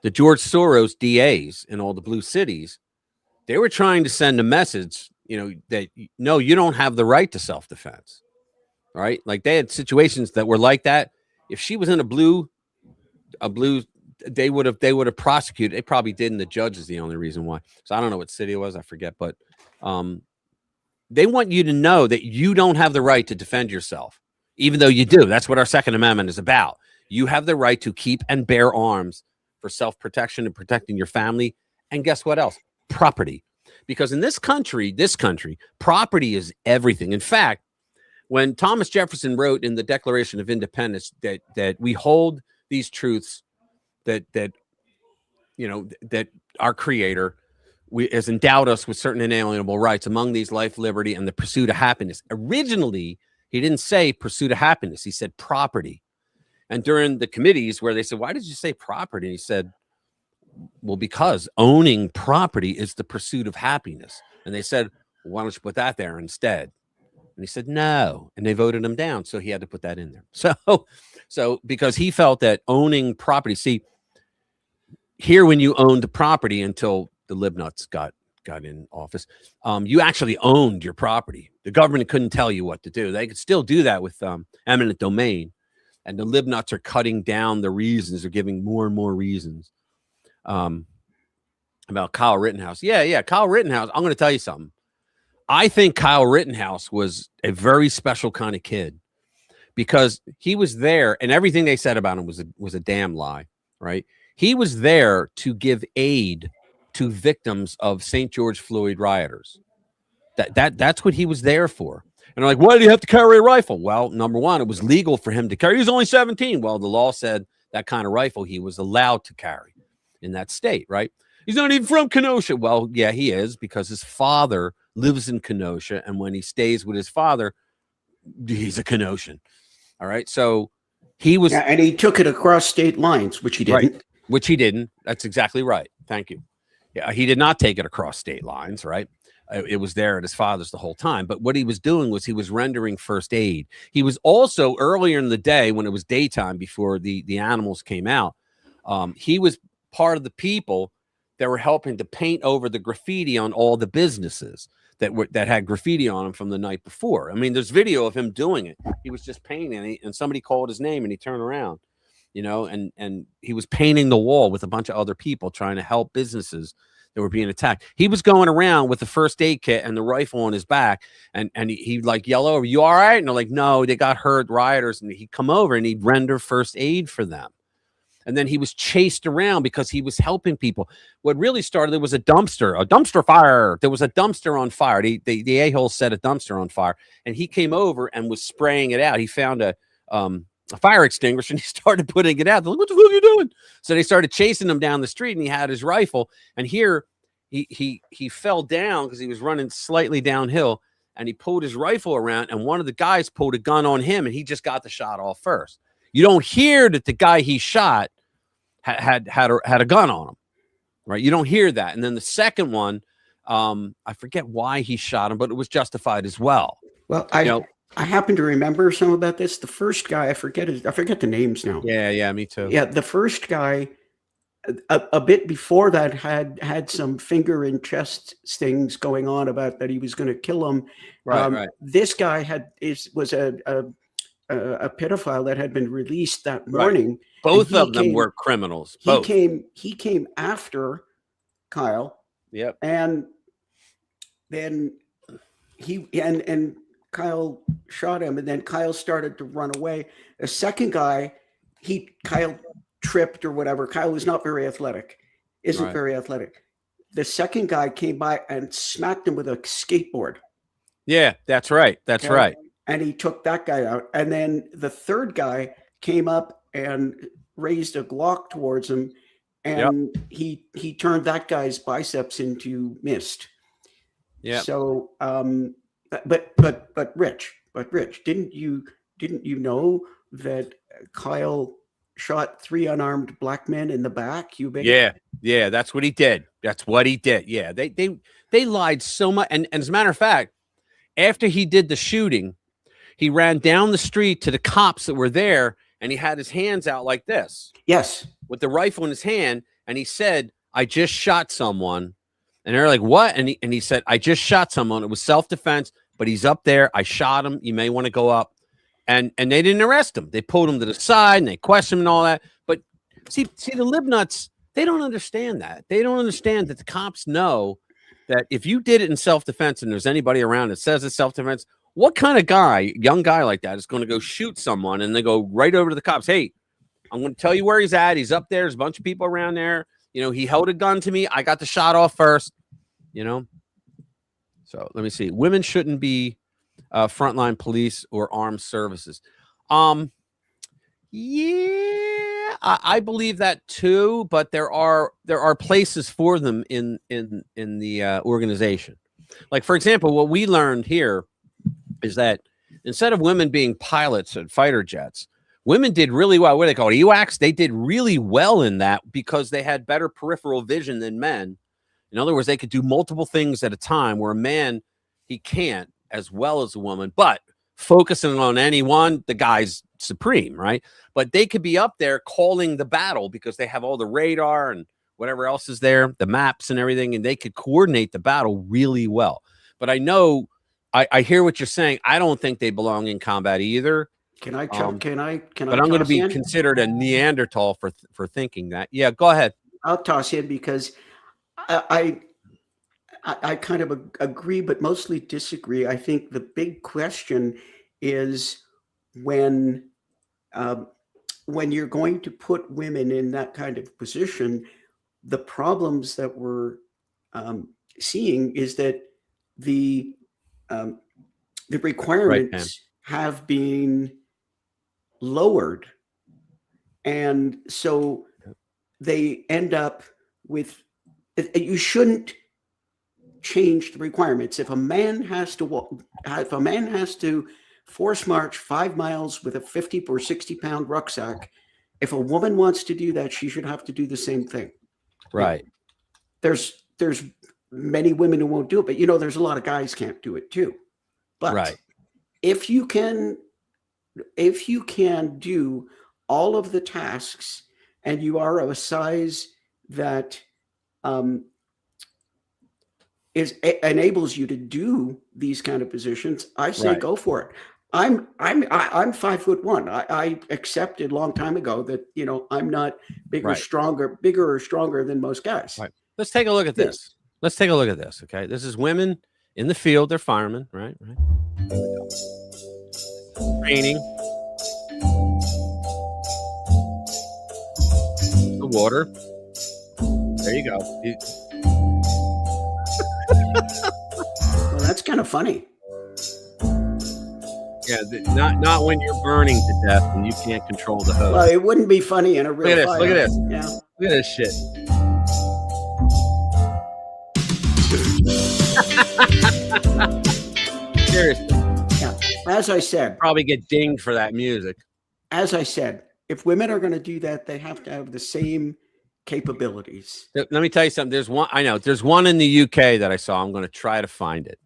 the George Soros DAs in all the blue cities, they were trying to send a message, that no, you don't have the right to self-defense. All right, like they had situations that were like that. If she was in a blue, they would have prosecuted. They probably did, and the judge is the only reason why. So I don't know what city it was, I forget, but they want you to know that you don't have the right to defend yourself, even though you do. That's what our Second Amendment is about. You have the right to keep and bear arms for self-protection and protecting your family. And guess what else? Property. Because in this country, property is everything. In fact, when Thomas Jefferson wrote in the Declaration of Independence that we hold these truths, that our Creator has endowed us with certain inalienable rights, among these life, liberty, and the pursuit of happiness. Originally, he didn't say pursuit of happiness. He said property. And during the committees where they said, why did you say property? And he said, well, because owning property is the pursuit of happiness. And they said, well, why don't you put that there instead? And he said, no. And they voted him down. So he had to put that in there. So because he felt that owning property, see, here when you owned the property until the Libnuts got in office, you actually owned your property. The government couldn't tell you what to do. They could still do that with eminent domain. And the Libnuts are cutting down the reasons. They're giving more and more reasons about Kyle Rittenhouse. Yeah. Kyle Rittenhouse, I'm going to tell you something. I think Kyle Rittenhouse was a very special kind of kid because he was there, and everything they said about him was a damn lie, right? He was there to give aid to victims of St. George Floyd rioters. That's what he was there for. And they're like, why do you have to carry a rifle? Well, number one, it was legal for him to carry. He was only 17. Well, the law said that kind of rifle he was allowed to carry in that state, right? He's not even from Kenosha. Well, yeah, he is, because his father lives in Kenosha. And when he stays with his father, he's a Kenoshan. All right. So he was.
Yeah, and he took it across state lines, which he didn't.
Right, which he didn't. That's exactly right. Thank you. Yeah, he did not take it across state lines, right? It was there at his father's the whole time. But what he was doing was he was rendering first aid. He was also, earlier in the day, when it was daytime before the animals came out, he was part of the people that were helping to paint over the graffiti on all the businesses that had graffiti on them from the night before. I mean, there's video of him doing it. He was just painting, and somebody called his name, and he turned around, you know, and he was painting the wall with a bunch of other people trying to help businesses that were being attacked. He was going around with the first aid kit and the rifle on his back, and he like yell over, "You all right?" And they're like, "No, they got hurt, rioters." And he'd come over and he'd render first aid for them. And then he was chased around because he was helping people. What really started, there was a dumpster fire. There was a dumpster on fire. The a-hole set a dumpster on fire, and he came over and was spraying it out. He found a fire extinguisher, and he started putting it out. They're like, what the fuck are you doing? So they started chasing him down the street, and he had his rifle. And here he fell down because he was running slightly downhill, and he pulled his rifle around, and one of the guys pulled a gun on him, and he just got the shot off first. You don't hear that the guy he shot had a gun on him, right? You don't hear that. And then the second one, I forget why he shot him, but it was justified as well.
Well, I happen to remember some about this. The first guy, I forget the names now.
Yeah, me too.
Yeah, the first guy, a bit before that, had some finger and chest things going on about that he was going to kill him.
Right.
This guy was a pedophile that had been released that morning.
Right. Both of them were criminals. Both.
He came after Kyle.
Yep.
And then and Kyle shot him, and then Kyle started to run away. The second guy, Kyle tripped or whatever. Kyle was not very athletic. Isn't very athletic. The second guy came by and smacked him with a skateboard.
Yeah, that's right. That's right.
And he took that guy out. And then the third guy came up and raised a Glock towards him, and he turned that guy's biceps into mist.
Yeah.
So, but Rich, didn't you know that Kyle shot 3 unarmed black men in the back?
Yeah, that's what he did. Yeah, they lied so much. And as a matter of fact, after he did the shooting, he ran down the street to the cops that were there, and he had his hands out like this.
Yes.
With the rifle in his hand, and he said, "I just shot someone." And they're like, "What?" And he said, "I just shot someone. It was self-defense, but he's up there. I shot him. You may want to go up." And they didn't arrest him. They pulled him to the side and they questioned him and all that. But see the libnuts, they don't understand that. They don't understand that the cops know that if you did it in self-defense and there's anybody around that says it's self-defense, what kind of guy, young guy like that, is going to go shoot someone and they go right over to the cops? "Hey, I'm going to tell you where he's at. He's up there. There's a bunch of people around there. You know, he held a gun to me. I got the shot off first." You know? So let me see. Women shouldn't be frontline police or armed services. Yeah, I believe that too, but there are places for them in the organization. Like, for example, what we learned here is that instead of women being pilots at fighter jets, women did really well. What do they call it? EWACs? They did really well in that because they had better peripheral vision than men. In other words, they could do multiple things at a time, where a man, he can't as well as a woman. But focusing on any one, the guy's supreme, right? But they could be up there calling the battle because they have all the radar and whatever else is there, the maps and everything, and they could coordinate the battle really well. But I know, I hear what you're saying. I don't think they belong in combat either.
Can I?
But I'm going to be considered a Neanderthal for thinking that. Yeah, go ahead.
I'll toss in because I kind of agree, but mostly disagree. I think the big question is when you're going to put women in that kind of position, the problems that we're seeing is that the the requirements have been lowered, and so they end up with. You shouldn't change the requirements. If a man has to force march 5 miles with a 50 or 60-pound rucksack, if a woman wants to do that, she should have to do the same thing.
Right.
There's many women who won't do it, but there's a lot of guys can't do it too. But if you can do all of the tasks and you are of a size that enables you to do these kind of positions, I say go for it. I'm 5'1". I accepted a long time ago that I'm not bigger or stronger than most guys.
Right. Let's take a look at this. Let's take a look at this. Okay, this is women in the field. They're firemen. Right. Training. The water. There you go.
Well, that's kind of funny.
Yeah, not when you're burning to death and you can't control the hose.
Well, it wouldn't be funny in a real fire.
Look at this.
Yeah.
Look at this shit. Seriously.
Yeah. As I said,
probably get dinged for that music.
As I said, if women are going to do that, they have to have the same capabilities.
Let me tell you something. There's one in the UK that I saw. I'm going to try to find it.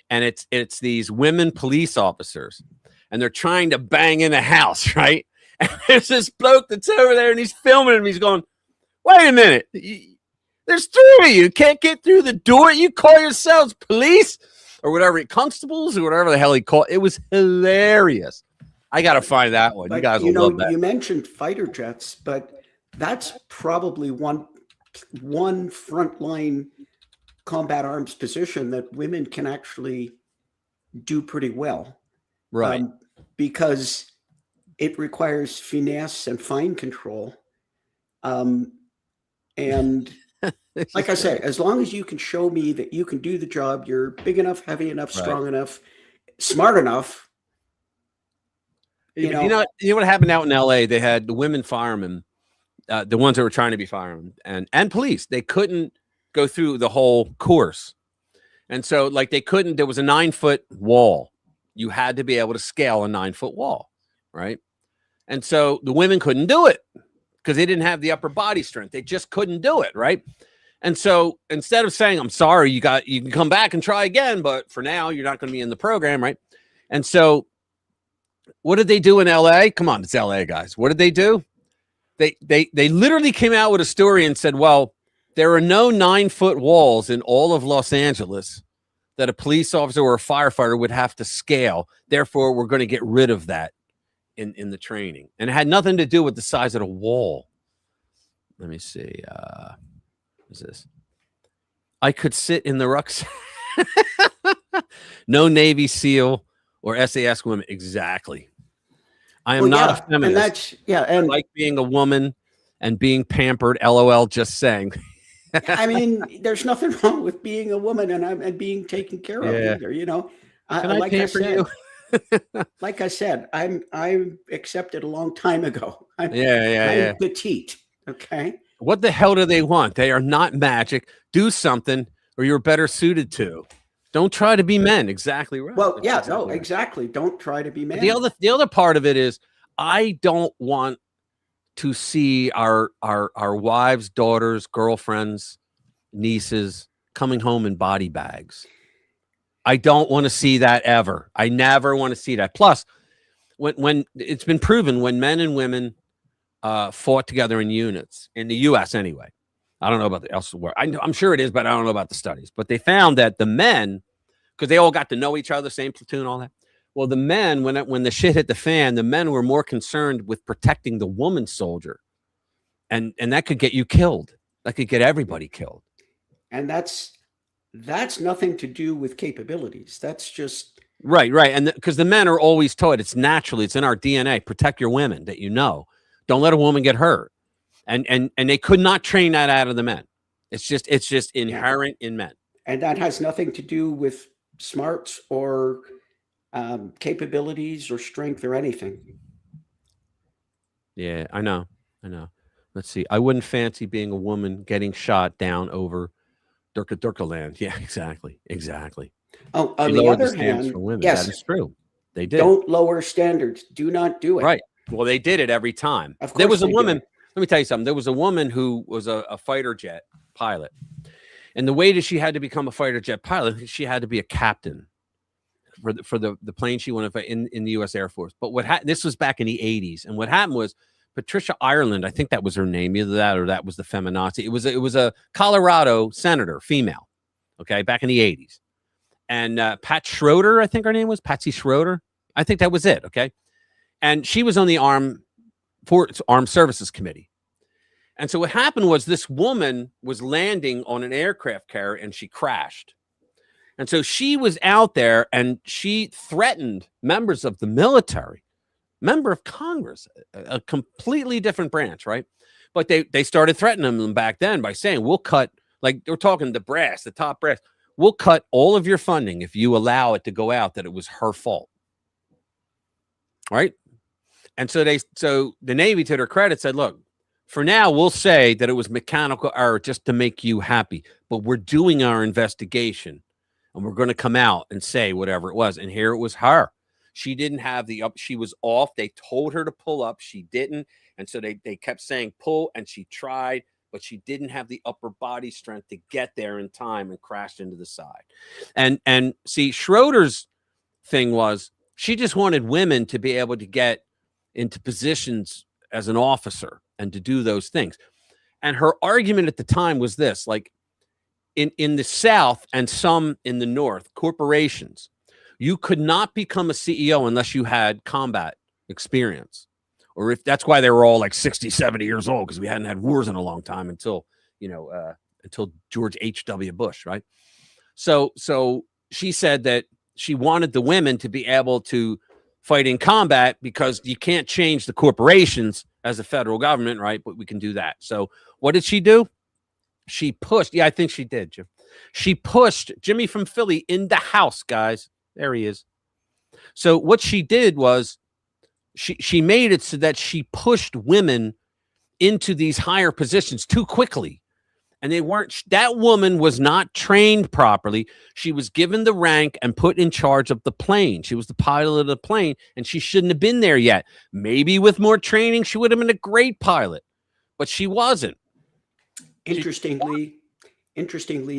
And it's these women police officers, and they're trying to bang in a house, right? And there's this bloke that's over there, and he's filming him. He's going, "Wait a minute, there's 3 of you. Can't get through the door. You call yourselves police or whatever, constables or whatever the hell he called." It was hilarious. I got to find that one.
But,
you guys will love that.
You mentioned fighter jets, but that's probably one frontline combat arms position that women can actually do pretty well.
Right.
Because it requires finesse and fine control. And like I say, as long as you can show me that you can do the job, you're big enough, heavy enough, strong enough, smart enough.
You know what happened out in LA? They had the women firemen, the ones that were trying to be firemen and police. They couldn't go through the whole course. And so there was a 9-foot wall. You had to be able to scale a 9-foot wall. Right. And so the women couldn't do it because they didn't have the upper body strength. They just couldn't do it. Right. And so instead of saying, "I'm sorry, you can come back and try again, but for now you're not going to be in the program." Right. And so what did they do in LA? Come on, it's LA, guys. What did they do? They literally came out with a story and said, well, there are no 9-foot walls in all of Los Angeles that a police officer or a firefighter would have to scale. Therefore, we're going to get rid of that in the training. And it had nothing to do with the size of the wall. Let me see. What's this? I could sit in the rucksack. No Navy SEAL or SAS women. Exactly. I am not a feminist. I like being a woman and being pampered. LOL, just saying.
I mean, there's nothing wrong with being a woman and being taken care of either.
Can I pamper you?
Like I said, I accepted a long time ago. I'm petite. Okay.
What the hell do they want? They are not magic. Do something, or you're better suited to. Don't try to be men. Exactly right.
Well, exactly. Don't try to be men.
The other part of it is I don't want to see our wives, daughters, girlfriends, nieces coming home in body bags. I don't want to see that ever. I never want to see that. Plus, when it's been proven, when men and women fought together in units in the U.S. anyway. I don't know about the elsewhere. I'm sure it is, but I don't know about the studies. But they found that the men, because they all got to know each other, same platoon, all that. Well, the men, when the shit hit the fan, the men were more concerned with protecting the woman soldier, and that could get you killed. That could get everybody killed.
And that's nothing to do with capabilities. That's just
right. And because the men are always taught, it's naturally, it's in our DNA. Protect your women that you know. Don't let a woman get hurt. And they could not train that out of the men. It's just inherent in men.
And that has nothing to do with smarts or capabilities or strength or anything.
Yeah, I know. Let's see. I wouldn't fancy being a woman getting shot down over Durka land. Yeah, exactly.
Oh,
She
on the
lowered
other
standards
hand,
for women.
yes,
That is true. They did.
don't lower standards. Do not do it.
Right. Well, they did it every time.
Of course
There was a
they do.
woman. Let me tell you something. There was a woman who was a fighter jet pilot. And the way that she had to become a fighter jet pilot, she had to be a captain for the plane she wanted in the U.S. Air Force. But this was back in the 80s. And what happened was Patricia Ireland, I think that was her name, either that or that was the feminazi. It was a Colorado senator, female, okay, back in the 80s. And Pat Schroeder, I think her name was, Patsy Schroeder. I think that was it, okay? And she was on the Armed Services Committee. And so what happened was this woman was landing on an aircraft carrier and she crashed. And so she was out there and she threatened members of the military, member of Congress, a completely different branch, right? But they started threatening them back then by saying, we'll cut, like they're talking the top brass, we'll cut all of your funding if you allow it to go out that it was her fault. Right? And so the Navy, to their credit, said, look, for now, we'll say that it was mechanical error just to make you happy, but we're doing our investigation and we're going to come out and say whatever it was. And here it was her. She didn't have the up. She was off. They told her to pull up. She didn't. And so they kept saying pull, and she tried, but she didn't have the upper body strength to get there in time and crashed into the side. And see, Schroeder's thing was she just wanted women to be able to get into positions as an officer and to do those things. And her argument at the time was this, like in the South and some in the North, corporations, you could not become a CEO unless you had combat experience. Or if that's why they were all like 60, 70 years old, because we hadn't had wars in a long time until George H.W. Bush, right? So she said that she wanted the women to be able to fight in combat because you can't change the corporations as a federal government, right? But we can do that. So what did she do? She pushed. Yeah, I think she did, Jim. She pushed Jimmy from Philly in the house, guys. There he is. So what she did was she made it so that she pushed women into these higher positions too quickly. And that woman was not trained properly. She was given the rank and put in charge of the plane. She was the pilot of the plane, and she shouldn't have been there yet. Maybe with more training, she would have been a great pilot, but she wasn't.
Interestingly,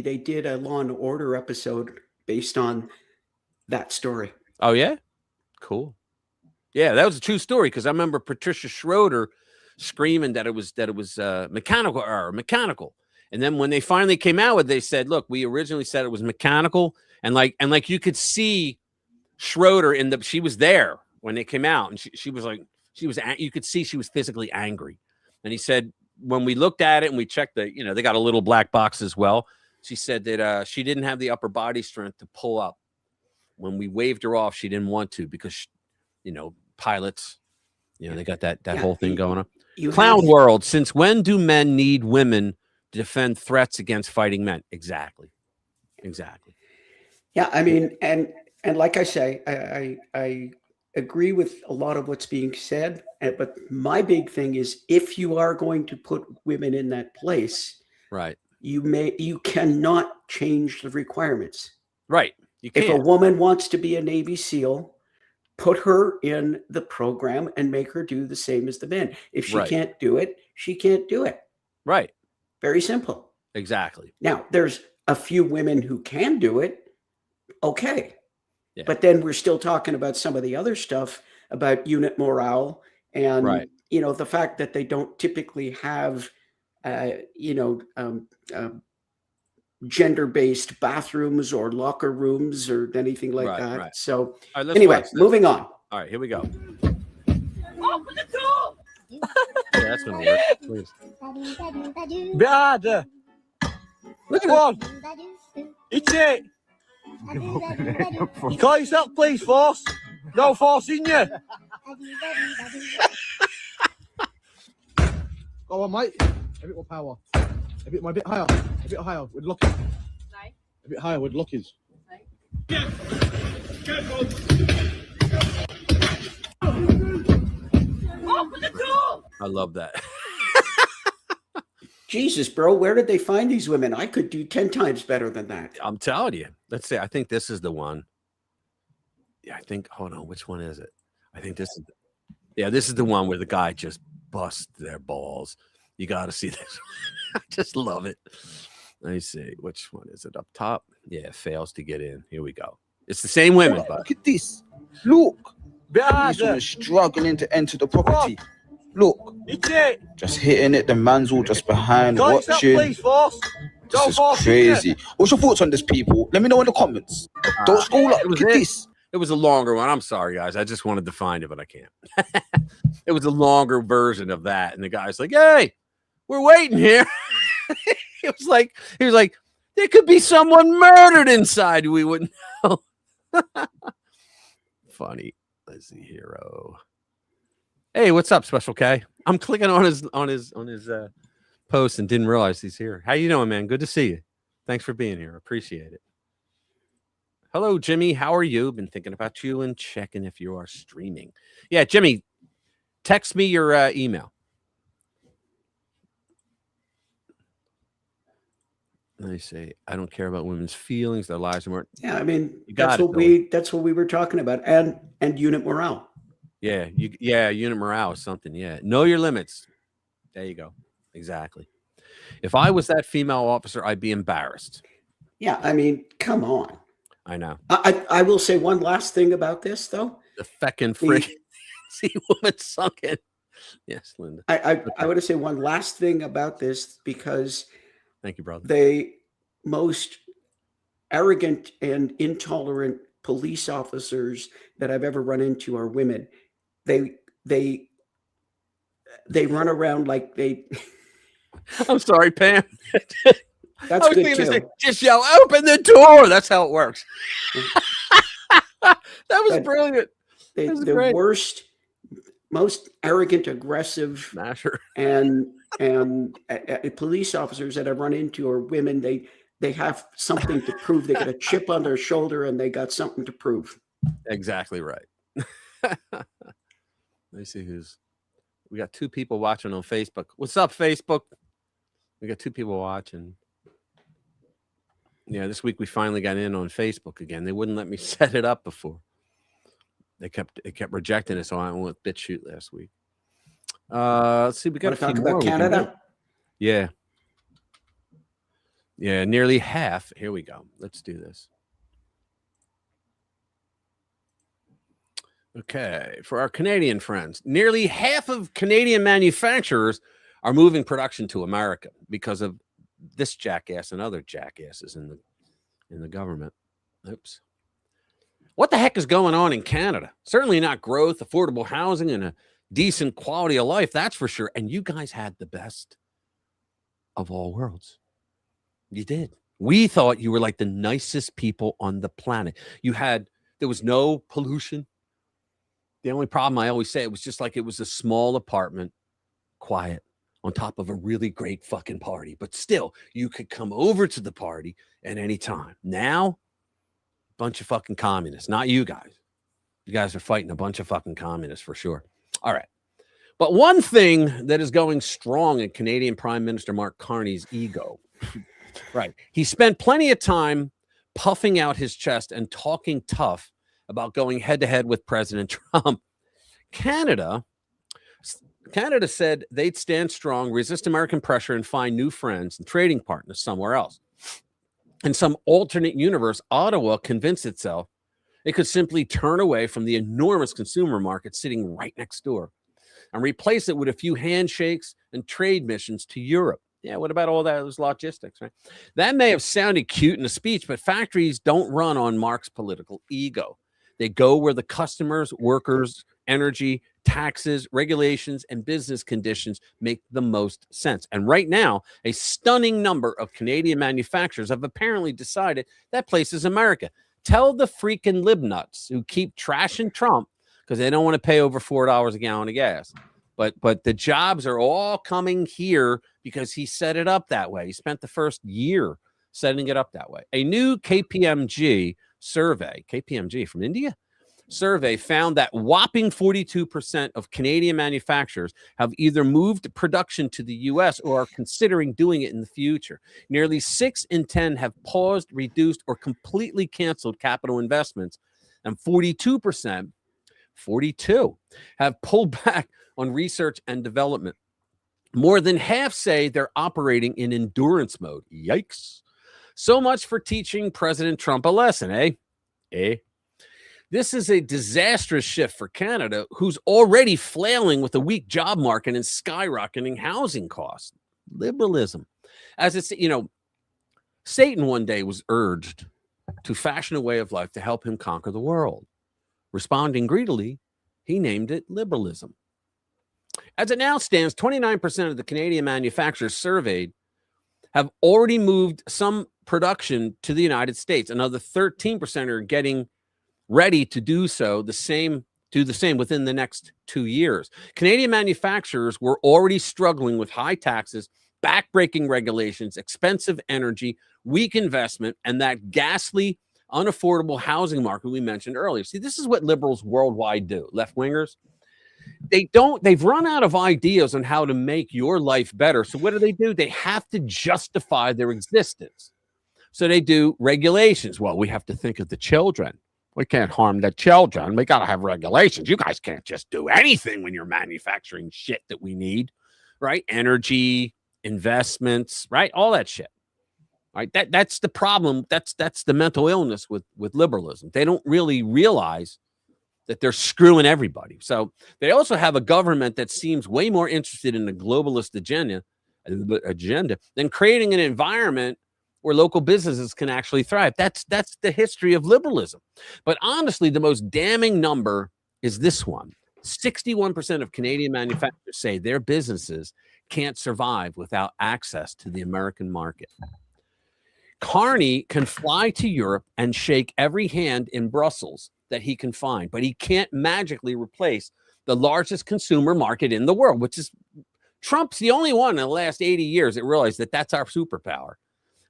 they did a Law and Order episode based on that story.
Oh, yeah? Cool. Yeah, that was a true story, because I remember Patricia Schroeder screaming that it was mechanical error, mechanical. And then when they finally came out with it, they said, look, we originally said it was mechanical. And like you could see Schroeder she was there when they came out. And she was like, you could see she was physically angry. And he said, when we looked at it and we checked they got a little black box as well. She said that she didn't have the upper body strength to pull up. When we waved her off, she didn't want to because, pilots, they got that whole thing going on. Clown world. Since when do men need women to defend threats against fighting men? Exactly.
Yeah, I mean, and like I say, I agree with a lot of what's being said, but my big thing is if you are going to put women in that place,
right,
you cannot change the requirements.
Right.
If a woman wants to be a Navy SEAL, put her in the program and make her do the same as the men. If she can't do it, she can't do it.
Right.
Very simple.
Exactly.
Now, there's a few women who can do it. Okay.
Yeah.
But then we're still talking about some of the other stuff about unit morale and, the fact that they don't typically have, gender-based bathrooms or locker rooms or anything like that. Right. So anyway, moving on.
All right, here we go.
Open the door!
Yeah, that's going to work. Please.
Bit harder. Which one? It's it. You call yourself police force? No force in you.
Go on, mate. A bit more power. A bit higher. A bit higher with lockers. A bit higher with lockers.
I love that.
Jesus, bro, where did they find these women? I could do 10 times better than that.
I'm telling you. Let's see. I think this is the one. Yeah, I think. Hold on. Which one is it? I think this is. Yeah, this is the one where the guy just busts their balls. You got to see this. I just love it. Let me see. Which one is it? Up top? Yeah, fails to get in. Here we go. It's the same women, but
look at this. Look. These women struggling to enter the property. Look. Just hitting it. The man's all just behind watching. This is crazy. What's your thoughts on this, people? Let me know in the comments. Don't scroll up. Look at this.
It was a longer one. I'm sorry, guys. I just wanted to find it, but I can't. It was a longer version of that. And the guy's like, hey, we're waiting here. He was like, there could be someone murdered inside. We wouldn't know. Funny. Let's see, hero. Hey, what's up, Special K? I'm clicking on his post and didn't realize he's here. How you doing, man? Good to see you. Thanks for being here. Appreciate it. Hello, Jimmy. How are you? Been thinking about you and checking if you are streaming. Yeah, Jimmy, text me your email. Let me say, I don't care about women's feelings, their lives, and more.
Yeah, I mean, that's what we were talking about, and unit morale.
Yeah, unit morale is something. Yeah, know your limits. There you go. Exactly. If I was that female officer, I'd be embarrassed.
Yeah, I mean, come on.
I know.
I will say one last thing about this, though.
The feckin' freak. See woman sunk in. Yes, Linda.
I want to say one last thing about this because
thank you, brother.
The most arrogant and intolerant police officers that I've ever run into are women. They run around like they.
I'm sorry, Pam.
That's good too.
Say, just yell, open the door. That's how it works. That was brilliant.
The worst, most arrogant, aggressive
smasher
and police officers that I've run into are women. They have something to prove. They got a chip on their shoulder and they got something to prove.
Exactly right. Let me see we got 2 people watching on Facebook. What's up, Facebook? We got 2 people watching. Yeah, this week we finally got in on Facebook again. They wouldn't let me set it up before. They kept rejecting it, so I went with BitChute last week. Let's see. We got to
talk about Canada.
Yeah, nearly half. Here we go. Let's do this. Okay, for our Canadian friends, nearly half of Canadian manufacturers are moving production to America because of this jackass and other jackasses in the government. Oops. What the heck is going on in Canada? Certainly not growth, affordable housing, and a decent quality of life, that's for sure. And you guys had the best of all worlds. You did. We thought you were like the nicest people on the planet. There was no pollution. The only problem, I always say, it was just like it was a small apartment, quiet, on top of a really great fucking party. But still, you could come over to the party at any time. Now, bunch of fucking communists. Not you guys. You guys are fighting a bunch of fucking communists for sure. All right. But one thing that is going strong in Canadian Prime Minister Mark Carney's ego. Right. He spent plenty of time puffing out his chest and talking tough about going head-to-head with President Trump. Canada said they'd stand strong, resist American pressure, and find new friends and trading partners somewhere else. In some alternate universe, Ottawa convinced itself it could simply turn away from the enormous consumer market sitting right next door and replace it with a few handshakes and trade missions to Europe. Yeah, what about all those logistics, right? That may have sounded cute in a speech, but factories don't run on Mark's political ego. They go where the customers, workers, energy, taxes, regulations, and business conditions make the most sense. And right now, a stunning number of Canadian manufacturers have apparently decided that place is America. Tell the freaking libnuts who keep trashing Trump because they don't want to pay over $4 a gallon of gas. But the jobs are all coming here because he set it up that way. He spent the first year setting it up that way. A new KPMG survey, KPMG from India, survey found that whopping 42% of Canadian manufacturers have either moved production to the US or are considering doing it in the future. Nearly 6 in 10 have paused, reduced, or completely canceled capital investments, and 42%, 42, have pulled back on research and development. More than half say they're operating in endurance mode. Yikes. So much for teaching President Trump a lesson, eh? This is a disastrous shift for Canada, who's already flailing with a weak job market and skyrocketing housing costs. Liberalism. As it's, Satan one day was urged to fashion a way of life to help him conquer the world. Responding greedily, he named it liberalism. As it now stands, 29% of the Canadian manufacturers surveyed have already moved some production to the United States. Another 13% are getting ready to do the same within the next 2 years. Canadian manufacturers were already struggling with high taxes, backbreaking regulations, expensive energy, weak investment, and that ghastly, unaffordable housing market we mentioned earlier. See, this is what liberals worldwide do, left-wingers. They've run out of ideas on how to make your life better. So what do? They have to justify their existence. So they do regulations. Well, we have to think of the children. We can't harm the children. We got to have regulations. You guys can't just do anything when you're manufacturing shit that we need, right? Energy, investments, right? All that shit, right? That's the problem. That's the mental illness with liberalism. They don't really realize that they're screwing everybody. So they also have a government that seems way more interested in the globalist agenda than creating an environment where local businesses can actually thrive. That's the history of liberalism. But honestly, the most damning number is this one. 61% of Canadian manufacturers say their businesses can't survive without access to the American market. Carney can fly to Europe and shake every hand in Brussels that he can find, but he can't magically replace the largest consumer market in the world, which is Trump's the only one in the last 80 years that realized that that's our superpower.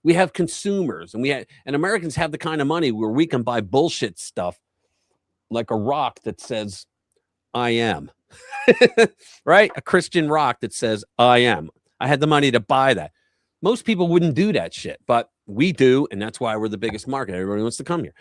We have consumers, and Americans have the kind of money where we can buy bullshit stuff like a rock that says, I am, right? A Christian rock that says, I am. I had the money to buy that. Most people wouldn't do that shit, but we do, and that's why we're the biggest market. Everybody wants to come here.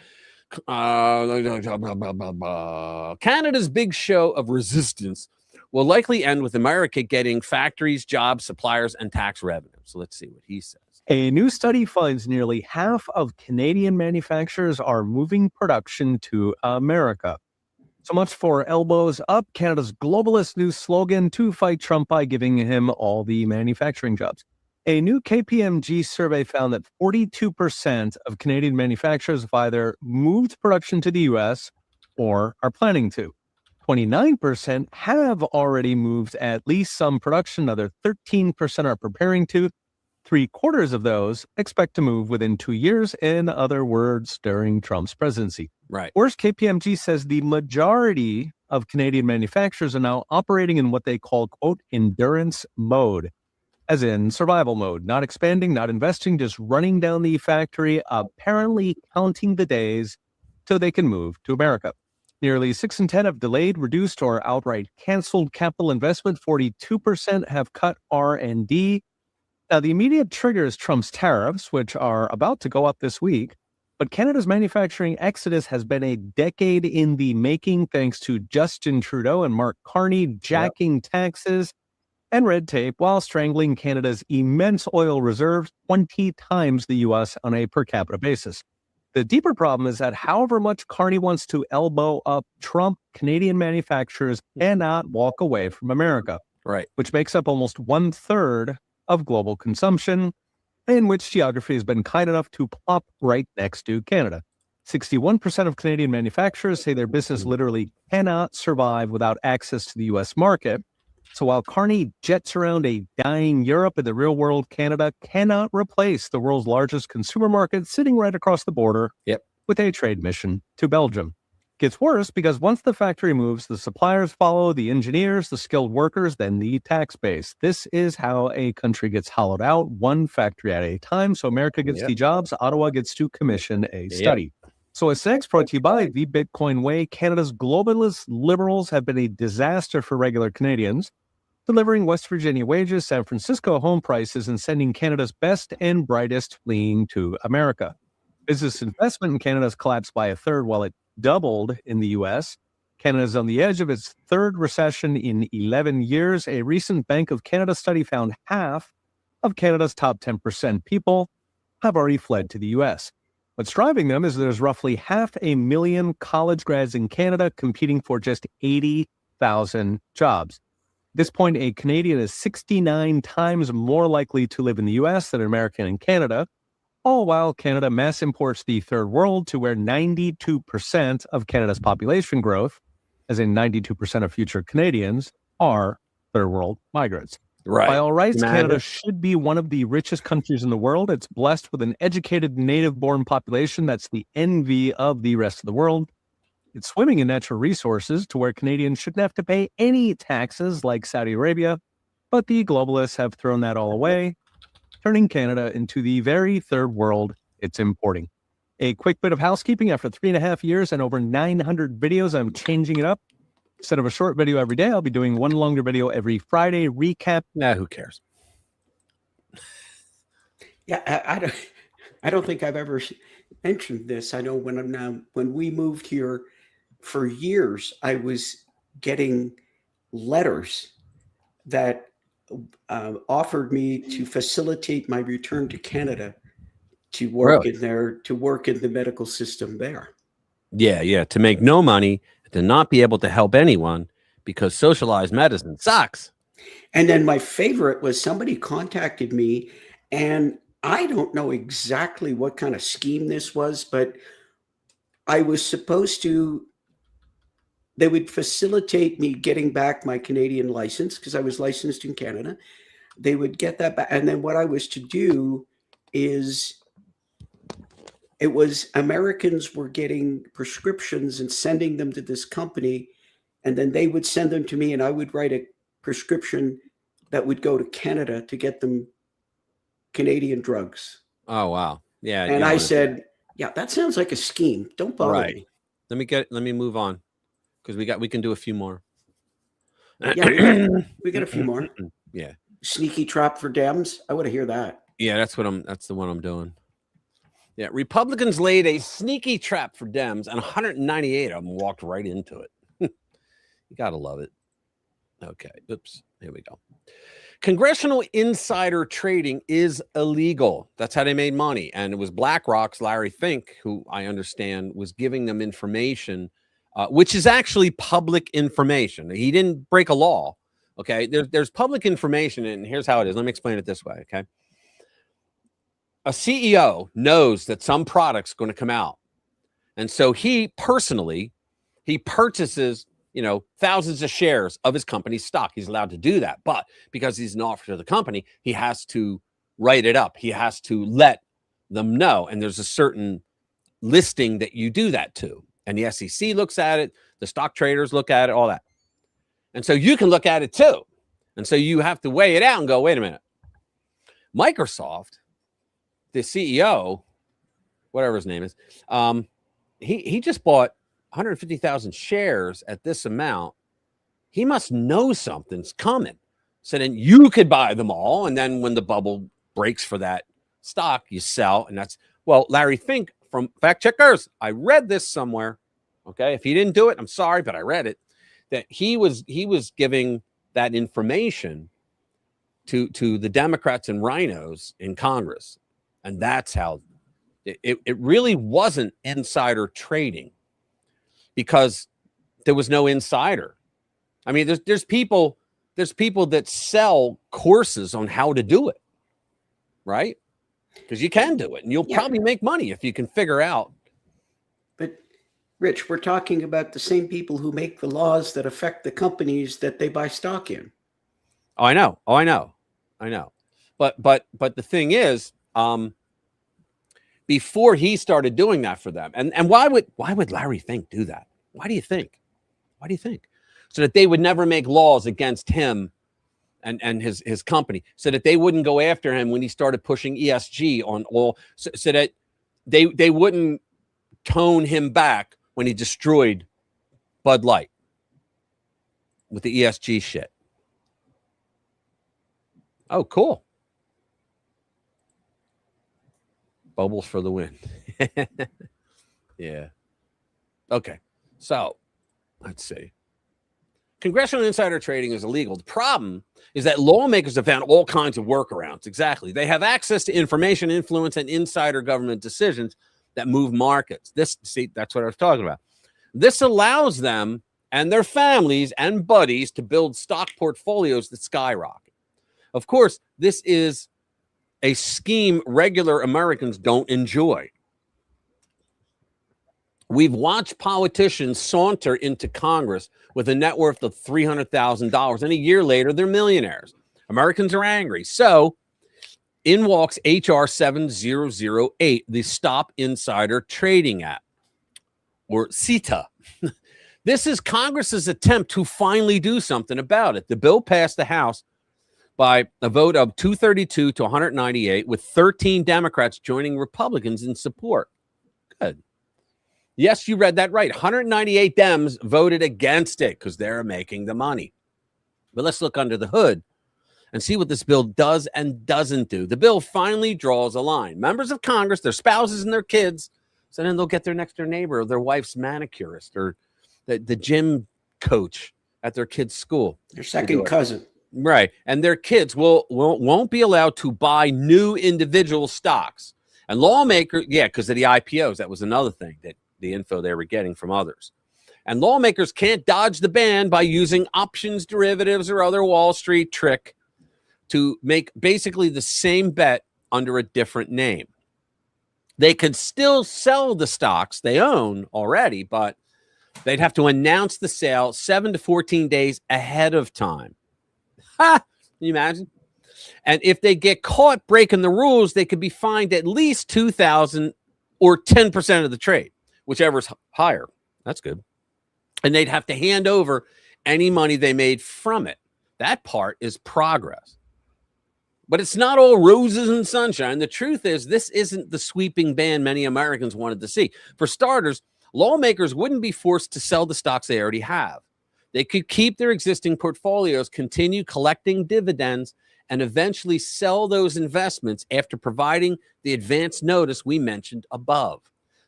Canada's big show of resistance will likely end with America getting factories, jobs, suppliers, and tax revenue. So let's see what he says.
A new study finds nearly half of Canadian manufacturers are moving production to America. So much for elbows up, Canada's globalist new slogan to fight Trump by giving him all the manufacturing jobs. A new KPMG survey found that 42% of Canadian manufacturers have either moved production to the U.S. or are planning to. 29% have already moved at least some production. Another 13% are preparing to. 3/4 of those expect to move within 2 years. In other words, during Trump's presidency.
Right.
Worse, KPMG says the majority of Canadian manufacturers are now operating in what they call, quote, endurance mode, as in survival mode, not expanding, not investing, just running down the factory, apparently counting the days till they can move to America. Nearly 6 in 10 have delayed, reduced, or outright canceled capital investment. 42% have cut R&D. Now, the immediate trigger is Trump's tariffs, which are about to go up this week. But Canada's manufacturing exodus has been a decade in the making, thanks to Justin Trudeau and Mark Carney jacking taxes and red tape while strangling Canada's immense oil reserves 20 times the U.S. on a per capita basis. The deeper problem is that however much Carney wants to elbow up Trump, Canadian manufacturers cannot walk away from America,
right?
Which makes up almost 1/3 of global consumption, in which geography has been kind enough to plop right next to Canada. 61% of Canadian manufacturers say their business literally cannot survive without access to the U.S. market. So while Carney jets around a dying Europe, in the real world, Canada cannot replace the world's largest consumer market sitting right across the border with a trade mission to Belgium. Gets worse because once the factory moves, the suppliers follow, the engineers, the skilled workers, then the tax base. This is how a country gets hollowed out, one factory at a time. So America gets the jobs, Ottawa gets to commission a study. So as next brought to you by The Bitcoin Way, Canada's globalist liberals have been a disaster for regular Canadians, delivering West Virginia wages, San Francisco home prices, and sending Canada's best and brightest fleeing to America. Business investment in Canada has collapsed by a third, while it doubled in the U.S. Canada is on the edge of its third recession in 11 years. A recent Bank of Canada study found half of Canada's top 10% people have already fled to the U.S. What's driving them is there's roughly 500,000 college grads in Canada competing for just 80,000 jobs. At this point, a Canadian is 69 times more likely to live in the U.S. than an American in Canada, all while Canada mass imports the third world to where 92% of Canada's population growth, as in 92% of future Canadians, are third world migrants.
Right.
By all rights,
Imagine.
Canada should be one of the richest countries in the world. It's blessed with an educated native-born population that's the envy of the rest of the world. It's swimming in natural resources to where Canadians shouldn't have to pay any taxes like Saudi Arabia, but the globalists have thrown that all away, turning Canada into the very third world it's importing. A quick bit of housekeeping. After 3.5 years and over 900 videos, I'm changing it up. Instead of a short video every day, I'll be doing one longer video every Friday. Recap.
Nah, who cares?
Yeah, I don't think I've ever mentioned this. I know when we moved here for years, I was getting letters that offered me to facilitate my return to Canada to work in the medical system there.
Yeah, to make no money, to not be able to help anyone because socialized medicine sucks.
And then my favorite was somebody contacted me, and I don't know exactly what kind of scheme this was, but I was supposed to, they would facilitate me getting back my Canadian license because I was licensed in Canada. They would get that back. And then what I was to do is, it was Americans were getting prescriptions and sending them to this company, and then they would send them to me, and I would write a prescription that would go to Canada to get them Canadian drugs.
Oh, wow. Yeah.
And I said, yeah, that sounds like a scheme. Don't bother me.
Let me move on because we can do a few more.
Yeah, we got a few more.
Yeah.
Sneaky trap for Dems. I want to hear that.
Yeah, that's the one I'm doing. Yeah, Republicans laid a sneaky trap for Dems, and 198 of them walked right into it. You gotta love it. Okay, oops, here we go. Congressional insider trading is illegal. That's how they made money, and it was BlackRock's Larry Fink, who I understand was giving them information, which is actually public information. He didn't break a law. Okay, there's public information, and here's how it is. Let me explain it this way. Okay. A CEO knows that some product's going to come out. And so he purchases, thousands of shares of his company's stock. He's allowed to do that. But because he's an officer of the company, he has to write it up. He has to let them know. And there's a certain listing that you do that to. And the SEC looks at it. The stock traders look at it, all that. And so you can look at it too. And so you have to weigh it out and go, wait a minute. Microsoft, the CEO, whatever his name is, he just bought 150,000 shares at this amount. He must know something's coming. So then you could buy them all. And then when the bubble breaks for that stock, you sell. And Larry Fink from Fact Checkers, I read this somewhere. Okay. If he didn't do it, I'm sorry, but I read it, that he was giving that information to the Democrats and rhinos in Congress. And that's how it really wasn't insider trading because there was no insider. I mean, there's people that sell courses on how to do it, right? Because you can do it and you'll probably make money if you can figure out.
But Rich, we're talking about the same people who make the laws that affect the companies that they buy stock in.
Oh, I know. But the thing is, before he started doing that for them, and why would Larry Fink do that? Why do you think? So that they would never make laws against him and his company, so that they wouldn't go after him when he started pushing ESG on oil, so that they wouldn't tone him back when he destroyed Bud Light with the ESG shit. Oh, cool. Bubbles for the win. Yeah. Okay. So let's see. Congressional insider trading is illegal. The problem is that lawmakers have found all kinds of workarounds. Exactly. They have access to information, influence, and insider government decisions that move markets. That's what I was talking about. This allows them and their families and buddies to build stock portfolios that skyrocket. Of course, this is a scheme regular Americans don't enjoy. We've watched politicians saunter into Congress with a net worth of $300,000, and a year later, they're millionaires. Americans are angry. So in walks HR 7008, the Stop Insider Trading Act, or CETA. This is Congress's attempt to finally do something about it. The bill passed the House by a vote of 232 to 198, with 13 Democrats joining Republicans in support. Good. Yes, you read that right. 198 Dems voted against it because they're making the money. But let's look under the hood and see what this bill does and doesn't do. The bill finally draws a line. Members of Congress, their spouses and their kids, so then they'll get their next door neighbor or their wife's manicurist or the gym coach at their kid's school.
Their second cousin.
Right. And their kids won't be allowed to buy new individual stocks. And lawmakers, because of the IPOs, that was another thing, that the info they were getting from others. And lawmakers can't dodge the ban by using options, derivatives, or other Wall Street trick to make basically the same bet under a different name. They could still sell the stocks they own already, but they'd have to announce the sale 7 to 14 days ahead of time. Ha! Can you imagine? And if they get caught breaking the rules, they could be fined at least $2,000 or 10% of the trade, whichever's higher. That's good. And they'd have to hand over any money they made from it. That part is progress. But it's not all roses and sunshine. The truth is, this isn't the sweeping ban many Americans wanted to see. For starters, lawmakers wouldn't be forced to sell the stocks they already have. They could keep their existing portfolios, continue collecting dividends, and eventually sell those investments after providing the advance notice we mentioned above.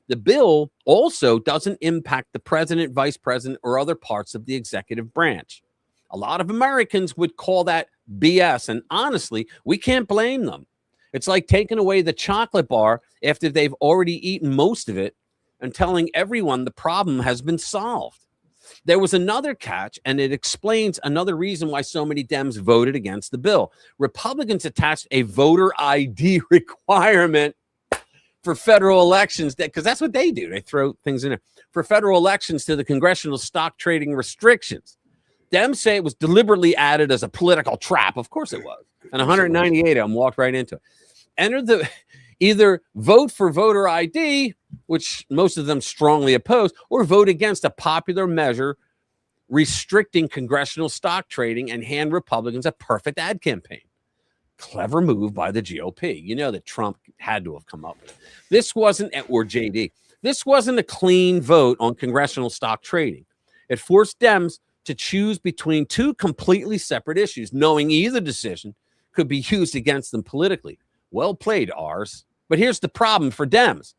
The bill also doesn't impact the president, vice president, or other parts of the executive branch. A lot of Americans would call that BS, and honestly, we can't blame them. It's like taking away the chocolate bar after they've already eaten most of it and telling everyone the problem has been solved. There was another catch, and it explains another reason why so many Dems voted against the bill. Republicans attached a voter ID requirement for federal elections, because that's what they do. They throw things in there for federal elections to the congressional stock trading restrictions. Dems say it was deliberately added as a political trap. Of course it was. And 198 of them walked right into it. Either vote for voter ID, which most of them strongly oppose, or vote against a popular measure restricting congressional stock trading and hand Republicans a perfect ad campaign. Clever move by the GOP. You know that Trump had to have come up with it. This wasn't, or JD, this wasn't a clean vote on congressional stock trading. It forced Dems to choose between two completely separate issues, knowing either decision could be used against them politically. Well played, ours. But here's the problem for Dems.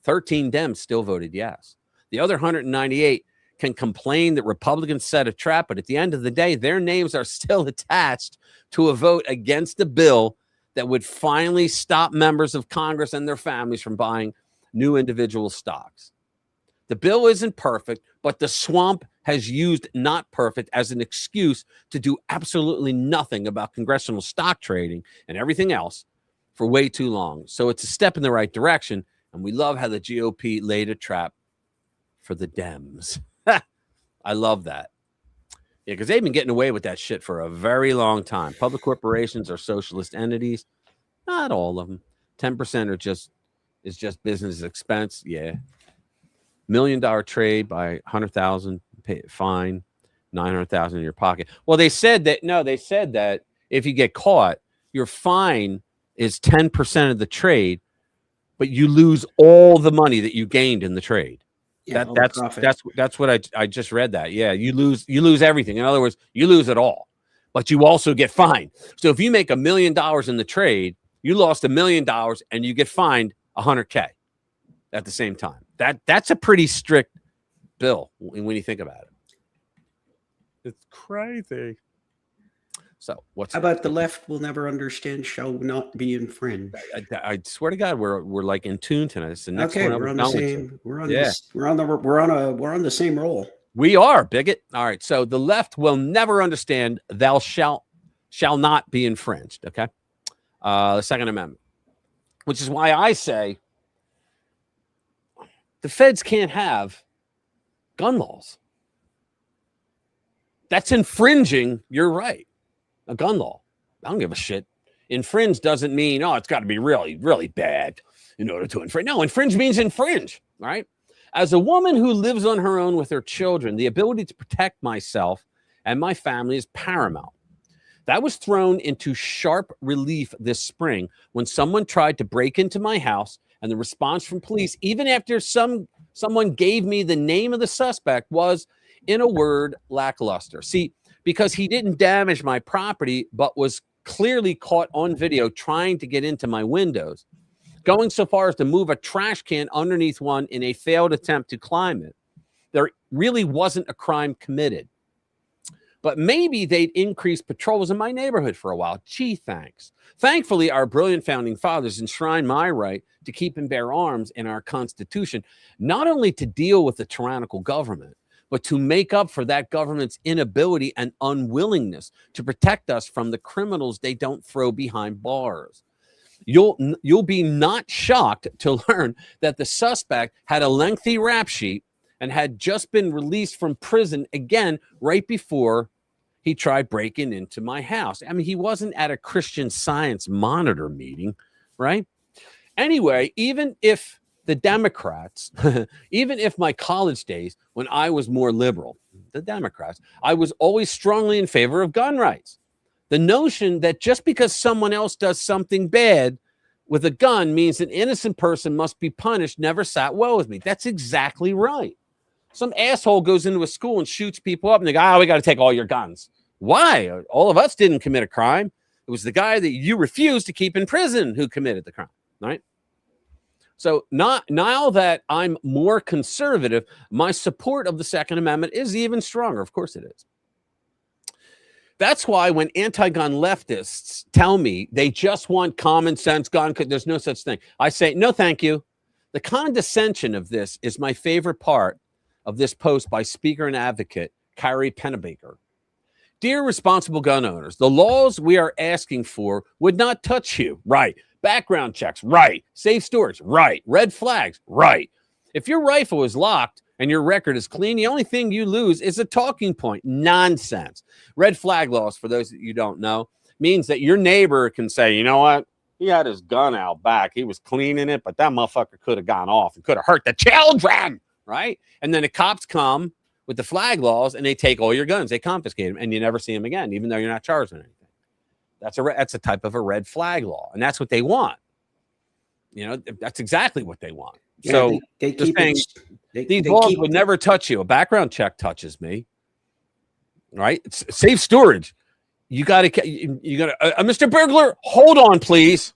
13 Dems still voted yes. The other 198 can complain that Republicans set a trap, but at the end of the day, their names are still attached to a vote against a bill that would finally stop members of Congress and their families from buying new individual stocks. The bill isn't perfect, but the swamp has used not perfect as an excuse to do absolutely nothing about congressional stock trading and everything else for way too long. So it's a step in the right direction, and we love how the GOP laid a trap for the Dems. I love that. Yeah, because they've been getting away with that shit for a very long time. Public corporations are socialist entities. Not all of them. 10% is just business expense. Yeah. $1 million trade by 100,000, pay fine, 900,000 in your pocket. Well, they said that if you get caught, your fine is 10% of the trade, but you lose all the money that you gained in the trade.
Yeah,
That's what I just read that. Yeah, you lose everything. In other words, you lose it all, but you also get fined. So if you make $1 million in the trade, you lost $1 million and you get fined $100K at the same time. That's a pretty strict bill when you think about it. It's crazy. So
how about the left will never understand shall not be infringed?
I swear to God, we're like in tune tonight. It's the next one.
We're on the same. We're on the same roll.
We are, bigot. All right. So the left will never understand thou shall not be infringed. Okay. The Second Amendment, which is why I say the feds can't have gun laws. That's infringing your right. A gun law. I don't give a shit. Infringe doesn't mean, oh, it's got to be really, really bad in order to infringe. No, infringe means infringe, right? As a woman who lives on her own with her children, the ability to protect myself and my family is paramount. That was thrown into sharp relief this spring when someone tried to break into my house, and the response from police, even after someone gave me the name of the suspect, was, in a word, lackluster. See, because he didn't damage my property, but was clearly caught on video trying to get into my windows, going so far as to move a trash can underneath one in a failed attempt to climb it. There really wasn't a crime committed. But maybe they'd increase patrols in my neighborhood for a while. Gee, thanks. Thankfully, our brilliant founding fathers enshrined my right to keep and bear arms in our Constitution, not only to deal with the tyrannical government, but to make up for that government's inability and unwillingness to protect us from the criminals they don't throw behind bars. You'll be not shocked to learn that the suspect had a lengthy rap sheet and had just been released from prison again right before he tried breaking into my house. I mean, he wasn't at a Christian Science monitor meeting, right? Anyway, even if the Democrats, even if my college days when I was more liberal, the Democrats, I was always strongly in favor of gun rights. The notion that just because someone else does something bad with a gun means an innocent person must be punished never sat well with me. That's exactly right. Some asshole goes into a school and shoots people up and they go, we got to take all your guns. Why? All of us didn't commit a crime. It was the guy that you refused to keep in prison who committed the crime, right? So now that I'm more conservative, my support of the Second Amendment is even stronger. Of course it is. That's why when anti-gun leftists tell me they just want common sense gun, there's no such thing. I say, no, thank you. The condescension of this is my favorite part of this post by speaker and advocate Kyrie Pennebaker. Dear responsible gun owners, the laws we are asking for would not touch you. Right. Background checks. Right. Safe storage. Right. Red flags. Right. If your rifle is locked and your record is clean, the only thing you lose is a talking point. Nonsense. Red flag laws, for those that you don't know, means that your neighbor can say, you know what? He had his gun out back. He was cleaning it, but that motherfucker could have gone off and could have hurt the children. Right. And then the cops come with the flag laws and they take all your guns. They confiscate them and you never see them again, even though you're not charged with anything. That's a type of a red flag law. And that's what they want. You know, that's exactly what they want. Yeah, so
they keep
saying, these laws would never touch you. A background check touches me. Right. It's safe storage. You got to, Mr. Burglar, hold on, please.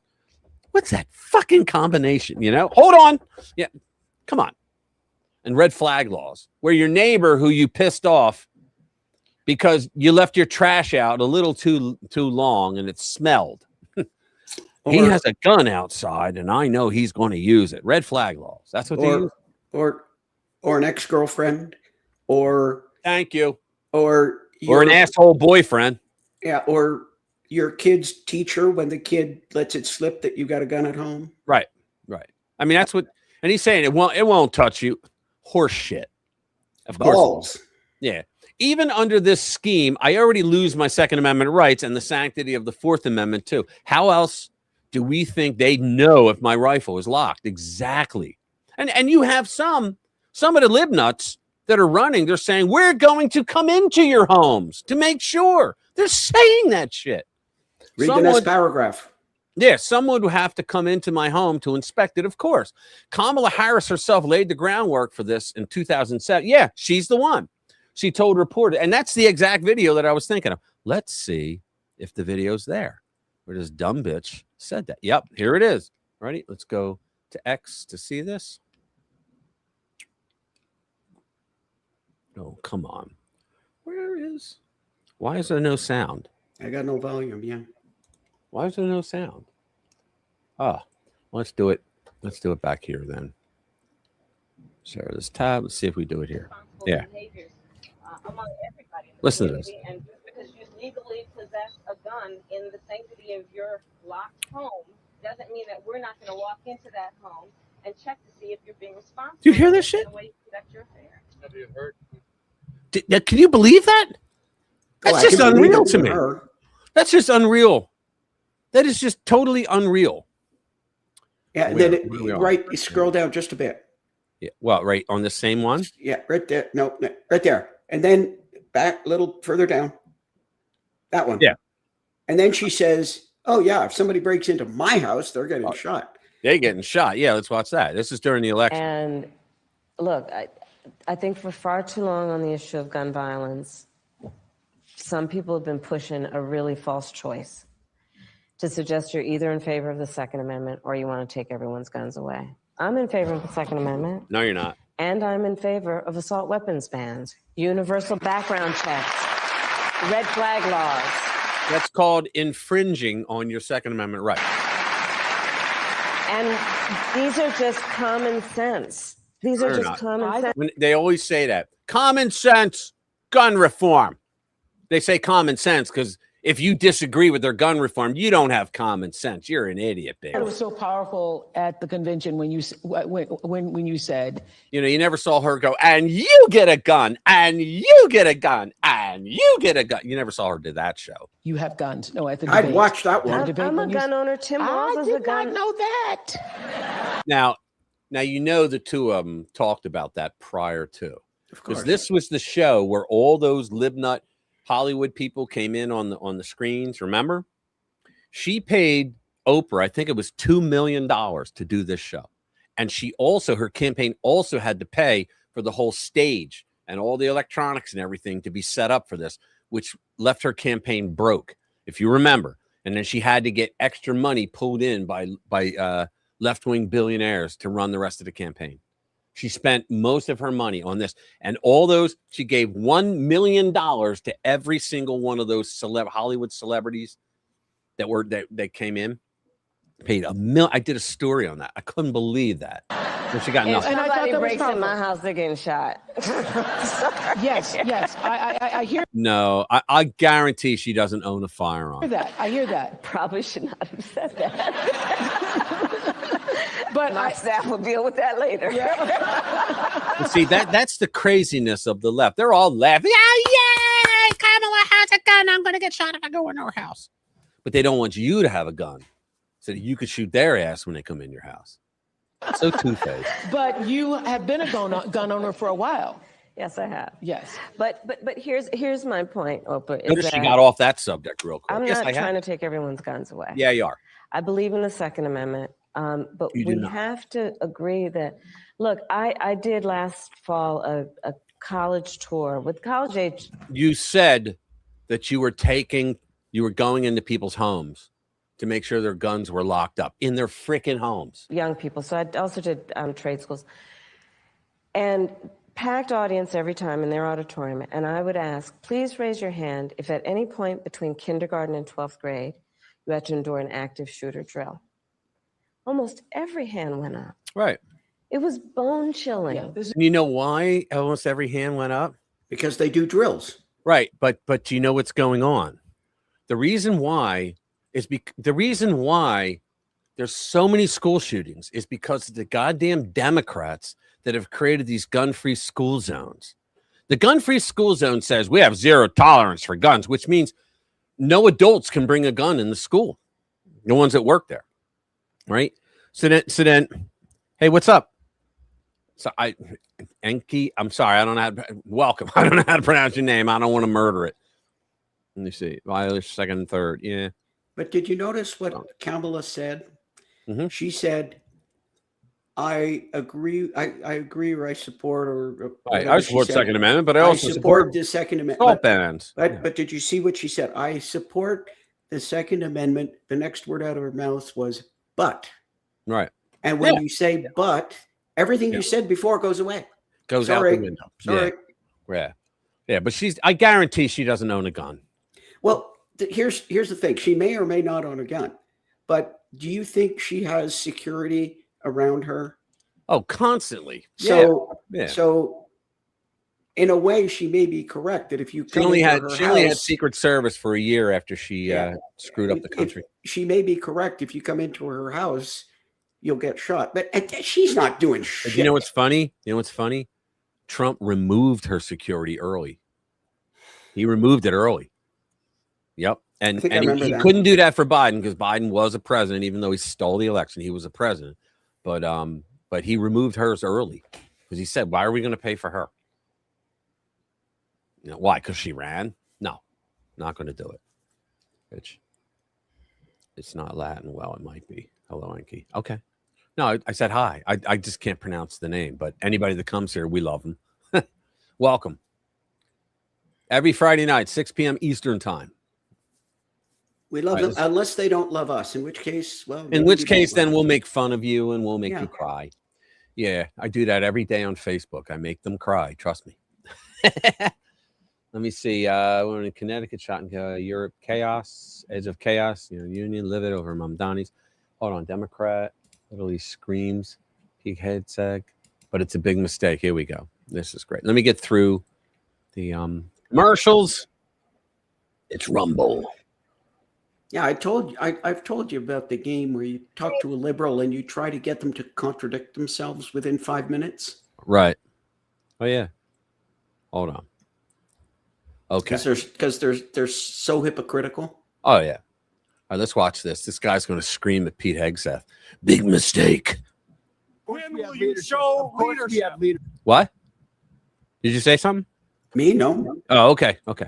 What's that fucking combination? You know, hold on. Yeah. Come on. And red flag laws where your neighbor who you pissed off because you left your trash out a little too long and it smelled. He has a gun outside and I know he's going to use it. Red flag laws. That's what they use.
Or an ex-girlfriend or
thank you.
Or
an asshole boyfriend.
Yeah. Or your kid's teacher when the kid lets it slip that you got a gun at home.
Right. Right. I mean, that's what, and he's saying it won't touch you. Horse shit. Of course.
Balls.
Yeah. Even under this scheme, I already lose my Second Amendment rights and the sanctity of the Fourth Amendment too. How else do we think they know if my rifle is locked? Exactly. And you have some of the libnuts that are running. They're saying, we're going to come into your homes to make sure. They're saying that shit.
Read the next paragraph.
Yeah, someone would have to come into my home to inspect it, of course. Kamala Harris herself laid the groundwork for this in 2007. Yeah, she's the one. She told reporters, and that's the exact video that I was thinking of. Let's see if the video's there where this dumb bitch said that. Yep, here it is. Ready? Let's go to X to see this. Oh, come on. Why is there no sound?
I got no volume, yeah.
Why is there no sound? Oh, let's do it. Let's do it back here then. Share this tab. Let's see if we do it here. Yeah.
Among everybody in the
Listen to this.
community, and just because you legally possess a gun in the sanctity of your locked home doesn't mean that we're not going to walk into that home and check to see if you're being responsible.
Do you hear this shit?
In the way you conduct your affairs.
Have you heard? Can you believe that? That's just unreal to me. That's just unreal. That is just totally unreal.
Yeah, and then you scroll down just a bit.
Yeah, well, right on the same one.
Yeah, right there. No, right there. And then back a little further down. That one.
Yeah.
And then she says, "Oh yeah, if somebody breaks into my house, they're getting shot."
They're getting shot. Yeah, let's watch that. This is during the election.
And look, I think for far too long on the issue of gun violence, some people have been pushing a really false choice to suggest you're either in favor of the Second Amendment or you want to take everyone's guns away. I'm in favor of the Second Amendment.
No, you're not.
And I'm in favor of assault weapons bans, universal background checks, red flag laws.
That's called infringing on your Second Amendment right.
And these are just common sense. These are just common sense.
They always say that. Common sense gun reform. They say common sense because if you disagree with their gun reform, you don't have common sense. You're an idiot, baby.
It was so powerful at the convention when you when you said,
you know, you never saw her go, and you get a gun, and you get a gun, and you get a gun. You never saw her do that show.
You have guns. No, at the
I'd watched that one.
I'm a gun owner. Tim Walz is a gun.
I know that.
Now, you know the two of them talked about that prior to. Because this was the show where all those libnut Hollywood people came in on the screens. Remember, she paid Oprah, I think it was $2 million to do this show, and her campaign also had to pay for the whole stage and all the electronics and everything to be set up for this, which left her campaign broke, if you remember. And then she had to get extra money pulled in by left-wing billionaires to run the rest of the campaign. She spent most of her money on this, and all those, she gave $1 million to every single one of those Hollywood celebrities that came in. Paid $1 million. I did a story on that. I couldn't believe that. And she got nothing.
And somebody breaks in my house, they're getting shot.
Yes. I hear.
No, I guarantee she doesn't own a firearm.
I hear that.
Probably should not have said that.
But
my staff will deal with that later.
Yeah. See, that's the craziness of the left. They're all laughing. Yeah, Kamala has a gun. I'm going to get shot if I go in her house. But they don't want you to have a gun so that you could shoot their ass when they come in your house. So two-faced.
But you have been a gun owner for a while.
Yes, I have.
Yes.
But here's my point, Oprah.
Notice she got off that subject real quick.
I'm not trying to take everyone's guns away.
Yeah, you are.
I believe in the Second Amendment. But we have to agree that, look, I did last fall a college tour with college age.
You said that you were going into people's homes to make sure their guns were locked up in their freaking homes.
Young people. So I also did trade schools. And packed audience every time in their auditorium. And I would ask, please raise your hand if at any point between kindergarten and 12th grade, you had to endure an active shooter drill. Almost every hand went up.
Right.
It was bone chilling.
And you know why almost every hand went up?
Because they do drills.
Right. But you know what's going on? The reason why there's so many school shootings is because of the goddamn Democrats that have created these gun-free school zones. The gun-free school zone says we have zero tolerance for guns, which means no adults can bring a gun in the school. The ones that work there. Right. So then, hey, what's up? So Enki, I'm sorry. I don't know welcome. I don't know how to pronounce your name. I don't want to murder it. Let me see. Violation, second and third. Yeah.
But did you notice what Kamala said?
Mm-hmm.
She said, I agree, I agree, or I support, or
I support the Second Amendment, but I also support
the Second Amendment.
assault bans.
But did you see what she said? I support the Second Amendment. The next word out of her mouth was "but."
Right.
And when you say "but," everything you said before goes away.
Goes out the window.
Sorry.
Yeah. But I guarantee she doesn't own a gun.
Well, here's the thing. She may or may not own a gun, but do you think she has security around her?
Oh, constantly.
So in a way, she may be correct that if you
She only had Secret Service for a year after she screwed up the country.
She may be correct. If you come into her house, you'll get shot. But she's not doing shit.
But you know what's funny? Trump removed her security early. He removed it early. Yep. And he couldn't do that for Biden because Biden was a president, even though he stole the election. He was a president. But he removed hers early because he said, why are we going to pay for her? You know, why? Because she ran? No, not going to do it. Bitch. It's not Latin. Well, it might be. Hello, Enki. Okay. No, I said hi. I just can't pronounce the name, but anybody that comes here, we love them. Welcome. Every Friday night, 6 p.m. Eastern time.
We love them unless they don't love us, in which case, well.
In which case, then we'll make fun of you and we'll make you cry. Yeah, I do that every day on Facebook. I make them cry. Trust me. Let me see. We're in Connecticut, shot in Europe. Chaos, edge of chaos. You know, Union, live it over Mamdani's. Hold on, Democrat. Literally screams. Peak head seg. But it's a big mistake. Here we go. This is great. Let me get through the commercials. It's Rumble.
Yeah, I've told you about the game where you talk to a liberal and you try to get them to contradict themselves within 5 minutes.
Right. Oh yeah. Hold on. Okay.
Because they're so hypocritical.
Oh yeah. All right, let's watch this. This guy's going to scream at Pete Hegseth. Big mistake.
When will you show leadership?
What? Did you say something?
Me? No.
Oh, okay. Okay.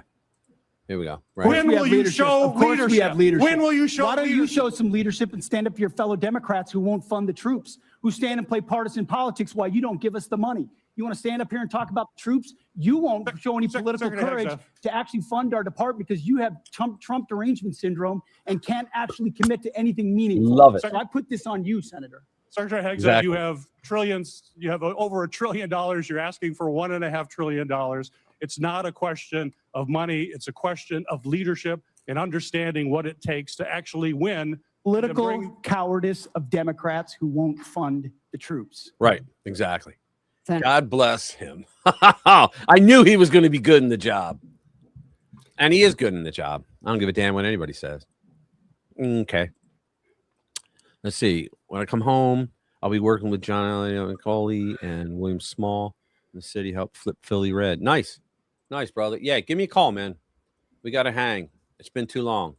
Here we go. Right.
When will you show leadership?
We have leadership.
When will you show
Why don't you
leadership?
show some leadership and stand up to your fellow Democrats who won't fund the troops, who stand and play partisan politics while you don't give us the money? You want to stand up here and talk about the troops? You won't show any political courage to actually fund our department because you have Trump derangement syndrome and can't actually commit to anything meaningful.
Love it.
So I put this on you, Senator.
Secretary Hegseth,
Exactly.
you have trillions. You have over $1 trillion. You're asking for $1.5 trillion. It's not a question of money. It's a question of leadership and understanding what it takes to actually win.
Political cowardice of Democrats who won't fund the troops.
Right. Exactly. God bless him. I knew he was going to be good in the job. And he is good in the job. I don't give a damn what anybody says. Okay. Let's see. When I come home, I'll be working with John Elliott McCauley and William Small in the city, help flip Philly red. Nice. Nice, brother. Yeah, give me a call, man. We got to hang. It's been too long.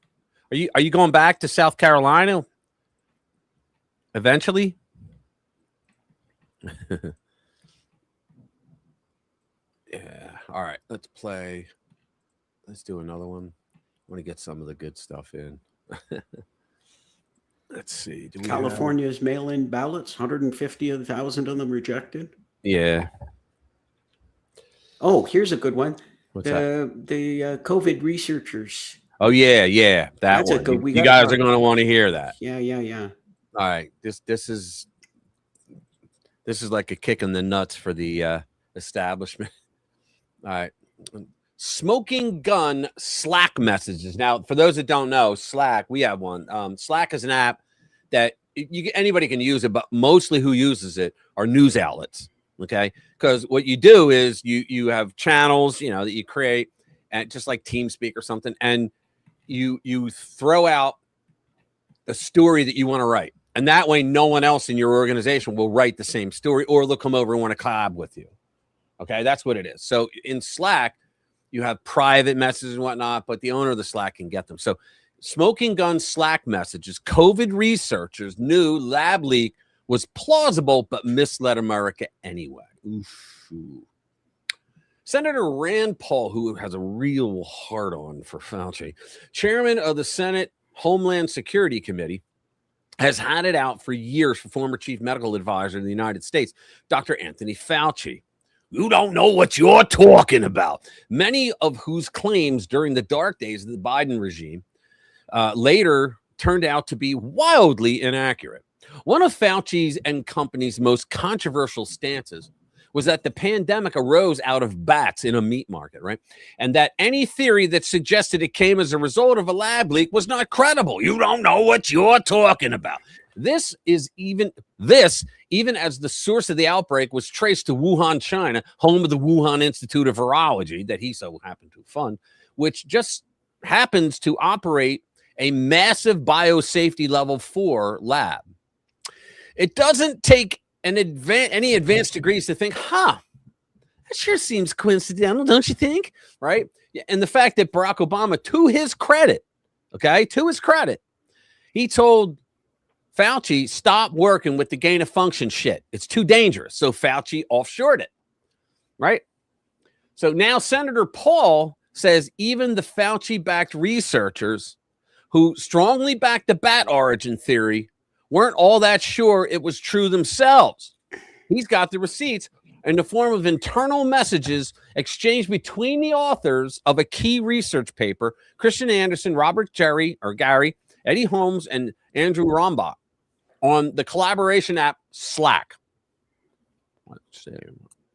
Are you going back to South Carolina eventually? Yeah. All right. Let's play. Let's do another one. I want to get some of the good stuff in. Let's see.
California's mail-in ballots, 150,000 of them rejected.
Yeah.
Oh, here's a good one.
What's that?
The COVID researchers.
Oh yeah.
That's a
one.
good.
You guys are going to want to hear that.
Yeah.
All right. This is like a kick in the nuts for the establishment. All right. Smoking gun Slack messages. Now, for those that don't know, Slack, we have one. Slack is an app that anybody can use it, but mostly who uses it are news outlets. Okay, because what you do is you have channels, that you create, and just like TeamSpeak or something, and you throw out the story that you want to write, and that way no one else in your organization will write the same story, or they'll come over and want to collab with you. Okay, that's what it is. So in Slack, you have private messages and whatnot, but the owner of the Slack can get them. So smoking gun Slack messages, COVID researchers knew lab leak was plausible, but misled America anyway. Oof. Senator Rand Paul, who has a real hard-on for Fauci, chairman of the Senate Homeland Security Committee has had it out for years for former chief medical advisor in the United States, Dr. Anthony Fauci. You don't know what you're talking about. Many of whose claims during the dark days of the Biden regime later turned out to be wildly inaccurate. One of Fauci's and company's most controversial stances was that the pandemic arose out of bats in a meat market, right? And that any theory that suggested it came as a result of a lab leak was not credible. You don't know what you're talking about. This even as the source of the outbreak was traced to Wuhan, China, home of the Wuhan Institute of Virology that he so happened to fund, which just happens to operate a massive biosafety level 4 lab. It doesn't take any advanced degrees to think, that sure seems coincidental, don't you think? Right? And the fact that Barack Obama, to his credit, he told Fauci, stop working with the gain of function shit. It's too dangerous. So Fauci offshored it, right? So now Senator Paul says even the Fauci-backed researchers who strongly backed the bat origin theory weren't all that sure it was true themselves. He's got the receipts in the form of internal messages exchanged between the authors of a key research paper, Christian Anderson, Robert Gary, Eddie Holmes, and Andrew Rombach, on the collaboration app Slack. Let's see.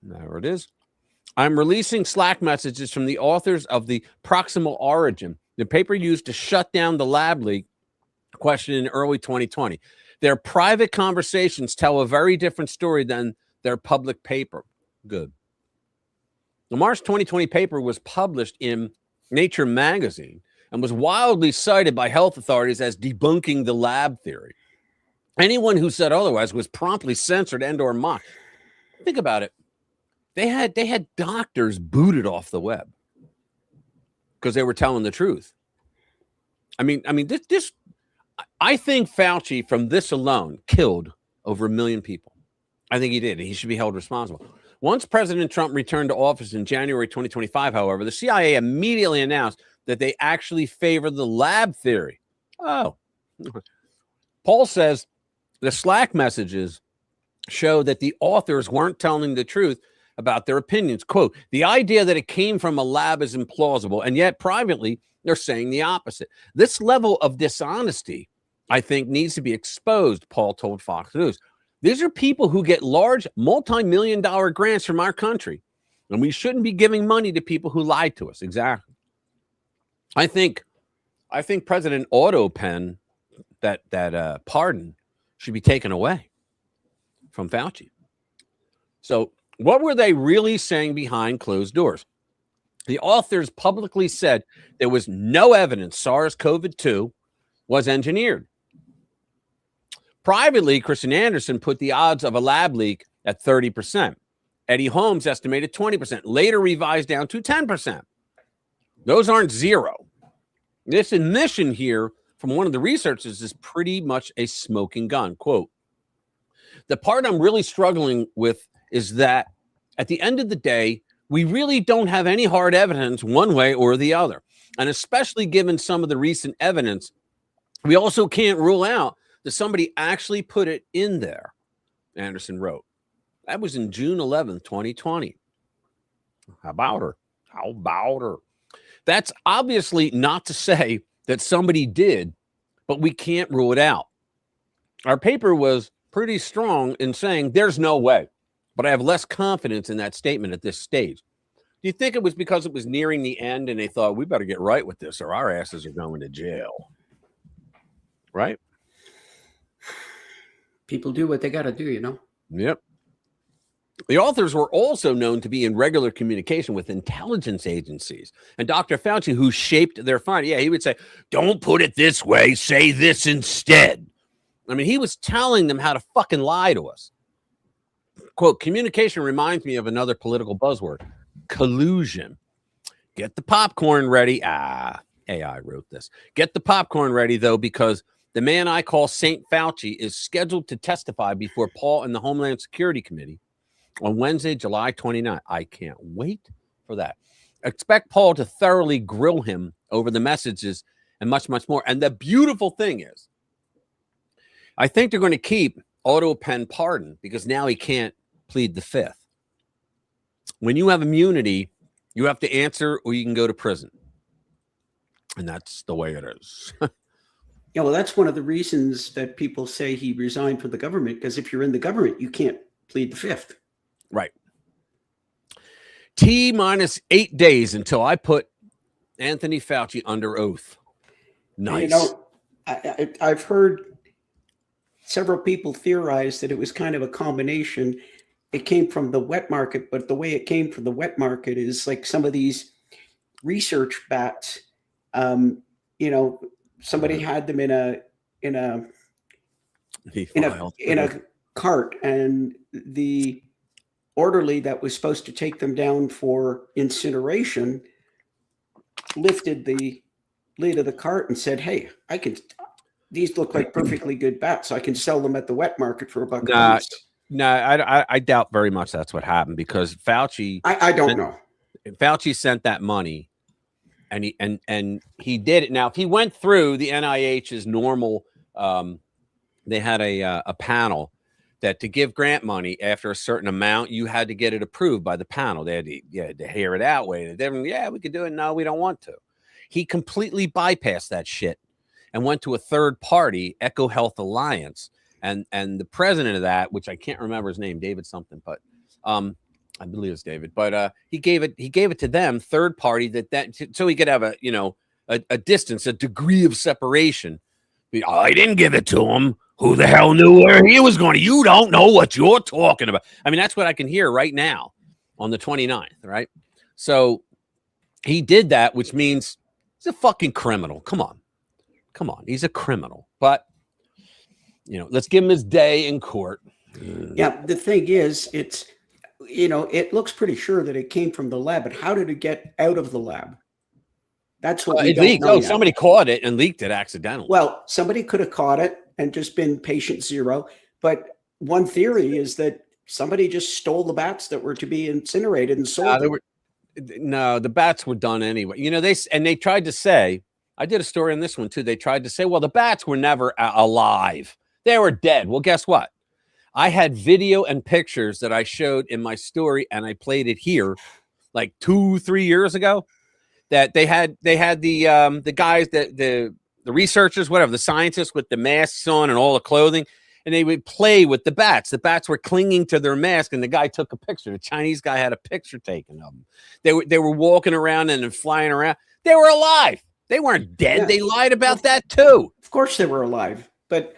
There it is. I'm releasing Slack messages from the authors of the Proximal Origin, the paper used to shut down the lab leak question in early 2020. Their private conversations tell a very different story than their public paper. Good. The March 2020 paper was published in Nature magazine and was wildly cited by health authorities as debunking the lab theory. Anyone who said otherwise was promptly censored and or mocked. Think about it. They had doctors booted off the web because they were telling the truth. I mean, this I think Fauci, from this alone, killed over 1 million people. I think he did. He should be held responsible. Once President Trump returned to office in January 2025, however, the CIA immediately announced that they actually favored the lab theory. Oh. Paul says the Slack messages show that the authors weren't telling the truth about their opinions. Quote, the idea that it came from a lab is implausible, and yet privately they're saying the opposite. This level of dishonesty, I think, needs to be exposed, Paul told Fox News. These are people who get large multi-million-dollar grants from our country, and we shouldn't be giving money to people who lied to us. Exactly. I think President Autopen, that pardon, should be taken away from Fauci. So what were they really saying behind closed doors? The authors publicly said there was no evidence SARS-CoV-2 was engineered. Privately, Christian Anderson put the odds of a lab leak at 30%. Eddie Holmes estimated 20%, later revised down to 10%. Those aren't zero. This admission here from one of the researchers is pretty much a smoking gun. Quote, the part I'm really struggling with is that at the end of the day, we really don't have any hard evidence one way or the other. And especially given some of the recent evidence, we also can't rule out that somebody actually put it in there, Anderson wrote. That was in June 11th, 2020. How about her? That's obviously not to say that somebody did, but we can't rule it out. Our paper was pretty strong in saying there's no way, but I have less confidence in that statement at this stage. Do you think it was because it was nearing the end and they thought we better get right with this or our asses are going to jail? Right?
People do what they got to do, you know?
Yep. The authors were also known to be in regular communication with intelligence agencies. And Dr. Fauci, who shaped their finding, he would say, don't put it this way, say this instead. I mean, he was telling them how to fucking lie to us. Quote, communication reminds me of another political buzzword, collusion. Get the popcorn ready. AI wrote this. Get the popcorn ready, though, because the man I call Saint Fauci is scheduled to testify before Paul and the Homeland Security Committee on Wednesday, July 29th. I can't wait for that. Expect Paul to thoroughly grill him over the messages and much, much more. And the beautiful thing is, I think they're going to keep auto pen pardon because now he can't plead the fifth. When you have immunity, you have to answer or you can go to prison. And that's the way it is.
Yeah, well, that's one of the reasons that people say he resigned from the government, because if you're in the government, you can't plead the fifth.
Right. T-8 days until I put Anthony Fauci under oath. Nice.
You know, I've heard several people theorize that it was kind of a combination. It came from the wet market, but the way it came from the wet market is like some of these research bats, you know, somebody had them in a cart, and the orderly that was supposed to take them down for incineration lifted the lid of the cart and said, "Hey, these look like perfectly good bats. I can sell them at the wet market for $1 a piece."
No, I doubt very much that's what happened, because Fauci.
I don't know.
Fauci sent that money. And he did it. Now, if he went through the NIH's normal, they had a panel that to give grant money after a certain amount, you had to get it approved by the panel. They had to hear it out. We could do it. No, we don't want to. He completely bypassed that shit and went to a third party, Echo Health Alliance, and the president of that, which I can't remember his name, David something, but I believe it's David, but he gave it to them, third party, so he could have a distance, a degree of separation. I didn't give it to him. Who the hell knew where he was going? You don't know what you're talking about. I mean, that's what I can hear right now on the 29th, right? So he did that, which means he's a fucking criminal. Come on. He's a criminal, but let's give him his day in court.
Yeah. The thing is, it looks pretty sure that it came from the lab, but how did it get out of the lab? That's what we
it
don't
leaked.
know
Oh,
yet.
somebody caught it and leaked it accidentally.
Well, somebody could have caught it and just been patient zero. But one theory is that somebody just stole the bats that were to be incinerated and sold them.
The bats were done anyway. They tried to say, I did a story on this one too. They tried to say, well, the bats were never alive. They were dead. Well, guess what? I had video and pictures that I showed in my story, and I played it here like 2-3 years ago. That they had the guys, the researchers, whatever, the scientists with the masks on and all the clothing, and they would play with the bats. The bats were clinging to their mask, and the guy took a picture. The Chinese guy had a picture taken of them. They were walking around and flying around. They were alive. They weren't dead. Yeah. They lied about that too.
Of course they were alive, but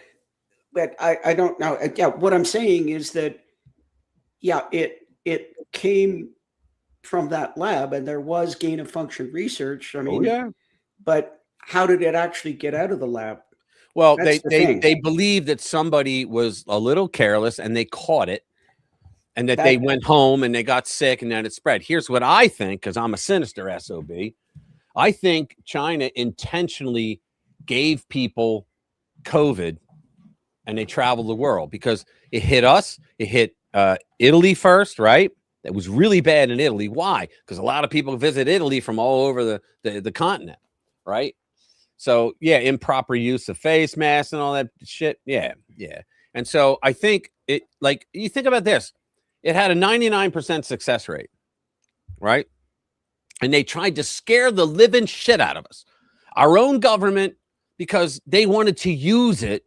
I don't know. Yeah, what I'm saying is that, yeah, it came from that lab, and there was gain of function research. I mean, but how did it actually get out of the lab?
Well, they believe that somebody was a little careless and they caught it, and that they went home and they got sick and then it spread. Here's what I think, because I'm a sinister SOB. I think China intentionally gave people COVID and they traveled the world, because it hit us. It hit Italy first, right? That was really bad in Italy. Why? Because a lot of people visit Italy from all over the continent, right? So, yeah, improper use of face masks and all that shit. Yeah. And so I think it, like, you think about this. It had a 99% success rate, right? And they tried to scare the living shit out of us. Our own government, because they wanted to use it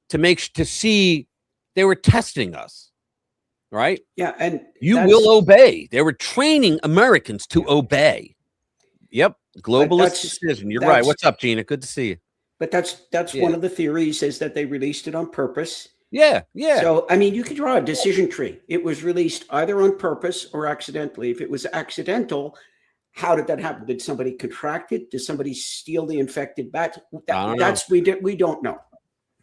to see they were testing us. Right?
Yeah, and
you will obey. They were training Americans to obey. Yep, globalist decision. You're right. What's up, Gina? Good to see you.
But that's one of the theories, is that they released it on purpose.
Yeah.
So I mean, you could draw a decision tree. It was released either on purpose or accidentally. If it was accidental, how did that happen? Did somebody contract it? Did somebody steal the infected bat? We don't know.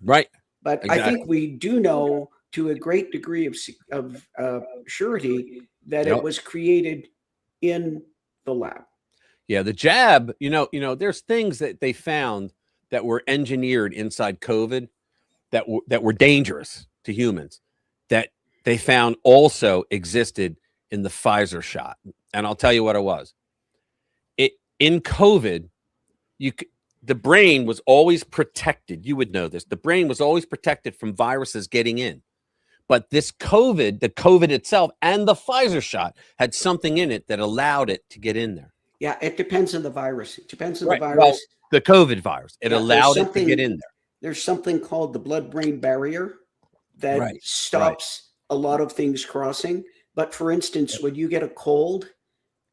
Right.
But exactly. I think we do know, to a great degree of surety, that it was created in the lab.
Yeah, the jab, there's things that they found that were engineered inside COVID that were dangerous to humans, that they found also existed in the Pfizer shot. And I'll tell you what it was. In COVID, the brain was always protected. You would know this. The brain was always protected from viruses getting in. But this COVID, the COVID itself and the Pfizer shot had something in it that allowed it to get in there.
Yeah, it depends on the virus. It depends on
Right.
the virus.
Well, the COVID virus, it
Yeah,
allowed it to get in there.
There's something called the blood-brain barrier that
Right,
stops a lot of things crossing. But for instance, when you get a cold,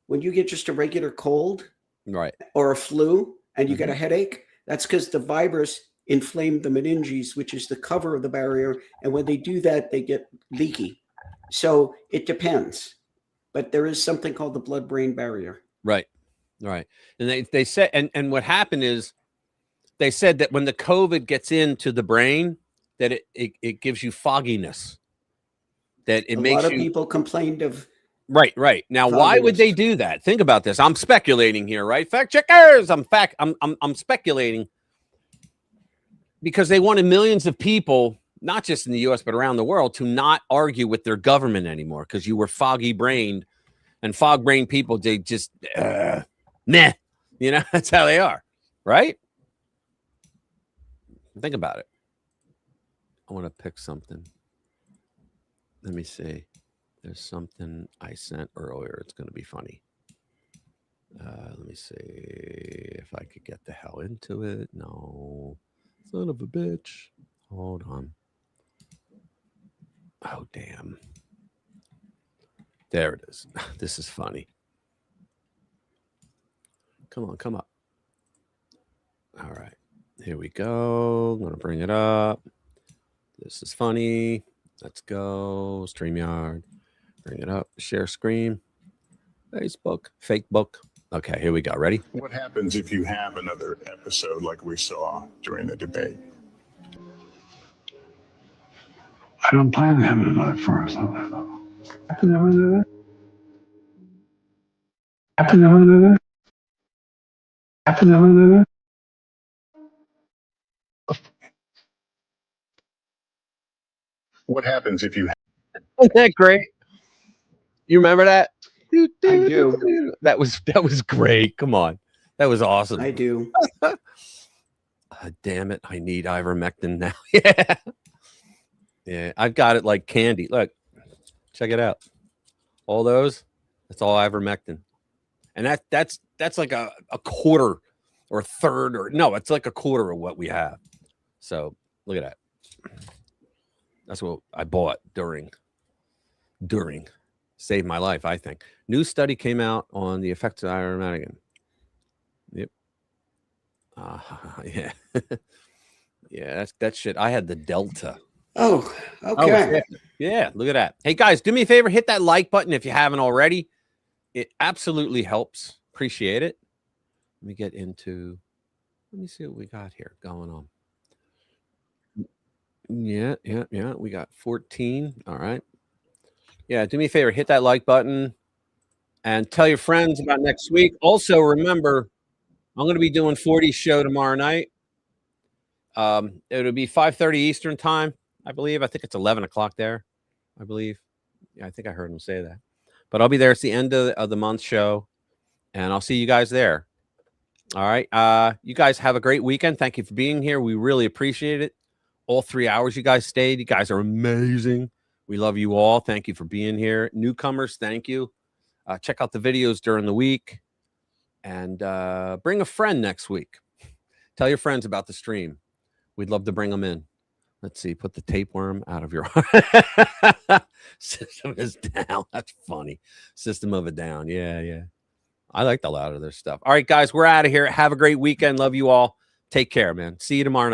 when you get just a regular cold,
right,
or a flu, and you get a headache, that's because the virus inflamed the meninges, which is the cover of the barrier. And when they do that, they get leaky. So it depends. But there is something called the blood-brain barrier.
Right. Right. And they said, and what happened is they said that when the COVID gets into the brain, that it gives you fogginess. That it makes
a lot of people complained of.
Right. Now, why would they do that? Think about this. I'm speculating here, right? Fact checkers. I'm speculating because they wanted millions of people, not just in the US, but around the world, to not argue with their government anymore because you were foggy brained, and fog brained people, they just, meh, you know, that's how they are. Right. Think about it. I want to pick something. Let me see. There's something I sent earlier. It's going to be funny. Let me see if I could get the hell into it. No. Son of a bitch. Hold on. Oh, damn. There it is. This is funny. Come on, come up. All right. Here we go. I'm going to bring it up. This is funny. Let's go. StreamYard. Bring it up. Share screen. Facebook. Fake book. Okay, here we go. Ready?
What happens if you have another episode like we saw during the debate?
I don't plan on having another first. Happen to have another? Happen to have another? Happen to have another?
What happens if you
Isn't that great? You remember that?
I do.
That was great. Come on. That was awesome.
I do.
Damn it. I need ivermectin now. Yeah. Yeah. I've got it like candy. Look, check it out. All those, that's all ivermectin. And that's like a quarter or a third, or no, it's like a quarter of what we have. So look at that. That's what I bought during saved my life, I think. New study came out on the effects of ivermectin. Yep. Yeah. Yeah, that's shit. I had the Delta.
Oh, okay.
Yeah, look at that. Hey, guys, do me a favor. Hit that like button if you haven't already. It absolutely helps. Appreciate it. Let me get into, let me see what we got here going on. Yeah. We got 14. All right. Yeah, do me a favor. Hit that like button and tell your friends about next week. Also, remember, I'm going to be doing 40 show tomorrow night. It'll be 5:30 Eastern time, I believe. I think it's 11 o'clock there, I believe. Yeah, I think I heard him say that. But I'll be there. It's the end of the month show, and I'll see you guys there. All right. You guys have a great weekend. Thank you for being here. We really appreciate it. All 3 hours you guys stayed. You guys are amazing. We love you all. Thank you for being here. Newcomers, thank you. Check out the videos during the week, and bring a friend next week. Tell your friends about the stream. We'd love to bring them in. Let's see. Put the tapeworm out of your System is down. That's funny. System of a Down. Yeah. I like a lot of their stuff. All right, guys, we're out of here. Have a great weekend. Love you all. Take care, man. See you tomorrow night.